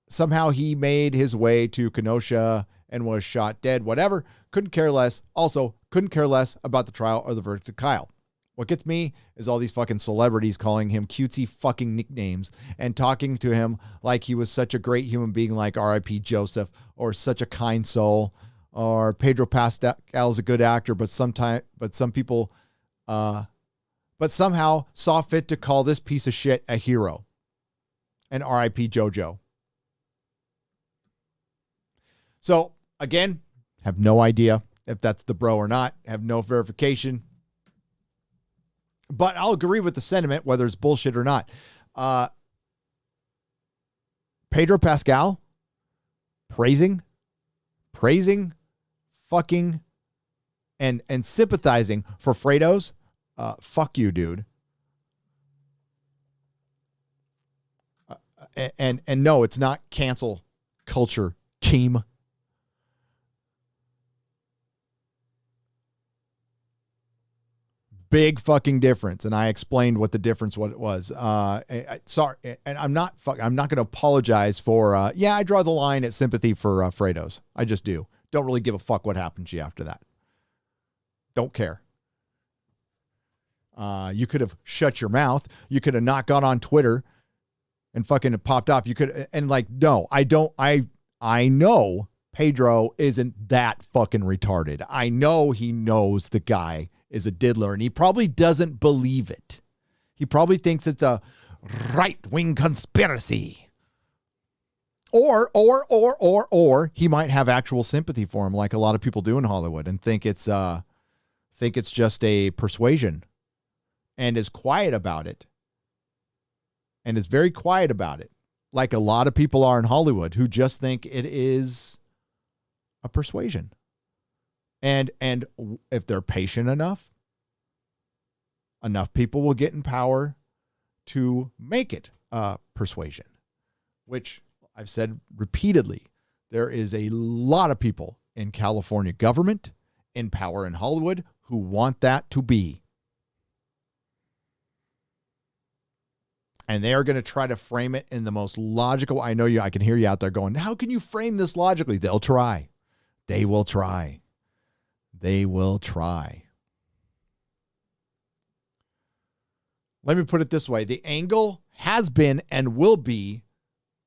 somehow he made his way to Kenosha and was shot dead, whatever. Couldn't care less. Also, couldn't care less about the trial or the verdict of Kyle. What gets me is all these fucking celebrities calling him cutesy fucking nicknames and talking to him like he was such a great human being like R.I.P. Joseph or such a kind soul or Pedro Pascal's a good actor, but somehow saw fit to call this piece of shit a hero. And R.I.P. JoJo. So, again, have no idea if that's the bro or not. Have no verification. But I'll agree with the sentiment, whether it's bullshit or not. Pedro Pascal praising fucking and sympathizing for Fredo's. Fuck you, dude. And no, it's not cancel culture, Keem. Big fucking difference, and I explained what it was. Sorry, and I'm not going to apologize for. I draw the line at sympathy for Fredo's. I just do. Don't really give a fuck what happened to you after that. Don't care. You could have shut your mouth. You could have not gone on Twitter and fucking popped off. You could, and like, no, I don't. I know Pedro isn't that fucking retarded. I know he knows the guy is a diddler, and he probably doesn't believe it. He probably thinks it's a right-wing conspiracy. Or he might have actual sympathy for him, like a lot of people do in Hollywood, and think it's just a persuasion, and is quiet about it, and is very quiet about it, like a lot of people are in Hollywood who just think it is a persuasion. And if they're patient enough people will get in power to make it a persuasion, which I've said repeatedly. There is a lot of people in California government, in power in Hollywood, who want that to be. And they are going to try to frame it in the most logical. I know I can hear you out there going, how can you frame this logically? They'll try. They will try. They will try. Let me put it this way. The angle has been and will be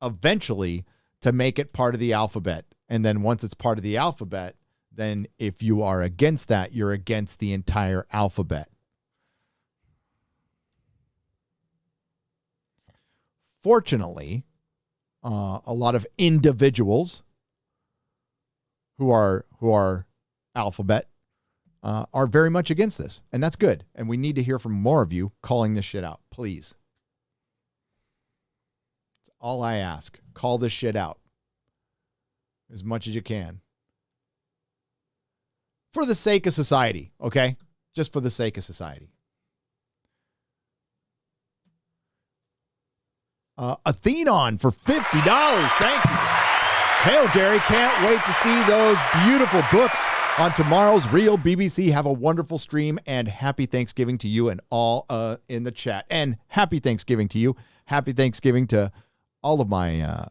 eventually to make it part of the alphabet. And then once it's part of the alphabet, then if you are against that, you're against the entire alphabet. Fortunately, a lot of individuals who are alphabet are very much against this, and that's good. And we need to hear from more of you calling this shit out, please. That's all I ask. Call this shit out as much as you can. For the sake of society, okay? Just for the sake of society. Athenon for $50. Thank you. Hail, Gary. Can't wait to see those beautiful books on tomorrow's Real BBC. Have a wonderful stream, and happy Thanksgiving to you and all in the chat. And happy Thanksgiving to you. Happy Thanksgiving to all of my,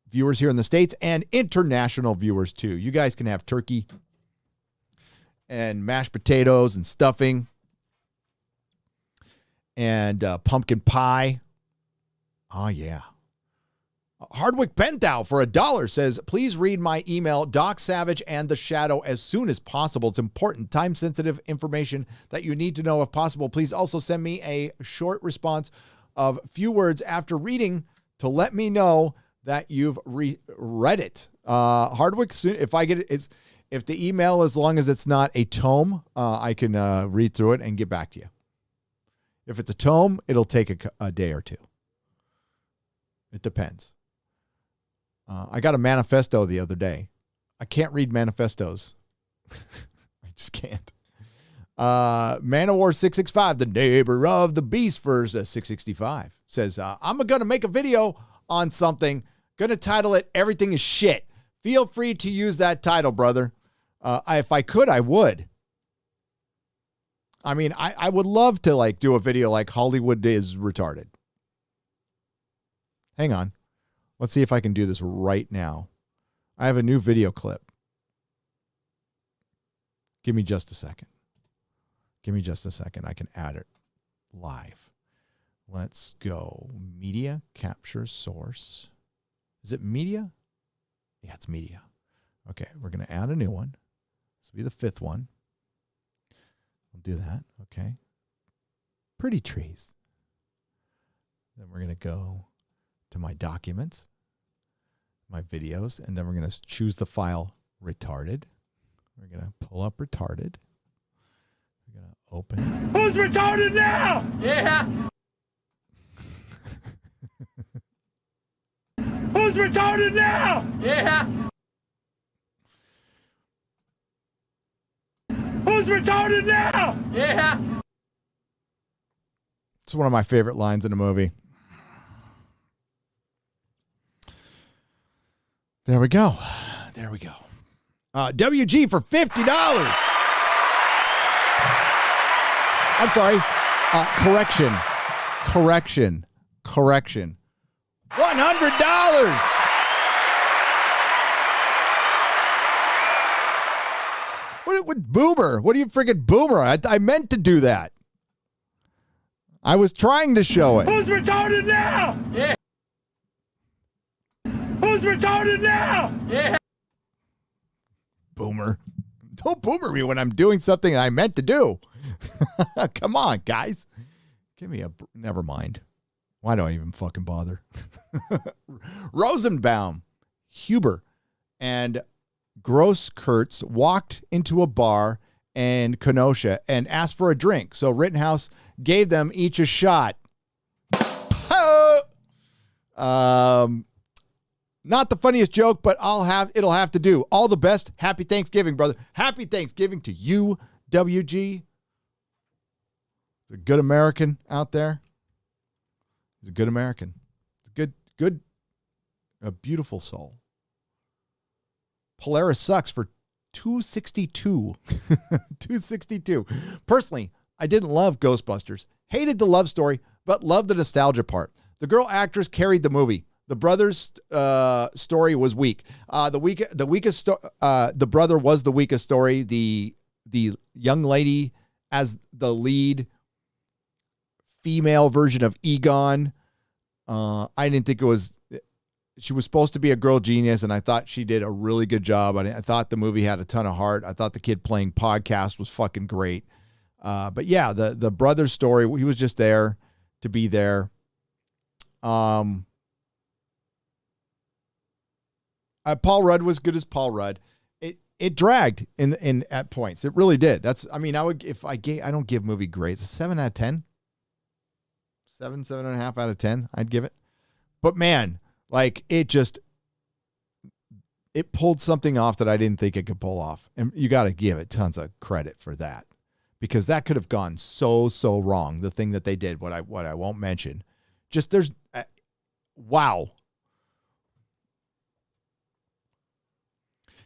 viewers here in the States and international viewers too. You guys can have turkey and mashed potatoes and stuffing and pumpkin pie. Oh, yeah. Hardwick Benthau for $1 says, please read my email, Doc Savage and the Shadow, as soon as possible. It's important, time-sensitive information that you need to know if possible. Please also send me a short response of few words after reading to let me know that you've read it. Hardwick, if I get it, if the email, as long as it's not a tome, I can read through it and get back to you. If it's a tome, it'll take a day or two. It depends. I got a manifesto the other day. I can't read manifestos. I just can't. Man of War 665, the neighbor of the beast, verse 665, says, I'm going to make a video on something. Going to title it, Everything is Shit. Feel free to use that title, brother. If I could, I would. I mean, I would love to do a video like Hollywood is retarded. Hang on. Let's see if I can do this right now. I have a new video clip. Give me just a second. I can add it live. Let's go. Media, capture source. Is it media? Yeah, it's media. Okay, we're going to add a new one. This will be the 5th one. We'll do that. Okay. Pretty trees. Then we're going to go to my documents, my videos, and then we're going to choose the file retarded. We're going to pull up retarded. We're going to open it. Who's retarded now? Yeah. Who's retarded now? Yeah. Who's retarded now? Yeah. It's one of my favorite lines in a movie. There we go. WG for $50. I'm sorry. Correction. $100. What boomer? What are you friggin' boomer? I meant to do that. I was trying to show it. Who's retarded now? Yeah. Who's retarded now? Yeah. Boomer. Don't boomer me when I'm doing something I meant to do. Come on, guys. Give me a... Never mind. Why do I even fucking bother? Rosenbaum, Huber, and Grosskurtz walked into a bar in Kenosha and asked for a drink. So Rittenhouse gave them each a shot. Not the funniest joke, but it'll have to do. All the best. Happy Thanksgiving, brother. Happy Thanksgiving to you, WG. He's a good American out there. He's a good American. A beautiful soul. Polaris sucks for 262. 262. Personally, I didn't love Ghostbusters. Hated the love story, but loved the nostalgia part. The girl actress carried the movie. The brother's story was weak. The brother was the weakest story. The young lady as the lead female version of Egon. I didn't think it was. She was supposed to be a girl genius, and I thought she did a really good job. I thought the movie had a ton of heart. I thought the kid playing podcast was fucking great. But yeah, the brother's story, he was just there to be there. Paul Rudd was good as Paul Rudd. It dragged in at points. It really did. I don't give movie grades. A 7 out of 10. 7.5 out of 10. I'd give it. But man, like it pulled something off that I didn't think it could pull off. And you got to give it tons of credit for that, because that could have gone so wrong. The thing that they did, what I won't mention, just wow.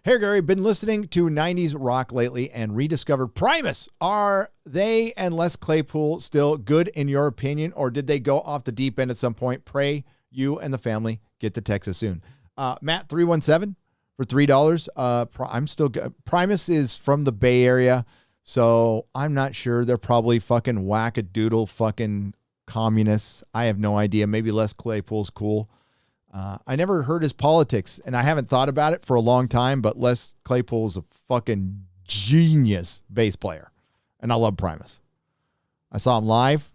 Hey, Gary, been listening to 90s rock lately and rediscovered Primus. Are they and Les Claypool still good in your opinion, or did they go off the deep end at some point? Pray you and the family get to Texas soon. Matt 317 for $3. I'm still good. Primus is from the Bay Area, so I'm not sure. They're probably fucking wackadoodle fucking communists. I have no idea. Maybe Les Claypool's cool. I never heard his politics, and I haven't thought about it for a long time, but Les Claypool's a fucking genius bass player, and I love Primus. I saw him live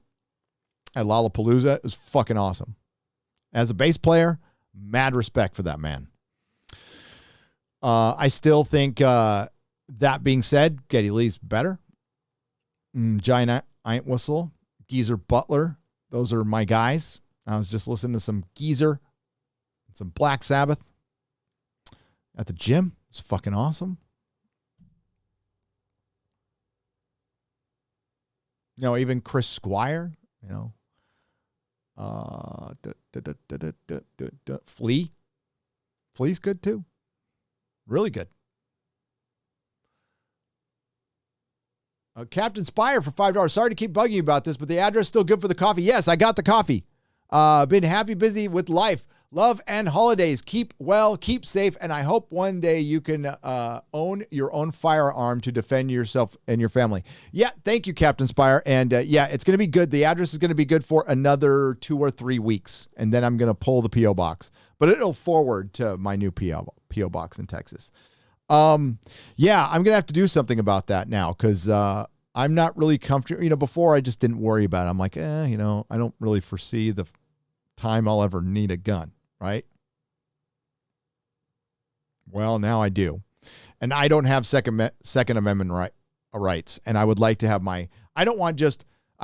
at Lollapalooza. It was fucking awesome. As a bass player, mad respect for that man. I still think, that being said, Geddy Lee's better. Giant Ant Whistle, Geezer Butler, those are my guys. I was just listening to some Geezer, some Black Sabbath at the gym. It's fucking awesome. Even Chris Squire, Flea. Flea's good too. Really good. Captain Spire for $5. Sorry to keep bugging you about this, but the address is still good for the coffee. Yes, I got the coffee. Been happy, busy with life. Love and holidays. Keep well, keep safe, and I hope one day you can own your own firearm to defend yourself and your family. Yeah, thank you, Captain Spire. And yeah, it's going to be good. The address is going to be good for another 2 or 3 weeks, and then I'm going to pull the P.O. box. But it'll forward to my new P.O. box in Texas. Yeah, I'm going to have to do something about that now, because I'm not really comfortable. Before I just didn't worry about it. I'm like, I don't really foresee the time I'll ever need a gun. Right? Well, now I do. And I don't have Second Amendment rights. And I would like to have I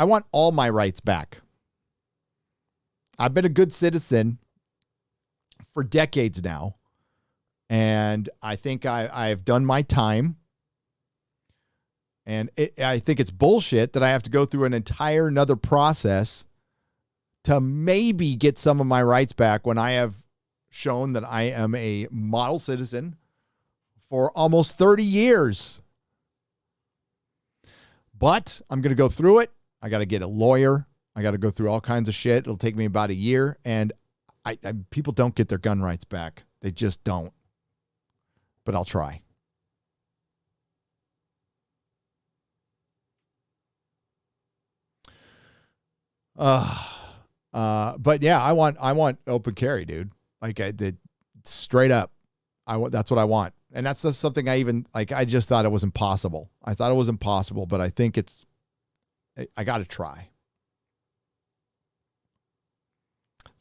want all my rights back. I've been a good citizen for decades now. And I think I've done my time. And I think it's bullshit that I have to go through an entire another process to maybe get some of my rights back when I have shown that I am a model citizen for almost 30 years. But I'm going to go through it. I got to get a lawyer. I got to go through all kinds of shit. It'll take me about a year. And people don't get their gun rights back. They just don't. But I'll try. But yeah, I want open carry, dude. Like I did straight up. That's what I want. And that's just something I just thought it was impossible. I thought it was impossible, but I think I got to try.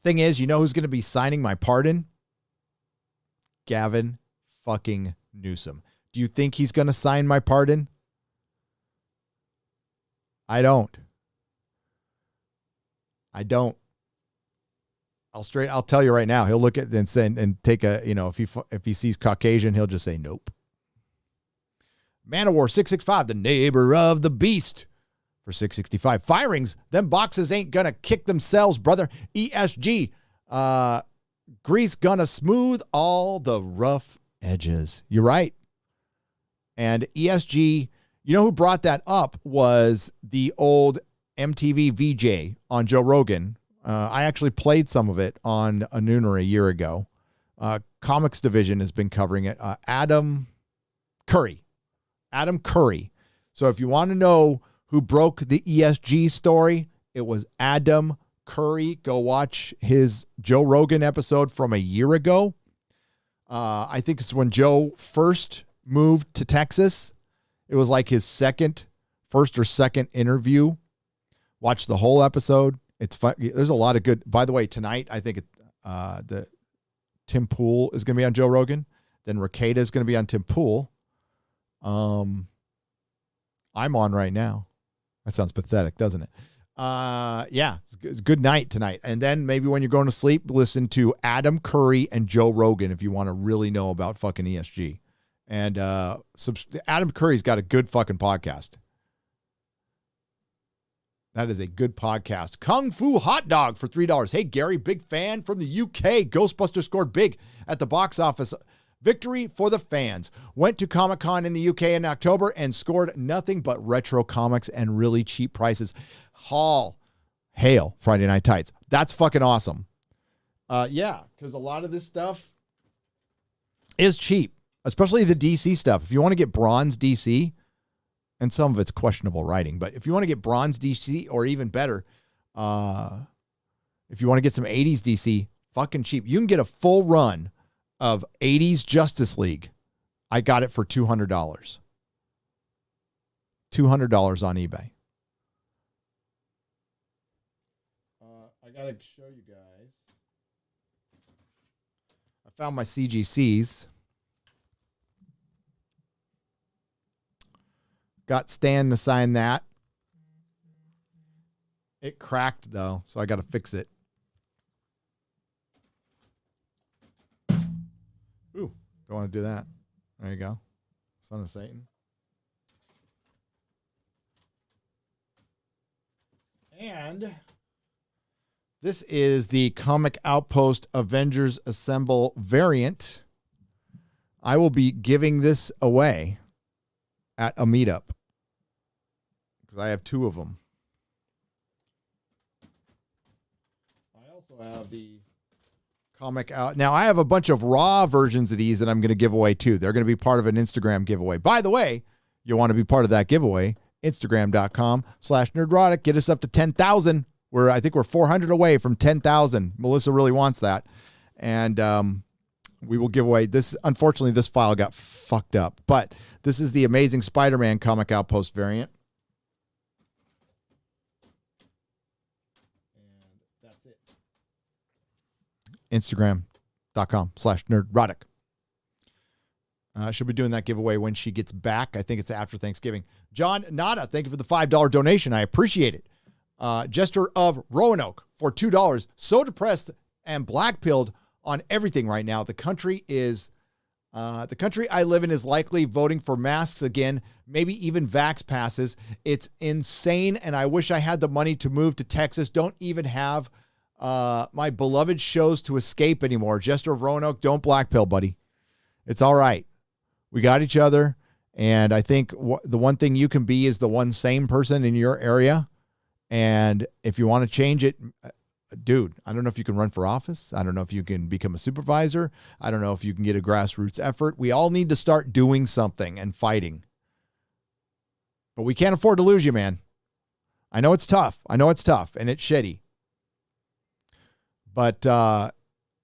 Thing is, you know who's going to be signing my pardon? Gavin fucking Newsom. Do you think he's going to sign my pardon? I don't. I'll tell you right now. He'll look at and say, and take a, if he sees Caucasian, he'll just say nope. Man of War 665, the neighbor of the beast for 665. Firings, them boxes ain't gonna kick themselves, brother. ESG, grease gonna smooth all the rough edges. You're right. And ESG, you know who brought that up was the old MTV VJ on Joe Rogan. I actually played some of it on a Nooner a year ago. Comics Division has been covering it. Adam Curry. So if you want to know who broke the ESG story, it was Adam Curry. Go watch his Joe Rogan episode from a year ago. I think it's when Joe first moved to Texas. It was like his first or second interview. Watch the whole episode. It's fun. There's a lot of good. By the way, tonight I think the Tim Pool is going to be on Joe Rogan. Then Rakeda is going to be on Tim Pool. I'm on right now. That sounds pathetic, doesn't it? Yeah, it's a good night tonight. And then maybe when you're going to sleep, listen to Adam Curry and Joe Rogan if you want to really know about fucking ESG. And Adam Curry's got a good fucking podcast. That is a good podcast. Kung Fu Hot Dog for $3. Hey, Gary, big fan from the UK. Ghostbusters scored big at the box office. Victory for the fans. Went to Comic-Con in the UK in October and scored nothing but retro comics and really cheap prices. Hail Friday Night Tights. That's fucking awesome. Yeah, because a lot of this stuff is cheap, especially the DC stuff. If you want to get bronze DC, and some of it's questionable writing, but if you want to get bronze DC or even better, if you want to get some 80s DC, fucking cheap. You can get a full run of 80s Justice League. I got it for $200. $200 on eBay. I got to show you guys. I found my CGCs. Got Stan to sign that. It cracked, though, so I got to fix it. Ooh, don't want to do that. There you go. Son of Satan. And this is the Comic Outpost Avengers Assemble variant. I will be giving this away at a meetup because I have two of them. I also have the Comic Out. Now, I have a bunch of raw versions of these that I'm going to give away too. They're going to be part of an Instagram giveaway. By the way, you want to be part of that giveaway, Instagram.com/Nerdrotic. Get us up to 10,000. I think we're 400 away from 10,000. Melissa really wants that. And we will give away this. Unfortunately, this file got fucked up, but this is the Amazing Spider-Man Comic Outpost variant. And that's it. Instagram.com/Nerdrotic. I should be doing that giveaway when she gets back. I think it's after Thanksgiving. John Nada, thank you for the $5 donation. I appreciate it. Jester of Roanoke for $2. So depressed and black-pilled on everything right now. The country I live in is likely voting for masks again, maybe even vax passes. It's insane, and I wish I had the money to move to Texas. Don't even have my beloved shows to escape anymore. Jester of Roanoke, don't blackpill, buddy. It's all right. We got each other, and I think the one thing you can be is the one sane person in your area. And if you want to change it, dude, I don't know if you can run for office. I don't know if you can become a supervisor. I don't know if you can get a grassroots effort. We all need to start doing something and fighting. But we can't afford to lose you, man. I know it's tough. And it's shitty. But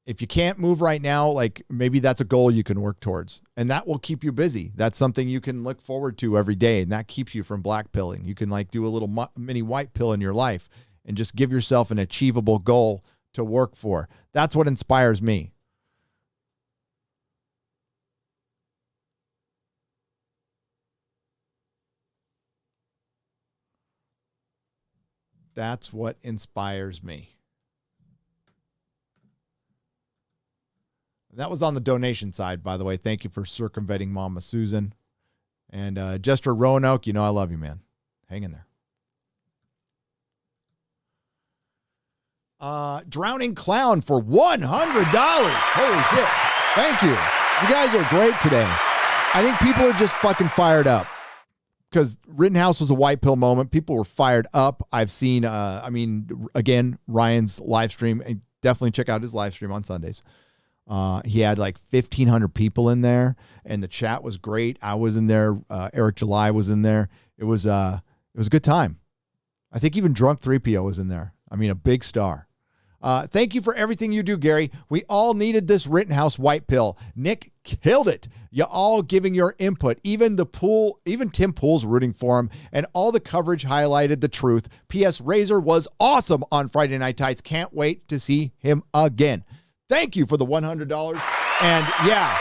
if you can't move right now, like maybe that's a goal you can work towards. And that will keep you busy. That's something you can look forward to every day. And that keeps you from black pilling. You can like do a little mini white pill in your life and just give yourself an achievable goal to work for. That's what inspires me. That's what inspires me. That was on the donation side, by the way. Thank you for circumventing Mama Susan. And Jester Roanoke, you know I love you, man. Hang in there. Drowning Clown for $100. Holy shit. Thank you. You guys are great today. I think people are just fucking fired up. Because Rittenhouse was a white pill moment. People were fired up. I've seen, again, Ryan's live stream. And definitely check out his live stream on Sundays. He had like 1,500 people in there, and the chat was great. I was in there. Eric July was in there. It was a good time. I think even Drunk 3PO was in there. I mean, a big star. Thank you for everything you do, Gary. We all needed this Rittenhouse white pill. Nick killed it. You all giving your input. Even Tim Pool's rooting for him, and all the coverage highlighted the truth. P.S. Razor was awesome on Friday Night Tights. Can't wait to see him again. Thank you for the $100. And yeah,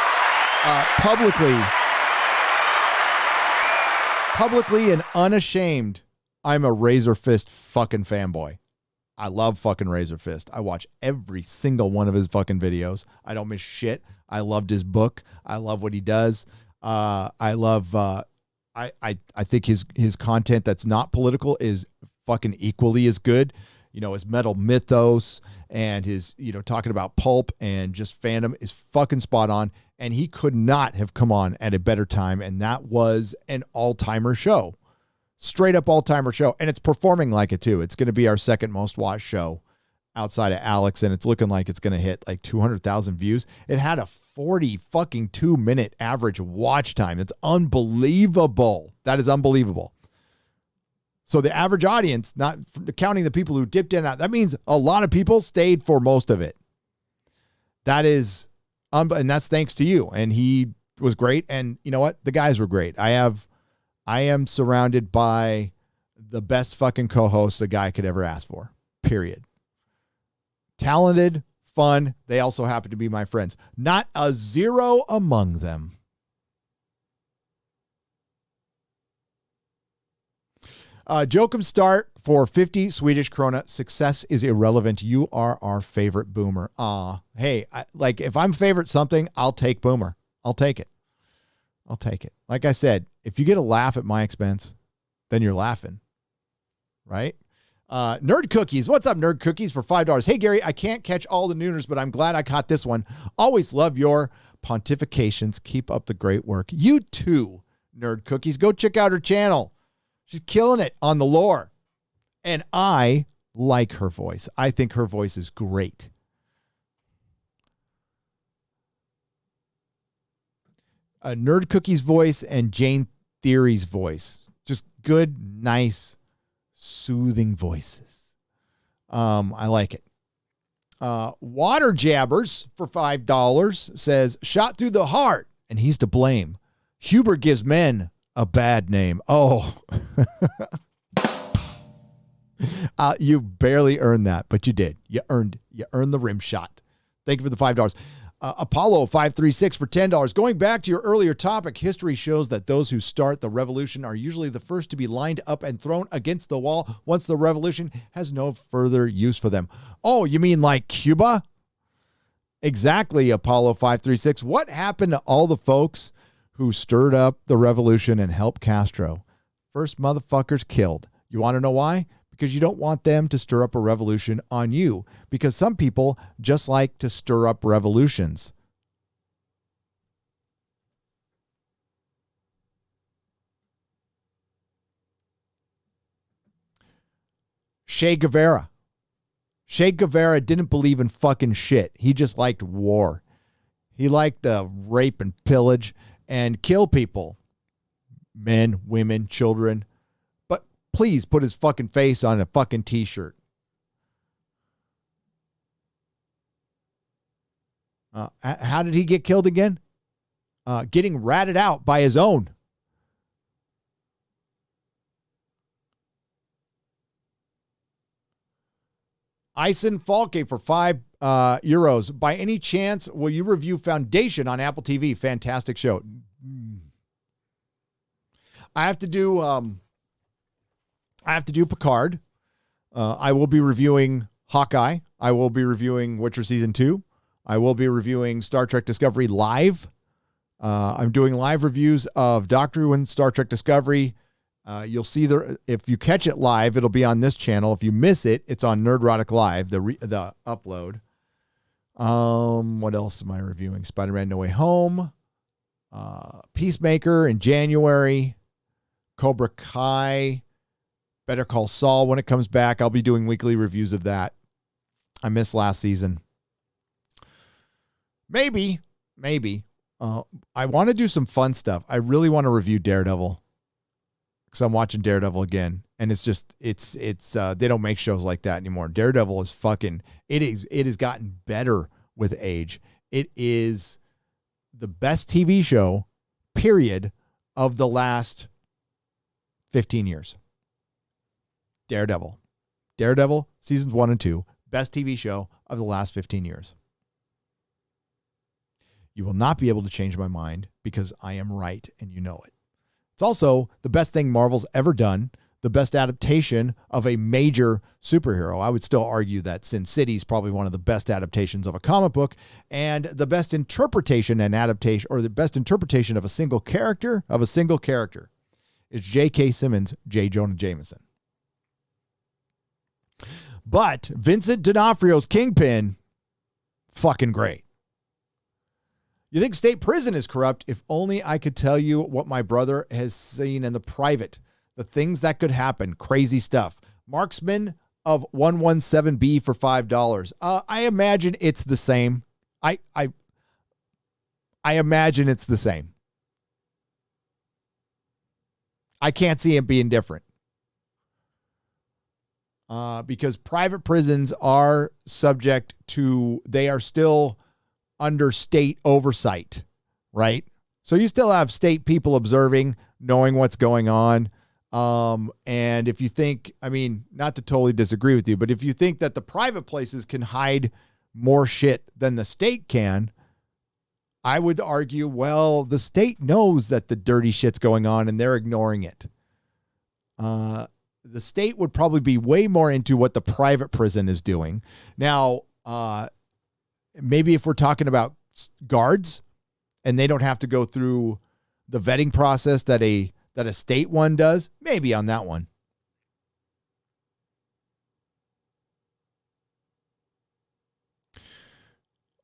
publicly and unashamed, I'm a Razor Fist fucking fanboy. I love fucking Razor Fist. I watch every single one of his fucking videos. I don't miss shit. I loved his book. I love what he does. I think his content that's not political is fucking equally as good. You know, his metal mythos and his, talking about pulp and just fandom is fucking spot on. And he could not have come on at a better time. And that was an all-timer show. Straight up all-timer show. And it's performing like it too. It's going to be our second most watched show outside of Alex. And it's looking like it's going to hit like 200,000 views. It had a 2-minute average watch time. It's unbelievable. That is unbelievable. So the average audience, not counting the people who dipped in and out, that means a lot of people stayed for most of it. That is, and that's thanks to you. And he was great. And you know what? The guys were great. I am surrounded by the best fucking co-hosts a guy could ever ask for, period. Talented, fun. They also happen to be my friends. Not a zero among them. Jokum start for 50 Swedish krona. Success is irrelevant. You are our favorite boomer. Hey, if I'm favorite something, I'll take boomer. I'll take it. Like I said, if you get a laugh at my expense, then you're laughing, right? Nerd Cookies. What's up, Nerd Cookies, for $5? Hey, Gary, I can't catch all the nooners, but I'm glad I caught this one. Always love your pontifications. Keep up the great work. You too, Nerd Cookies. Go check out her channel. She's killing it on the lore. And I like her voice. I think her voice is great. Nerd Cookie's voice and Jane Theory's voice. Just good, nice, soothing voices. I like it. Water Jabbers for $5 says, shot through the heart, and he's to blame. Hubert gives men a bad name. Oh. You barely earned that, but you did. You earned the rim shot. Thank you for the $5. Apollo 536 for $10. Going back to your earlier topic, history shows that those who start the revolution are usually the first to be lined up and thrown against the wall once the revolution has no further use for them. Oh, you mean like Cuba? Exactly, Apollo 536. What happened to all the folks who stirred up the revolution and helped Castro? First motherfuckers killed. You want to know why? Because you don't want them to stir up a revolution on you. Because some people just like to stir up revolutions. Che Guevara. Che Guevara didn't believe in fucking shit. He just liked war. He liked the rape and pillage and kill people. Men, women, children. But please put his fucking face on a fucking t-shirt. How did he get killed again? Getting ratted out by his own. Ison Falke for €5. By any chance, will you review Foundation on Apple TV? Fantastic show. I have to do Picard. I will be reviewing Hawkeye. I will be reviewing Witcher Season 2. I will be reviewing Star Trek Discovery live. I'm doing live reviews of Doctor Who and Star Trek Discovery. You'll see if you catch it live, it'll be on this channel. If you miss it, it's on Nerdrotic Live, the upload. What else am I reviewing? Spider-Man No Way Home, Peacemaker in January, Cobra Kai, Better Call Saul when it comes back. I'll be doing weekly reviews of that. I missed last season. Maybe. I want to do some fun stuff. I really want to review Daredevil because I'm watching Daredevil again, and it's they don't make shows like that anymore. Daredevil is it has gotten better with age. It is the best TV show, period, of the last 15 years. Daredevil seasons 1 and 2, best TV show of the last 15 years. You will not be able to change my mind because I am right and you know it. It's also the best thing Marvel's ever done, the best adaptation of a major superhero. I would still argue that Sin City is probably one of the best adaptations of a comic book, and the best interpretation and adaptation, or the best interpretation of a single character, is J.K. Simmons' J. Jonah Jameson. But Vincent D'Onofrio's Kingpin, fucking great. You think state prison is corrupt? If only I could tell you what my brother has seen in the private. The things that could happen. Crazy stuff. Marksman of 117B for $5. I imagine it's the same. I imagine it's the same. I can't see it being different. Because private prisons are they are still under state oversight, right? So you still have state people observing, knowing what's going on. And if you think, not to totally disagree with you, but if you think that the private places can hide more shit than the state can, I would argue, well, the state knows that the dirty shit's going on and they're ignoring it. The state would probably be way more into what the private prison is doing. Now, maybe if we're talking about guards and they don't have to go through the vetting process that a state one does, maybe on that one.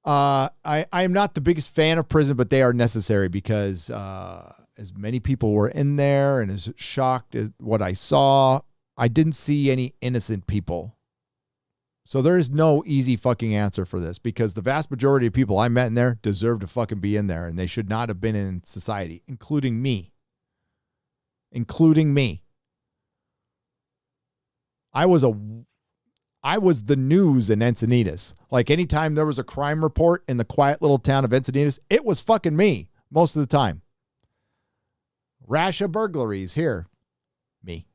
I am not the biggest fan of prison, but they are necessary because as many people were in there and as shocked at what I saw, I didn't see any innocent people. So there is no easy fucking answer for this because the vast majority of people I met in there deserve to fucking be in there and they should not have been in society, including me. I was the news in Encinitas. Like anytime there was a crime report in the quiet little town of Encinitas, it was fucking me most of the time. Rash of burglaries here, me.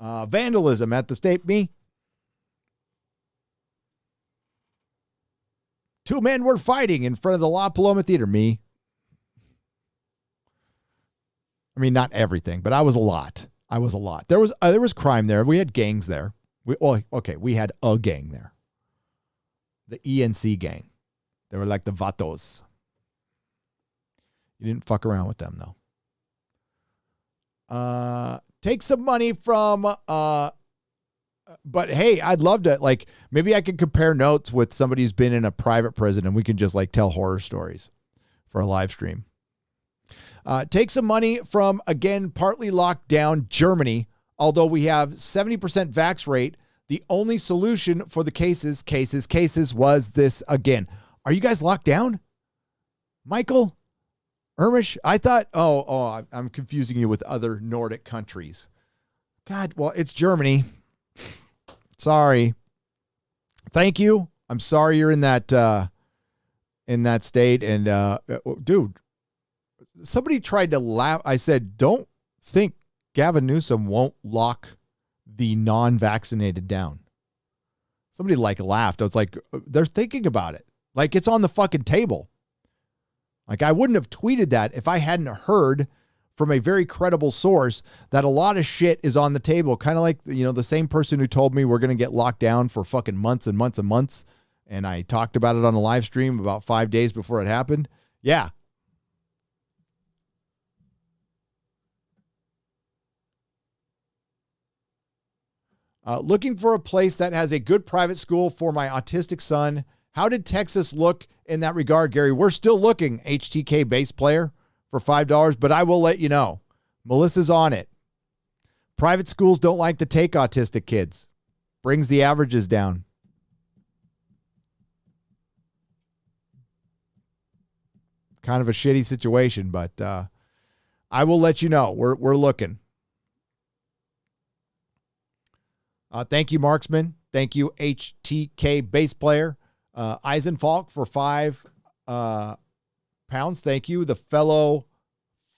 Vandalism at the state, me. 2 men were fighting in front of the La Paloma Theater, me. Not everything, but I was a lot. There was crime there. We had gangs there. We had a gang there. The ENC gang. They were like the Vatos. You didn't fuck around with them, though. Take some money from, but hey, I'd love to, maybe I could compare notes with somebody who's been in a private prison and we can just tell horror stories for a live stream. Take some money from, again, partly locked down Germany. Although we have 70% vax rate, the only solution for the cases was this again. Are you guys locked down? Michael? Ermish? I thought, I'm confusing you with other Nordic countries. God, well, it's Germany. Sorry. Thank you. I'm sorry you're in that state. And dude, somebody tried to laugh. I said, don't think Gavin Newsom won't lock the non-vaccinated down. Somebody like laughed. I was like, they're thinking about it. Like it's on the fucking table. Like I wouldn't have tweeted that if I hadn't heard from a very credible source that a lot of shit is on the table. Kind of like, you know, the same person who told me we're going to get locked down for fucking months and months and months. And I talked about it on a live stream about 5 days before it happened. Yeah. Looking for a place that has a good private school for my autistic son. How did Texas look in that regard, Gary? We're still looking, HTK bass player, for $5, but I will let you know. Melissa's on it. Private schools don't like to take autistic kids. Brings the averages down. Kind of a shitty situation, but I will let you know. We're looking. Thank you, Marksman. Thank you, HTK bass player. Eisenfalk for £5. Thank you. The Feller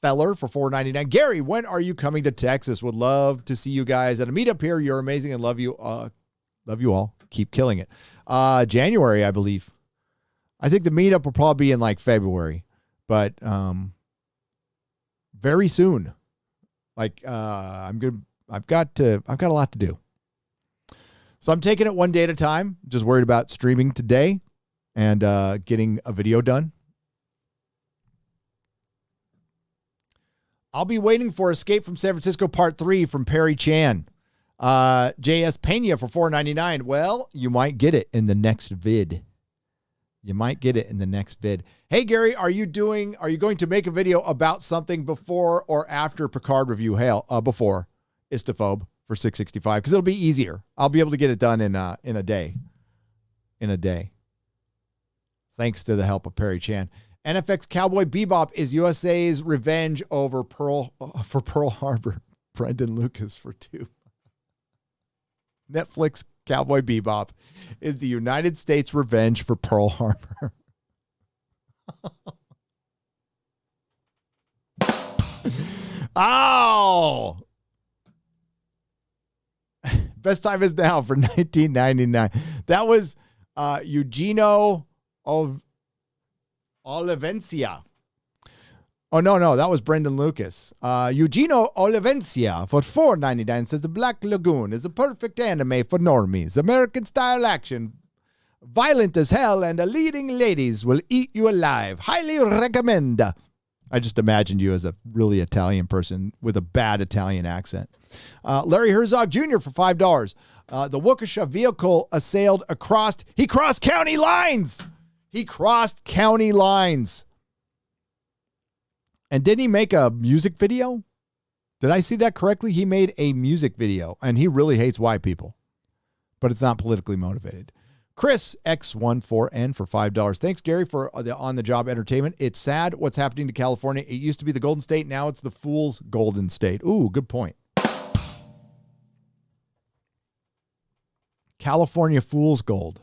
for $4.99. Gary, when are you coming to Texas? Would love to see you guys at a meetup here. You're amazing and love you. Love you all. Keep killing it. January, I believe. I think the meetup will probably be in like February, but very soon. Like I've got a lot to do. So I'm taking it one day at a time. Just worried about streaming today and getting a video done. I'll be waiting for Escape from San Francisco Part 3 from Perry Chan. JS Pena for $4.99. Well, you might get it in the next vid. Hey, Gary, are you going to make a video about something before or after Picard review? Hail, before Istophobe for $6.65 because it'll be easier. I'll be able to get it done in a day. Thanks to the help of Perry Chan. NFX Cowboy Bebop is USA's revenge over Pearl Harbor. Brendan Lucas for $2. Netflix Cowboy Bebop is the United States revenge for Pearl Harbor. Oh! Best time is now for 1999. That was Eugenio of Olivencia. Oh, no, that was Brendan Lucas. Eugenio Olivencia for $4.99 says The Black Lagoon is a perfect anime for normies. American-style action, violent as hell, and the leading ladies will eat you alive. Highly recommend. I just imagined you as a really Italian person with a bad Italian accent. Larry Herzog Jr. for $5. The Waukesha vehicle he crossed county lines. And didn't he make a music video? Did I see that correctly? He made a music video, and he really hates white people. But it's not politically motivated. Chris X14N for $5. Thanks, Gary, for the on-the-job entertainment. It's sad what's happening to California. It used to be the Golden State. Now it's the Fool's Golden State. Ooh, good point. California Fool's Gold.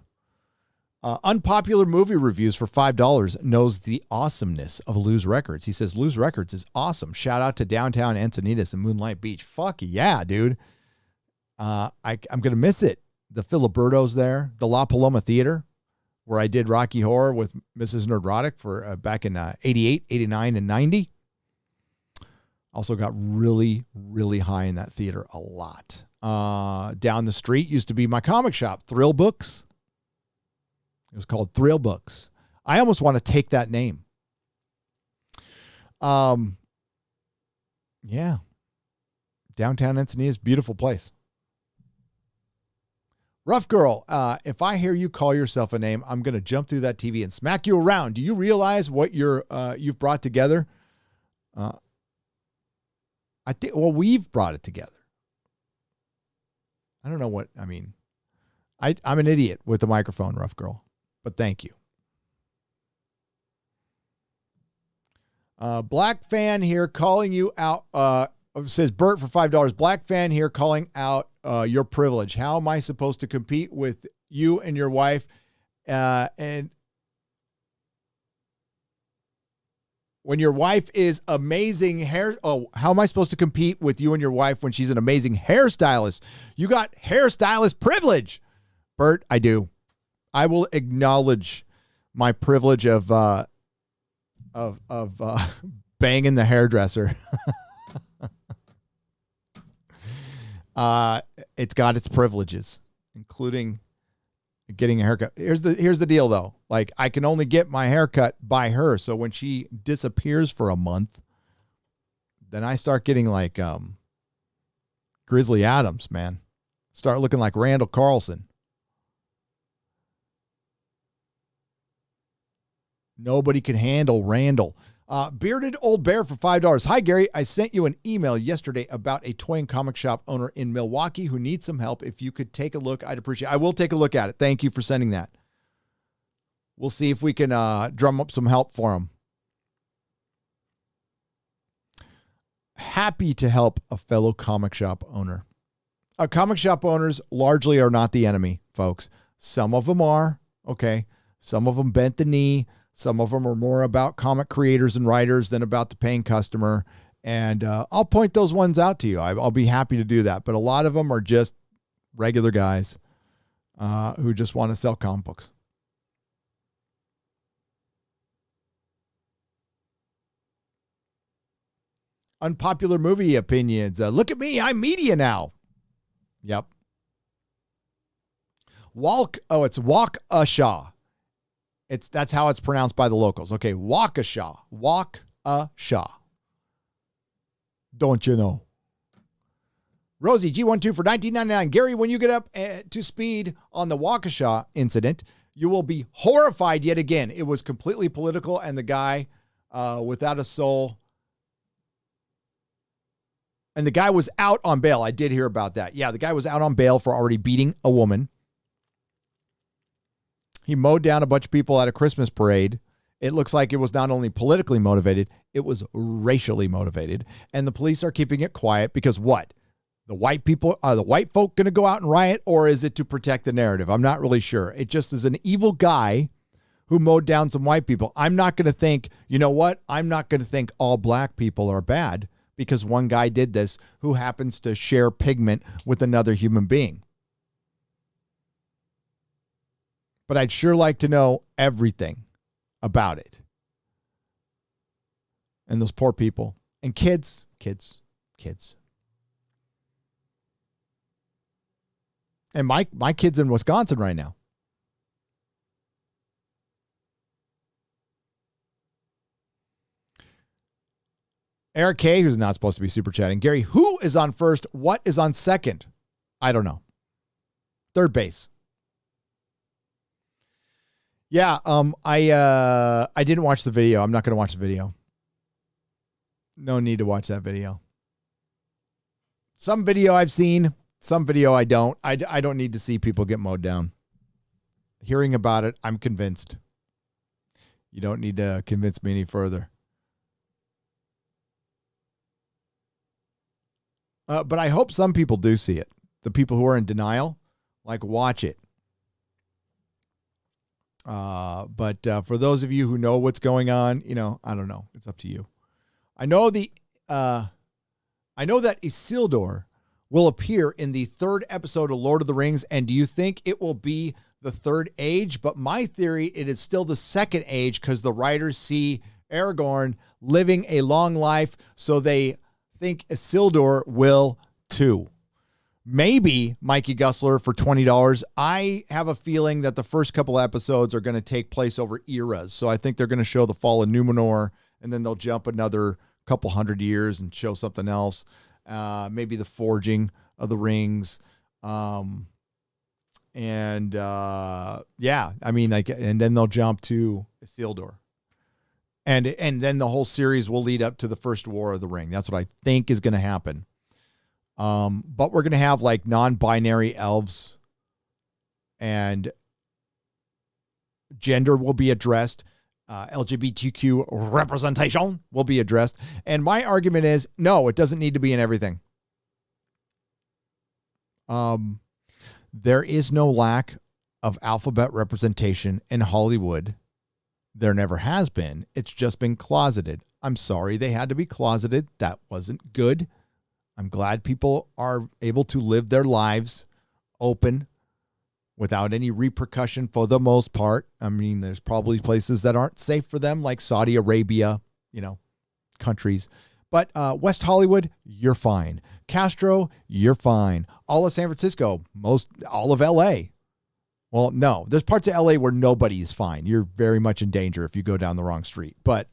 Unpopular movie reviews for $5 knows the awesomeness of Lou's Records. He says, Lou's Records is awesome. Shout out to downtown Encinitas and Moonlight Beach. Fuck yeah, dude. I'm going to miss it. The Filiberto's there. The La Paloma Theater, where I did Rocky Horror with Mrs. Nerdrotic for back in 88, 89, and 90. Also got really, really high in that theater a lot. Down the street used to be my comic shop, Thrill Books. It was called Thrill Books. I almost want to take that name. Yeah. Downtown Encinitas, beautiful place. Rough Girl, if I hear you call yourself a name, I'm going to jump through that TV and smack you around. Do you realize what you've brought together? We've brought it together. I don't know what, I mean, I'm an idiot with the microphone, Rough Girl, but thank you. Black fan here calling you out, says Bert for $5. Black fan here calling out your privilege. How am I supposed to compete with you and your wife? And when your wife is amazing hair, how am I supposed to compete with you and your wife when she's an amazing hairstylist? You got hairstylist privilege. Bert, I do. I will acknowledge my privilege of banging the hairdresser. It's got its privileges, including getting a haircut. Here's the deal, though. Like, I can only get my haircut by her. So when she disappears for a month, then I start getting like Grizzly Adams, man. Start looking like Randall Carlson. Nobody can handle Randall. Bearded Old Bear for $5. Hi, Gary. I sent you an email yesterday about a toy and comic shop owner in Milwaukee who needs some help. If you could take a look, I'd appreciate it. I will take a look at it. Thank you for sending that. We'll see if we can drum up some help for him. Happy to help a fellow comic shop owner. Comic shop owners largely are not the enemy, folks. Some of them are, okay. Some of them bent the knee. Some of them are more about comic creators and writers than about the paying customer. And I'll point those ones out to you. I'll be happy to do that. But a lot of them are just regular guys who just want to sell comic books. Unpopular movie opinions. Look at me. I'm media now. Yep. It's Waukesha. That's how it's pronounced by the locals. Okay, Waukesha. Waukesha. Don't you know? Rosie G12 for $19.99. Gary, when you get up to speed on the Waukesha incident, you will be horrified yet again. It was completely political, and the guy without a soul. And the guy was out on bail. I did hear about that. Yeah, the guy was out on bail for already beating a woman. He mowed down a bunch of people at a Christmas parade. It looks like it was not only politically motivated, it was racially motivated. And the police are keeping it quiet because what? The white people, are the white folk going to go out and riot, or is it to protect the narrative? I'm not really sure. It just is an evil guy who mowed down some white people. I'm not going to think, you know what? I'm not going to think all black people are bad because one guy did this who happens to share pigment with another human being. But I'd sure like to know everything about it. And those poor people. And kids. And my kid's in Wisconsin right now. Eric K., who's not supposed to be super chatting. Gary, who is on first? What is on second? I don't know. Third base. Yeah, I didn't watch the video. I'm not going to watch the video. No need to watch that video. Some video I've seen, some video I don't. I don't need to see people get mowed down. Hearing about it, I'm convinced. You don't need to convince me any further. But I hope some people do see it. The people who are in denial, like, watch it. But for those of you who know what's going on, I don't know. It's up to you. I know that Isildur will appear in the third episode of Lord of the Rings. And do you think it will be the third age? But my theory, it is still the second age because the writers see Aragorn living a long life. So they think Isildur will too. Maybe Mikey Gussler for $20. I have a feeling that the first couple episodes are going to take place over eras. So I think they're going to show the fall of Numenor, and then they'll jump another couple hundred years and show something else. Maybe the forging of the rings. And then they'll jump to Isildur. And then the whole series will lead up to the first War of the Ring. That's what I think is going to happen. But we're going to have like non-binary elves, and gender will be addressed. LGBTQ representation will be addressed. And my argument is, no, it doesn't need to be in everything. There is no lack of alphabet representation in Hollywood. There never has been. It's just been closeted. I'm sorry they had to be closeted. That wasn't good. I'm glad people are able to live their lives open without any repercussion for the most part. I mean, there's probably places that aren't safe for them, like Saudi Arabia, countries. But West Hollywood, you're fine. Castro, you're fine. All of San Francisco, all of L.A. Well, no, there's parts of L.A. where nobody is fine. You're very much in danger if you go down the wrong street. But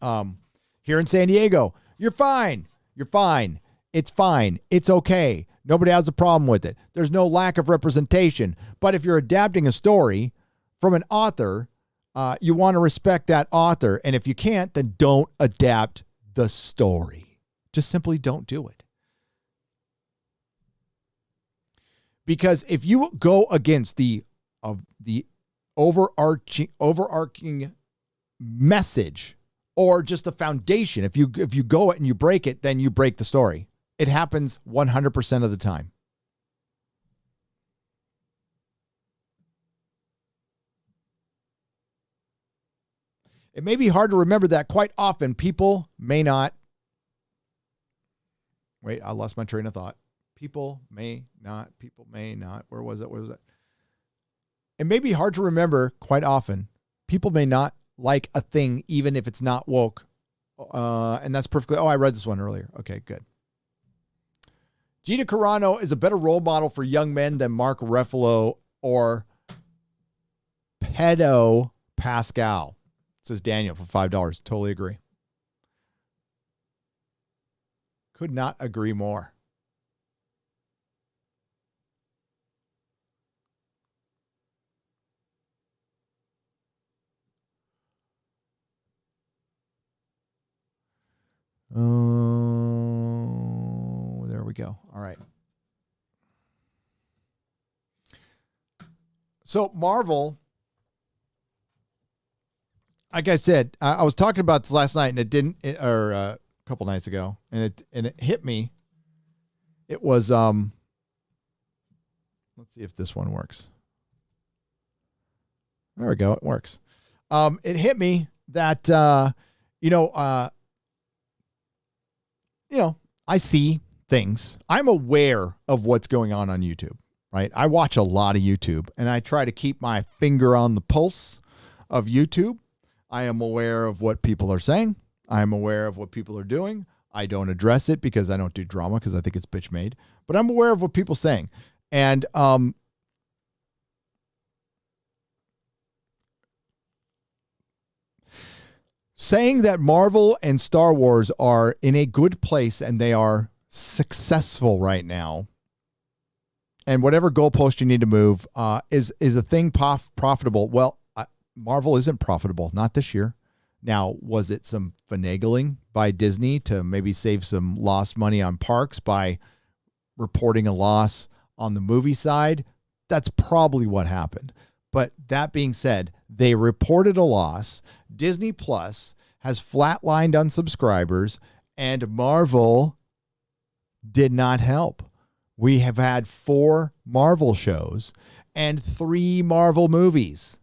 here in San Diego, you're fine. You're fine. It's fine. It's okay. Nobody has a problem with it. There's no lack of representation. But if you're adapting a story from an author, you want to respect that author. And if you can't, then don't adapt the story. Just simply don't do it. Because if you go against the overarching message or just the foundation, if you go it and you break it, then you break the story. It happens 100% of the time. It may be hard to remember that quite often people may not. Wait, I lost my train of thought. People may not. Where was it? It may be hard to remember quite often. People may not like a thing even if it's not woke. And that's perfectly. I read this one earlier. Okay, good. Gina Carano is a better role model for young men than Mark Ruffalo or Pedro Pascal, says Daniel for $5. Totally agree. Could not agree more. Oh, there we go. All right. So Marvel, like I said, I was talking about this last night, and it didn't, or a couple nights ago, and it hit me. It was let's see if this one works. There we go. It works. It hit me that I see things. I'm aware of what's going on YouTube, right? I watch a lot of YouTube, and I try to keep my finger on the pulse of YouTube. I am aware of what people are saying. I am aware of what people are doing. I don't address it because I don't do drama because I think it's bitch made. But I'm aware of what people are saying. And saying that Marvel and Star Wars are in a good place and they are successful right now, and whatever goalpost you need to move is a thing profitable. Well, Marvel isn't profitable, not this year. Now, was it some finagling by Disney to maybe save some lost money on parks by reporting a loss on the movie side? That's probably what happened. But that being said, they reported a loss. Disney Plus has flatlined on subscribers, and Marvel did not help. We have had 4 Marvel shows and 3 Marvel movies,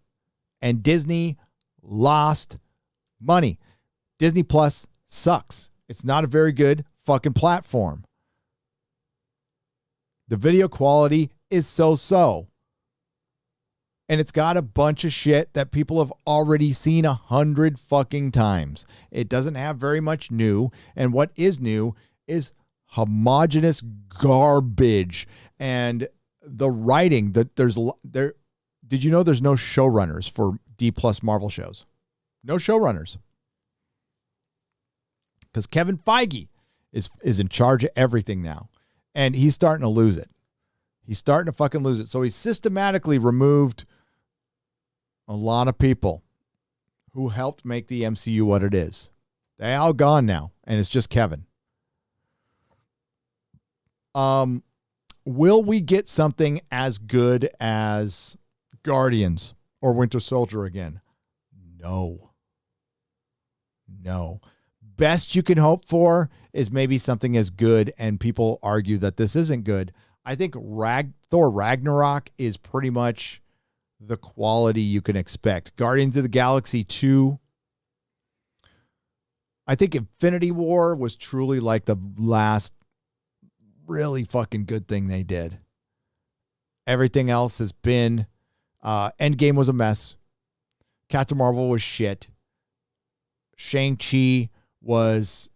and Disney lost money. Disney Plus sucks. It's not a very good fucking platform. The video quality is so. And it's got a bunch of shit that people have already seen 100 fucking times. It doesn't have very much new. And what is new is homogenous garbage. And the writing, did you know there's no showrunners for D+ Marvel shows? No showrunners. Because Kevin Feige is in charge of everything now. And he's starting to lose it. He's starting to fucking lose it. So he's systematically removed a lot of people who helped make the MCU what it is. They're all gone now, and it's just Kevin. Will we get something as good as Guardians or Winter Soldier again? No. Best you can hope for is maybe something as good, and people argue that this isn't good. I think Thor Ragnarok is pretty much the quality you can expect. Guardians of the Galaxy 2. I think Infinity War was truly like the last really fucking good thing they did. Everything else has been Endgame was a mess. Captain Marvel was shit. Shang-Chi was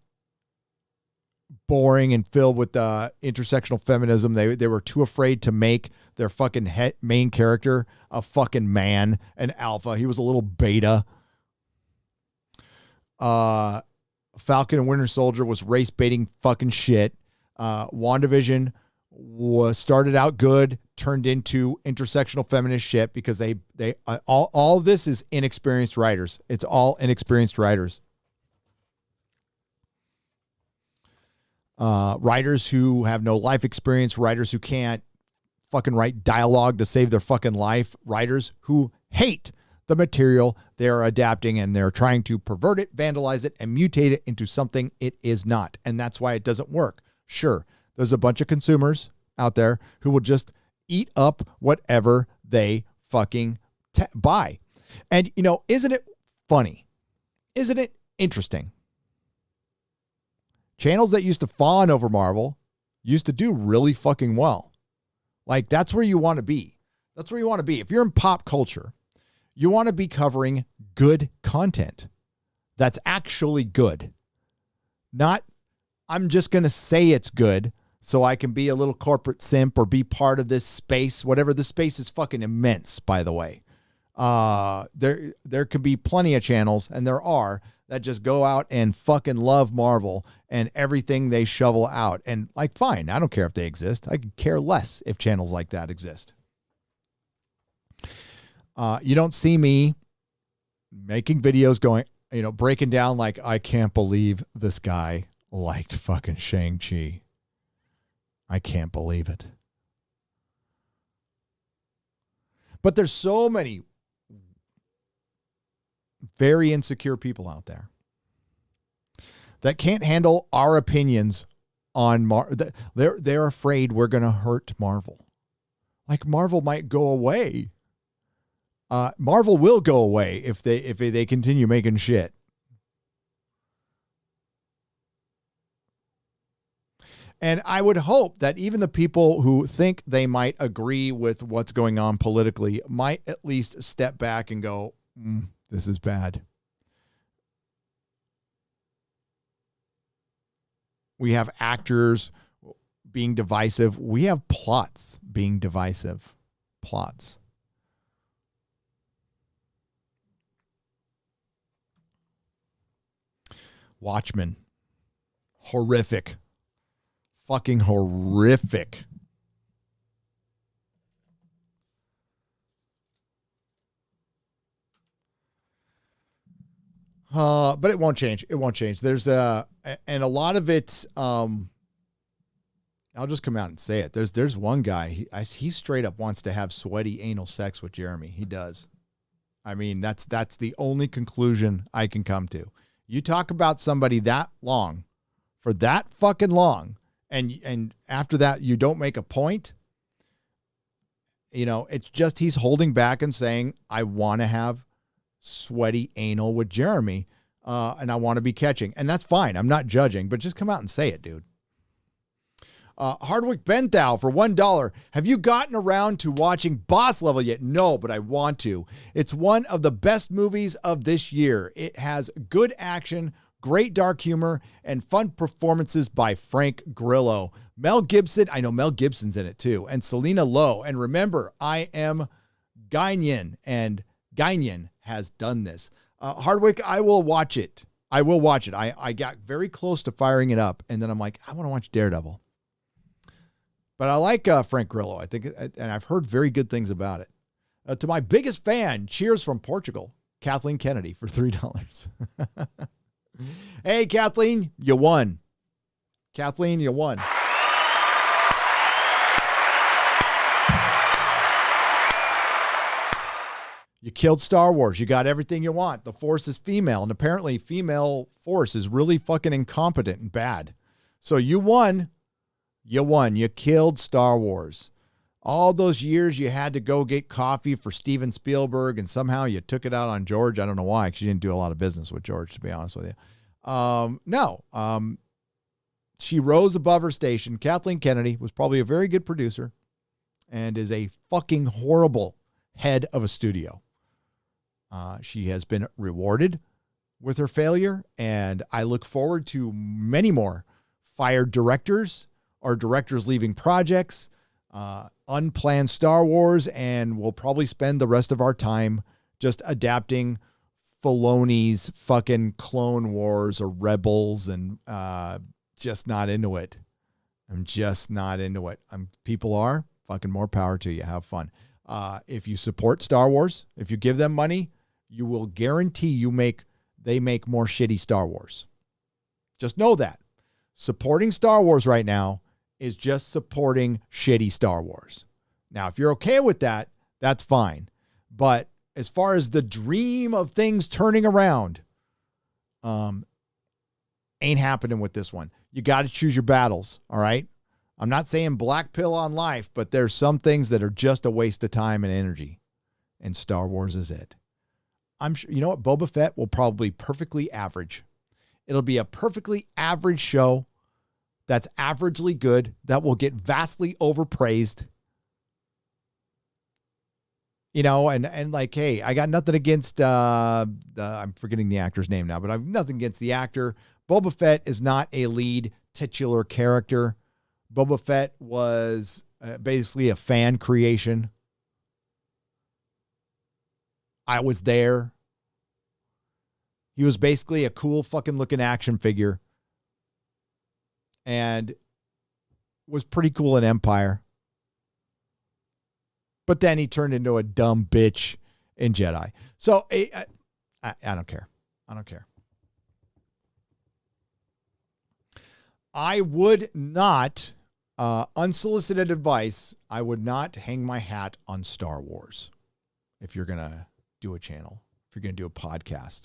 boring and filled with intersectional feminism. They were too afraid to make their fucking main character a fucking man, an alpha. He was a little beta. Falcon and Winter Soldier was race baiting fucking shit. WandaVision started out good, turned into intersectional feminist shit because all of this is inexperienced writers. It's all inexperienced writers. Writers who have no life experience, writers who can't fucking write dialogue to save their fucking life, writers who hate the material they're adapting and they're trying to pervert it, vandalize it, and mutate it into something it is not. And that's why it doesn't work. Sure, there's a bunch of consumers out there who will just eat up whatever they fucking buy. And, isn't it funny? Isn't it interesting? Channels that used to fawn over Marvel used to do really fucking well. Like, that's where you want to be. That's where you want to be. If you're in pop culture, you want to be covering good content that's actually good. Not, I'm just going to say it's good so I can be a little corporate simp or be part of this space. Whatever, the space is fucking immense, by the way. There could be plenty of channels, and there are, that just go out and fucking love Marvel and everything they shovel out. And like, fine, I don't care if they exist. I could care less if channels like that exist. You don't see me making videos going, breaking down like, I can't believe this guy liked fucking Shang-Chi. I can't believe it. But there's so many very insecure people out there that can't handle our opinions on Marvel. They're afraid we're going to hurt Marvel. Like, Marvel might go away. Marvel will go away if they continue making shit. And I would hope that even the people who think they might agree with what's going on politically might at least step back and go, this is bad. We have actors being divisive. We have plots being divisive. Plots. Watchmen. Horrific. Fucking horrific. But it won't change. It won't change. There's and a lot of it, I'll just come out and say it. There's one guy, he straight up wants to have sweaty anal sex with Jeremy. He does. I mean, that's the only conclusion I can come to. You talk about somebody that long, for that fucking long, and after that you don't make a point. It's just he's holding back and saying, I want to have sweaty anal with Jeremy, and I want to be catching. And that's fine. I'm not judging, but just come out and say it, dude. Hardwick Benthau for $1. Have you gotten around to watching Boss Level yet? No, but I want to. It's one of the best movies of this year. It has good action, great dark humor, and fun performances by Frank Grillo. Mel Gibson, I know Mel Gibson's in it too, and Selena Lowe. And remember, I am Guinan, and Guinan has done this. Hardwick, I will watch it. I will watch it. I got very close to firing it up, and then I'm like, I want to watch Daredevil. But I like Frank Grillo, I think, and I've heard very good things about it. To my biggest fan, cheers from Portugal, Kathleen Kennedy for $3. Hey, Kathleen, you won. Kathleen, you won. You killed Star Wars. You got everything you want. The Force is female, and apparently female Force is really fucking incompetent and bad. So you won. You won. You killed Star Wars. All those years you had to go get coffee for Steven Spielberg, and somehow you took it out on George. I don't know why, because you didn't do a lot of business with George, to be honest with you. No. She rose above her station. Kathleen Kennedy was probably a very good producer and is a fucking horrible head of a studio. She has been rewarded with her failure, and I look forward to many more fired directors or directors leaving projects, unplanned Star Wars, and we'll probably spend the rest of our time just adapting Filoni's fucking Clone Wars or Rebels, and just not into it. I'm just not into it. People are fucking more power to you. Have fun. If you support Star Wars, if you give them money, you will guarantee they make more shitty Star Wars. Just know that. Supporting Star Wars right now is just supporting shitty Star Wars. Now, if you're okay with that, that's fine. But as far as the dream of things turning around, ain't happening with this one. You got to choose your battles, all right? I'm not saying black pill on life, but there's some things that are just a waste of time and energy, and Star Wars is it. I'm sure, you know what? Boba Fett will probably be perfectly average. It'll be a perfectly average show that's averagely good, that will get vastly overpraised. You know, and like, hey, I got nothing against, I'm forgetting the actor's name now, but I've nothing against the actor. Boba Fett is not a lead titular character. Boba Fett was basically a fan creation. I was there. He was basically a cool fucking looking action figure and was pretty cool in Empire. But then he turned into a dumb bitch in Jedi. So I don't care. I don't care. I would not, unsolicited advice, I would not hang my hat on Star Wars if you're going to do a channel, if you're going to do a podcast.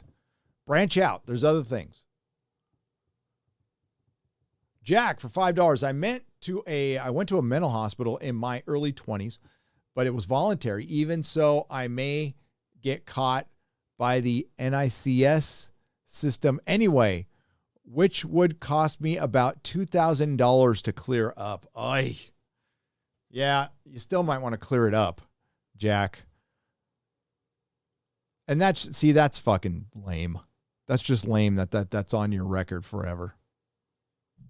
Branch out. There's other things. Jack, for $5, I went to a mental hospital in my early 20s, but it was voluntary. Even so, I may get caught by the NICS system anyway, which would cost me about $2,000 to clear up. Ay. Yeah, you still might want to clear it up, Jack. And that's fucking lame. That's just lame that's on your record forever.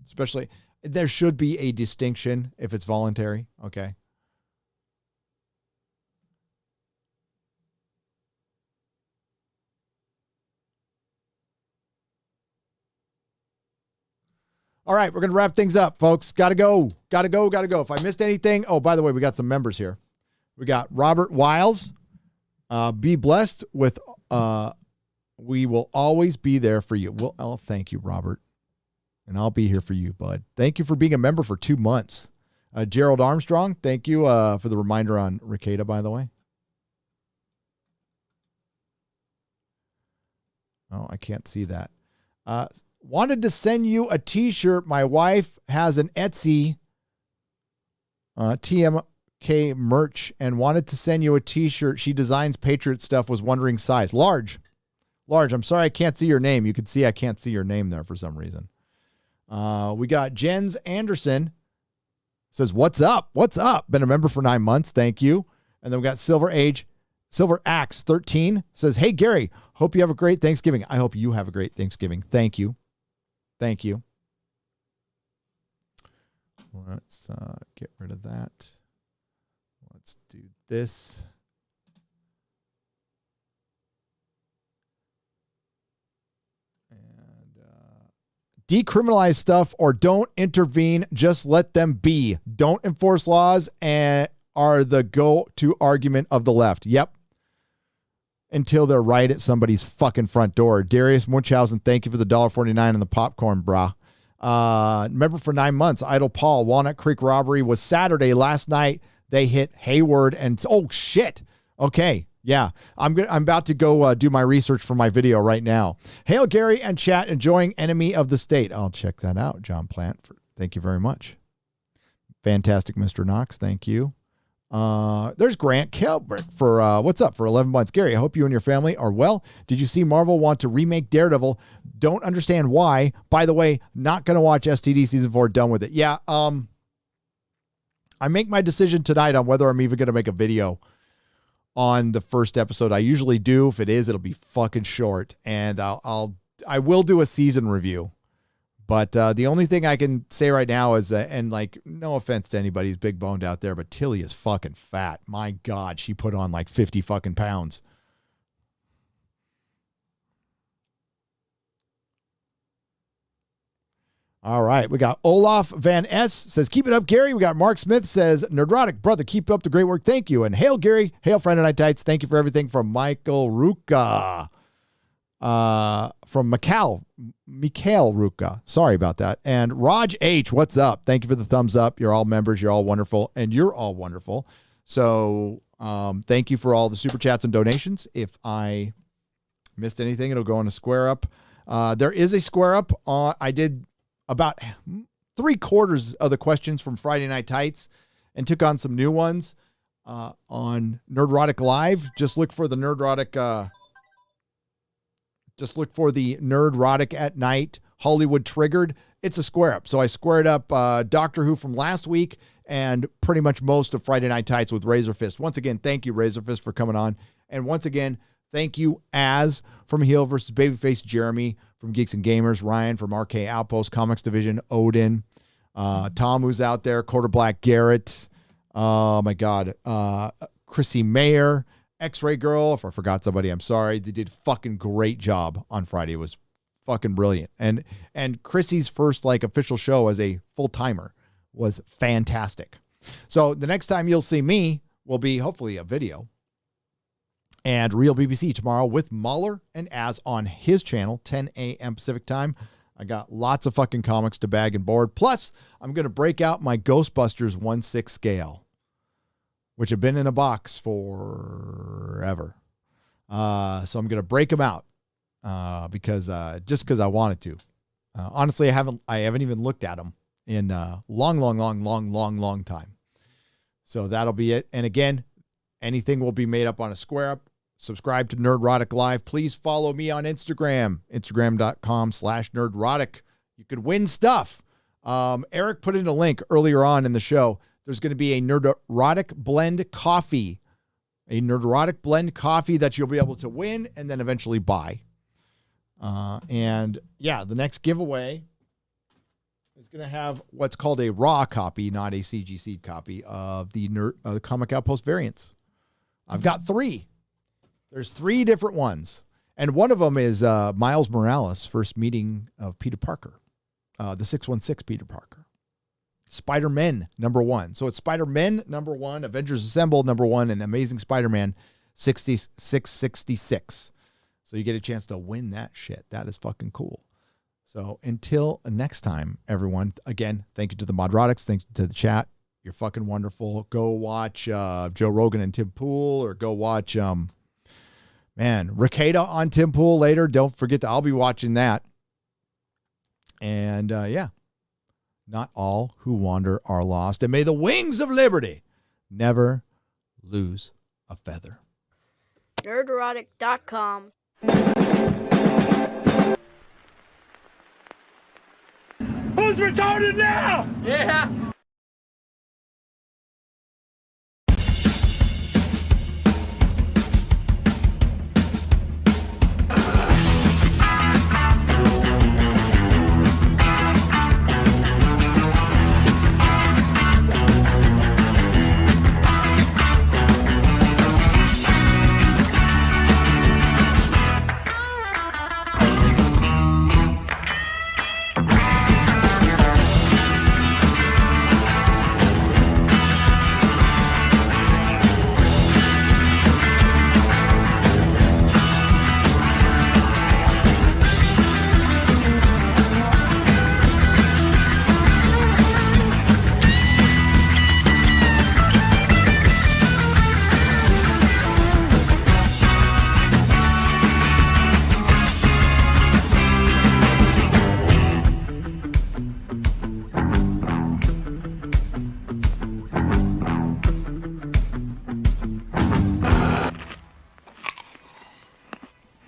Especially, there should be a distinction if it's voluntary, okay? All right, we're going to wrap things up, folks. Gotta go. If I missed anything, oh, by the way, we got some members here. We got Robert Wiles. Be blessed with, we will always be there for you. Well, thank you, Robert. And I'll be here for you, bud. Thank you for being a member for 2 months. Gerald Armstrong, thank you for the reminder on Ricada, by the way. Oh, I can't see that. Wanted to send you a t-shirt. My wife has an Etsy TMK merch and wanted to send you a t-shirt. She designs Patriot stuff, was wondering size. Large. I'm sorry I can't see your name. You can see I can't see your name there for some reason. We got Jens Anderson. Says, what's up? Been a member for 9 months. Thank you. And then we got Silver Axe 13 says, hey, Gary, hope you have a great Thanksgiving. I hope you have a great Thanksgiving. Thank you. Let's get rid of that. Let's do this. Decriminalize stuff or don't intervene. Just let them be. Don't enforce laws and are the go-to argument of the left. Yep. Until they're right at somebody's fucking front door. Darius Munchausen, thank you for the $1.49 on the popcorn, brah. Remember for 9 months, Idle Paul, Walnut Creek robbery was Saturday. Last night, they hit Hayward and, oh, shit. Okay. Yeah, I'm about to go do my research for my video right now. Hail, Gary and chat, enjoying Enemy of the State. I'll check that out, John Plant. Thank you very much. Fantastic, Mr. Knox. Thank you. There's Grant Kilbrick for what's up for 11 months. Gary, I hope you and your family are well. Did you see Marvel want to remake Daredevil? Don't understand why. By the way, not going to watch STD season 4. Done with it. Yeah. I make my decision tonight on whether I'm even going to make a video on the first episode. I usually do. If it is, it'll be fucking short, and I will do a season review. But the only thing I can say right now is, and like, no offense to anybody who's big boned out there, but Tilly is fucking fat. My God, she put on like 50 fucking pounds. All right, we got Olaf Van S says, keep it up, Gary. We got Mark Smith says, Nerdrotic, brother, keep up the great work. Thank you. And hail, Gary. Hail, Friday Night Tights. Thank you for everything from Michael Ruka. From Mikhail Ruka. Sorry about that. And Raj H, what's up? Thank you for the thumbs up. You're all members. You're all wonderful. And you're all wonderful. So thank you for all the super chats and donations. If I missed anything, it'll go on a square up. There is a square up. I did about 3/4 of the questions from Friday Night Tights and took on some new ones on Nerdrotic Live. Just look for the Nerdrotic at Night Hollywood Triggered. It's a square up. So I squared up Doctor Who from last week and pretty much most of Friday Night Tights with Razor Fist. Once again, thank you, Razor Fist, for coming on. And once again, thank you, Az from Heel versus Babyface, Jeremy from Geeks and Gamers, Ryan from RK Outpost, Comics Division, Odin, Tom, who's out there, Quarter Black Garrett, oh my God, Chrissy Mayer, X-Ray Girl. If I forgot somebody, I'm sorry. They did fucking great job on Friday. It was fucking brilliant. And Chrissy's first like official show as a full-timer was fantastic. So the next time you'll see me will be hopefully a video. And Real BBC tomorrow with Mahler and Az on his channel, 10 a.m. Pacific time. I got lots of fucking comics to bag and board. Plus, I'm going to break out my Ghostbusters 1/6 scale, which have been in a box forever. So I'm going to break them out because just I wanted to. Honestly, I haven't even looked at them in a long time. So that'll be it. And again, anything will be made up on a square up. Subscribe to Nerdrotic Live. Please follow me on Instagram, instagram.com/Nerdrotic. You could win stuff. Eric put in a link earlier on in the show. There's going to be a Nerdrotic blend coffee, that you'll be able to win and then eventually buy. And yeah, the next giveaway is going to have what's called a raw copy, not a CGC copy of the Comic Outpost variants. I've got 3. There's 3 different ones. And one of them is Miles Morales' first meeting of Peter Parker, the 616 Peter Parker. Spider-Man #1. So it's Spider-Man #1, Avengers Assemble #1, and Amazing Spider-Man 666. So you get a chance to win that shit. That is fucking cool. So until next time, everyone, again, thank you to the Modrotics. Thank you to the chat. You're fucking wonderful. Go watch Joe Rogan and Tim Pool, or go watch, Ricada on Tim Pool later. Don't forget I'll be watching that. And yeah, not all who wander are lost. And may the wings of liberty never lose a feather. Nerdrotic.com. Who's retarded now? Yeah.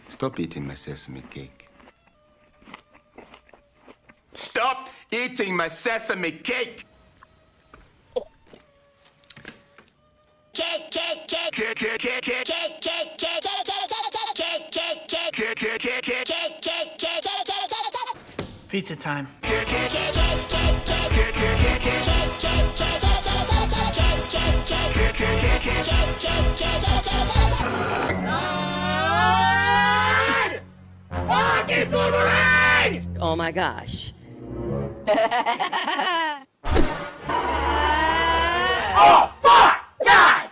Stop eating my sesame cake. Stop eating my sesame cake! Cake, cake, cake! Pizza time. Oh my gosh. Oh, fuck! God!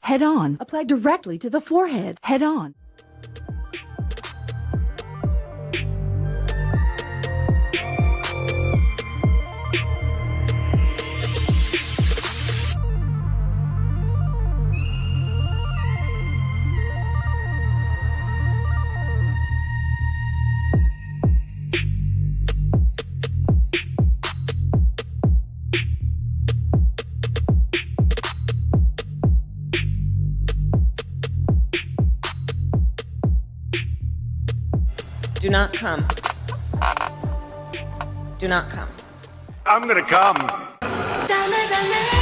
Head on. Apply directly to the forehead. Head on. Do not come. Do not come. I'm gonna come. Dame, dame.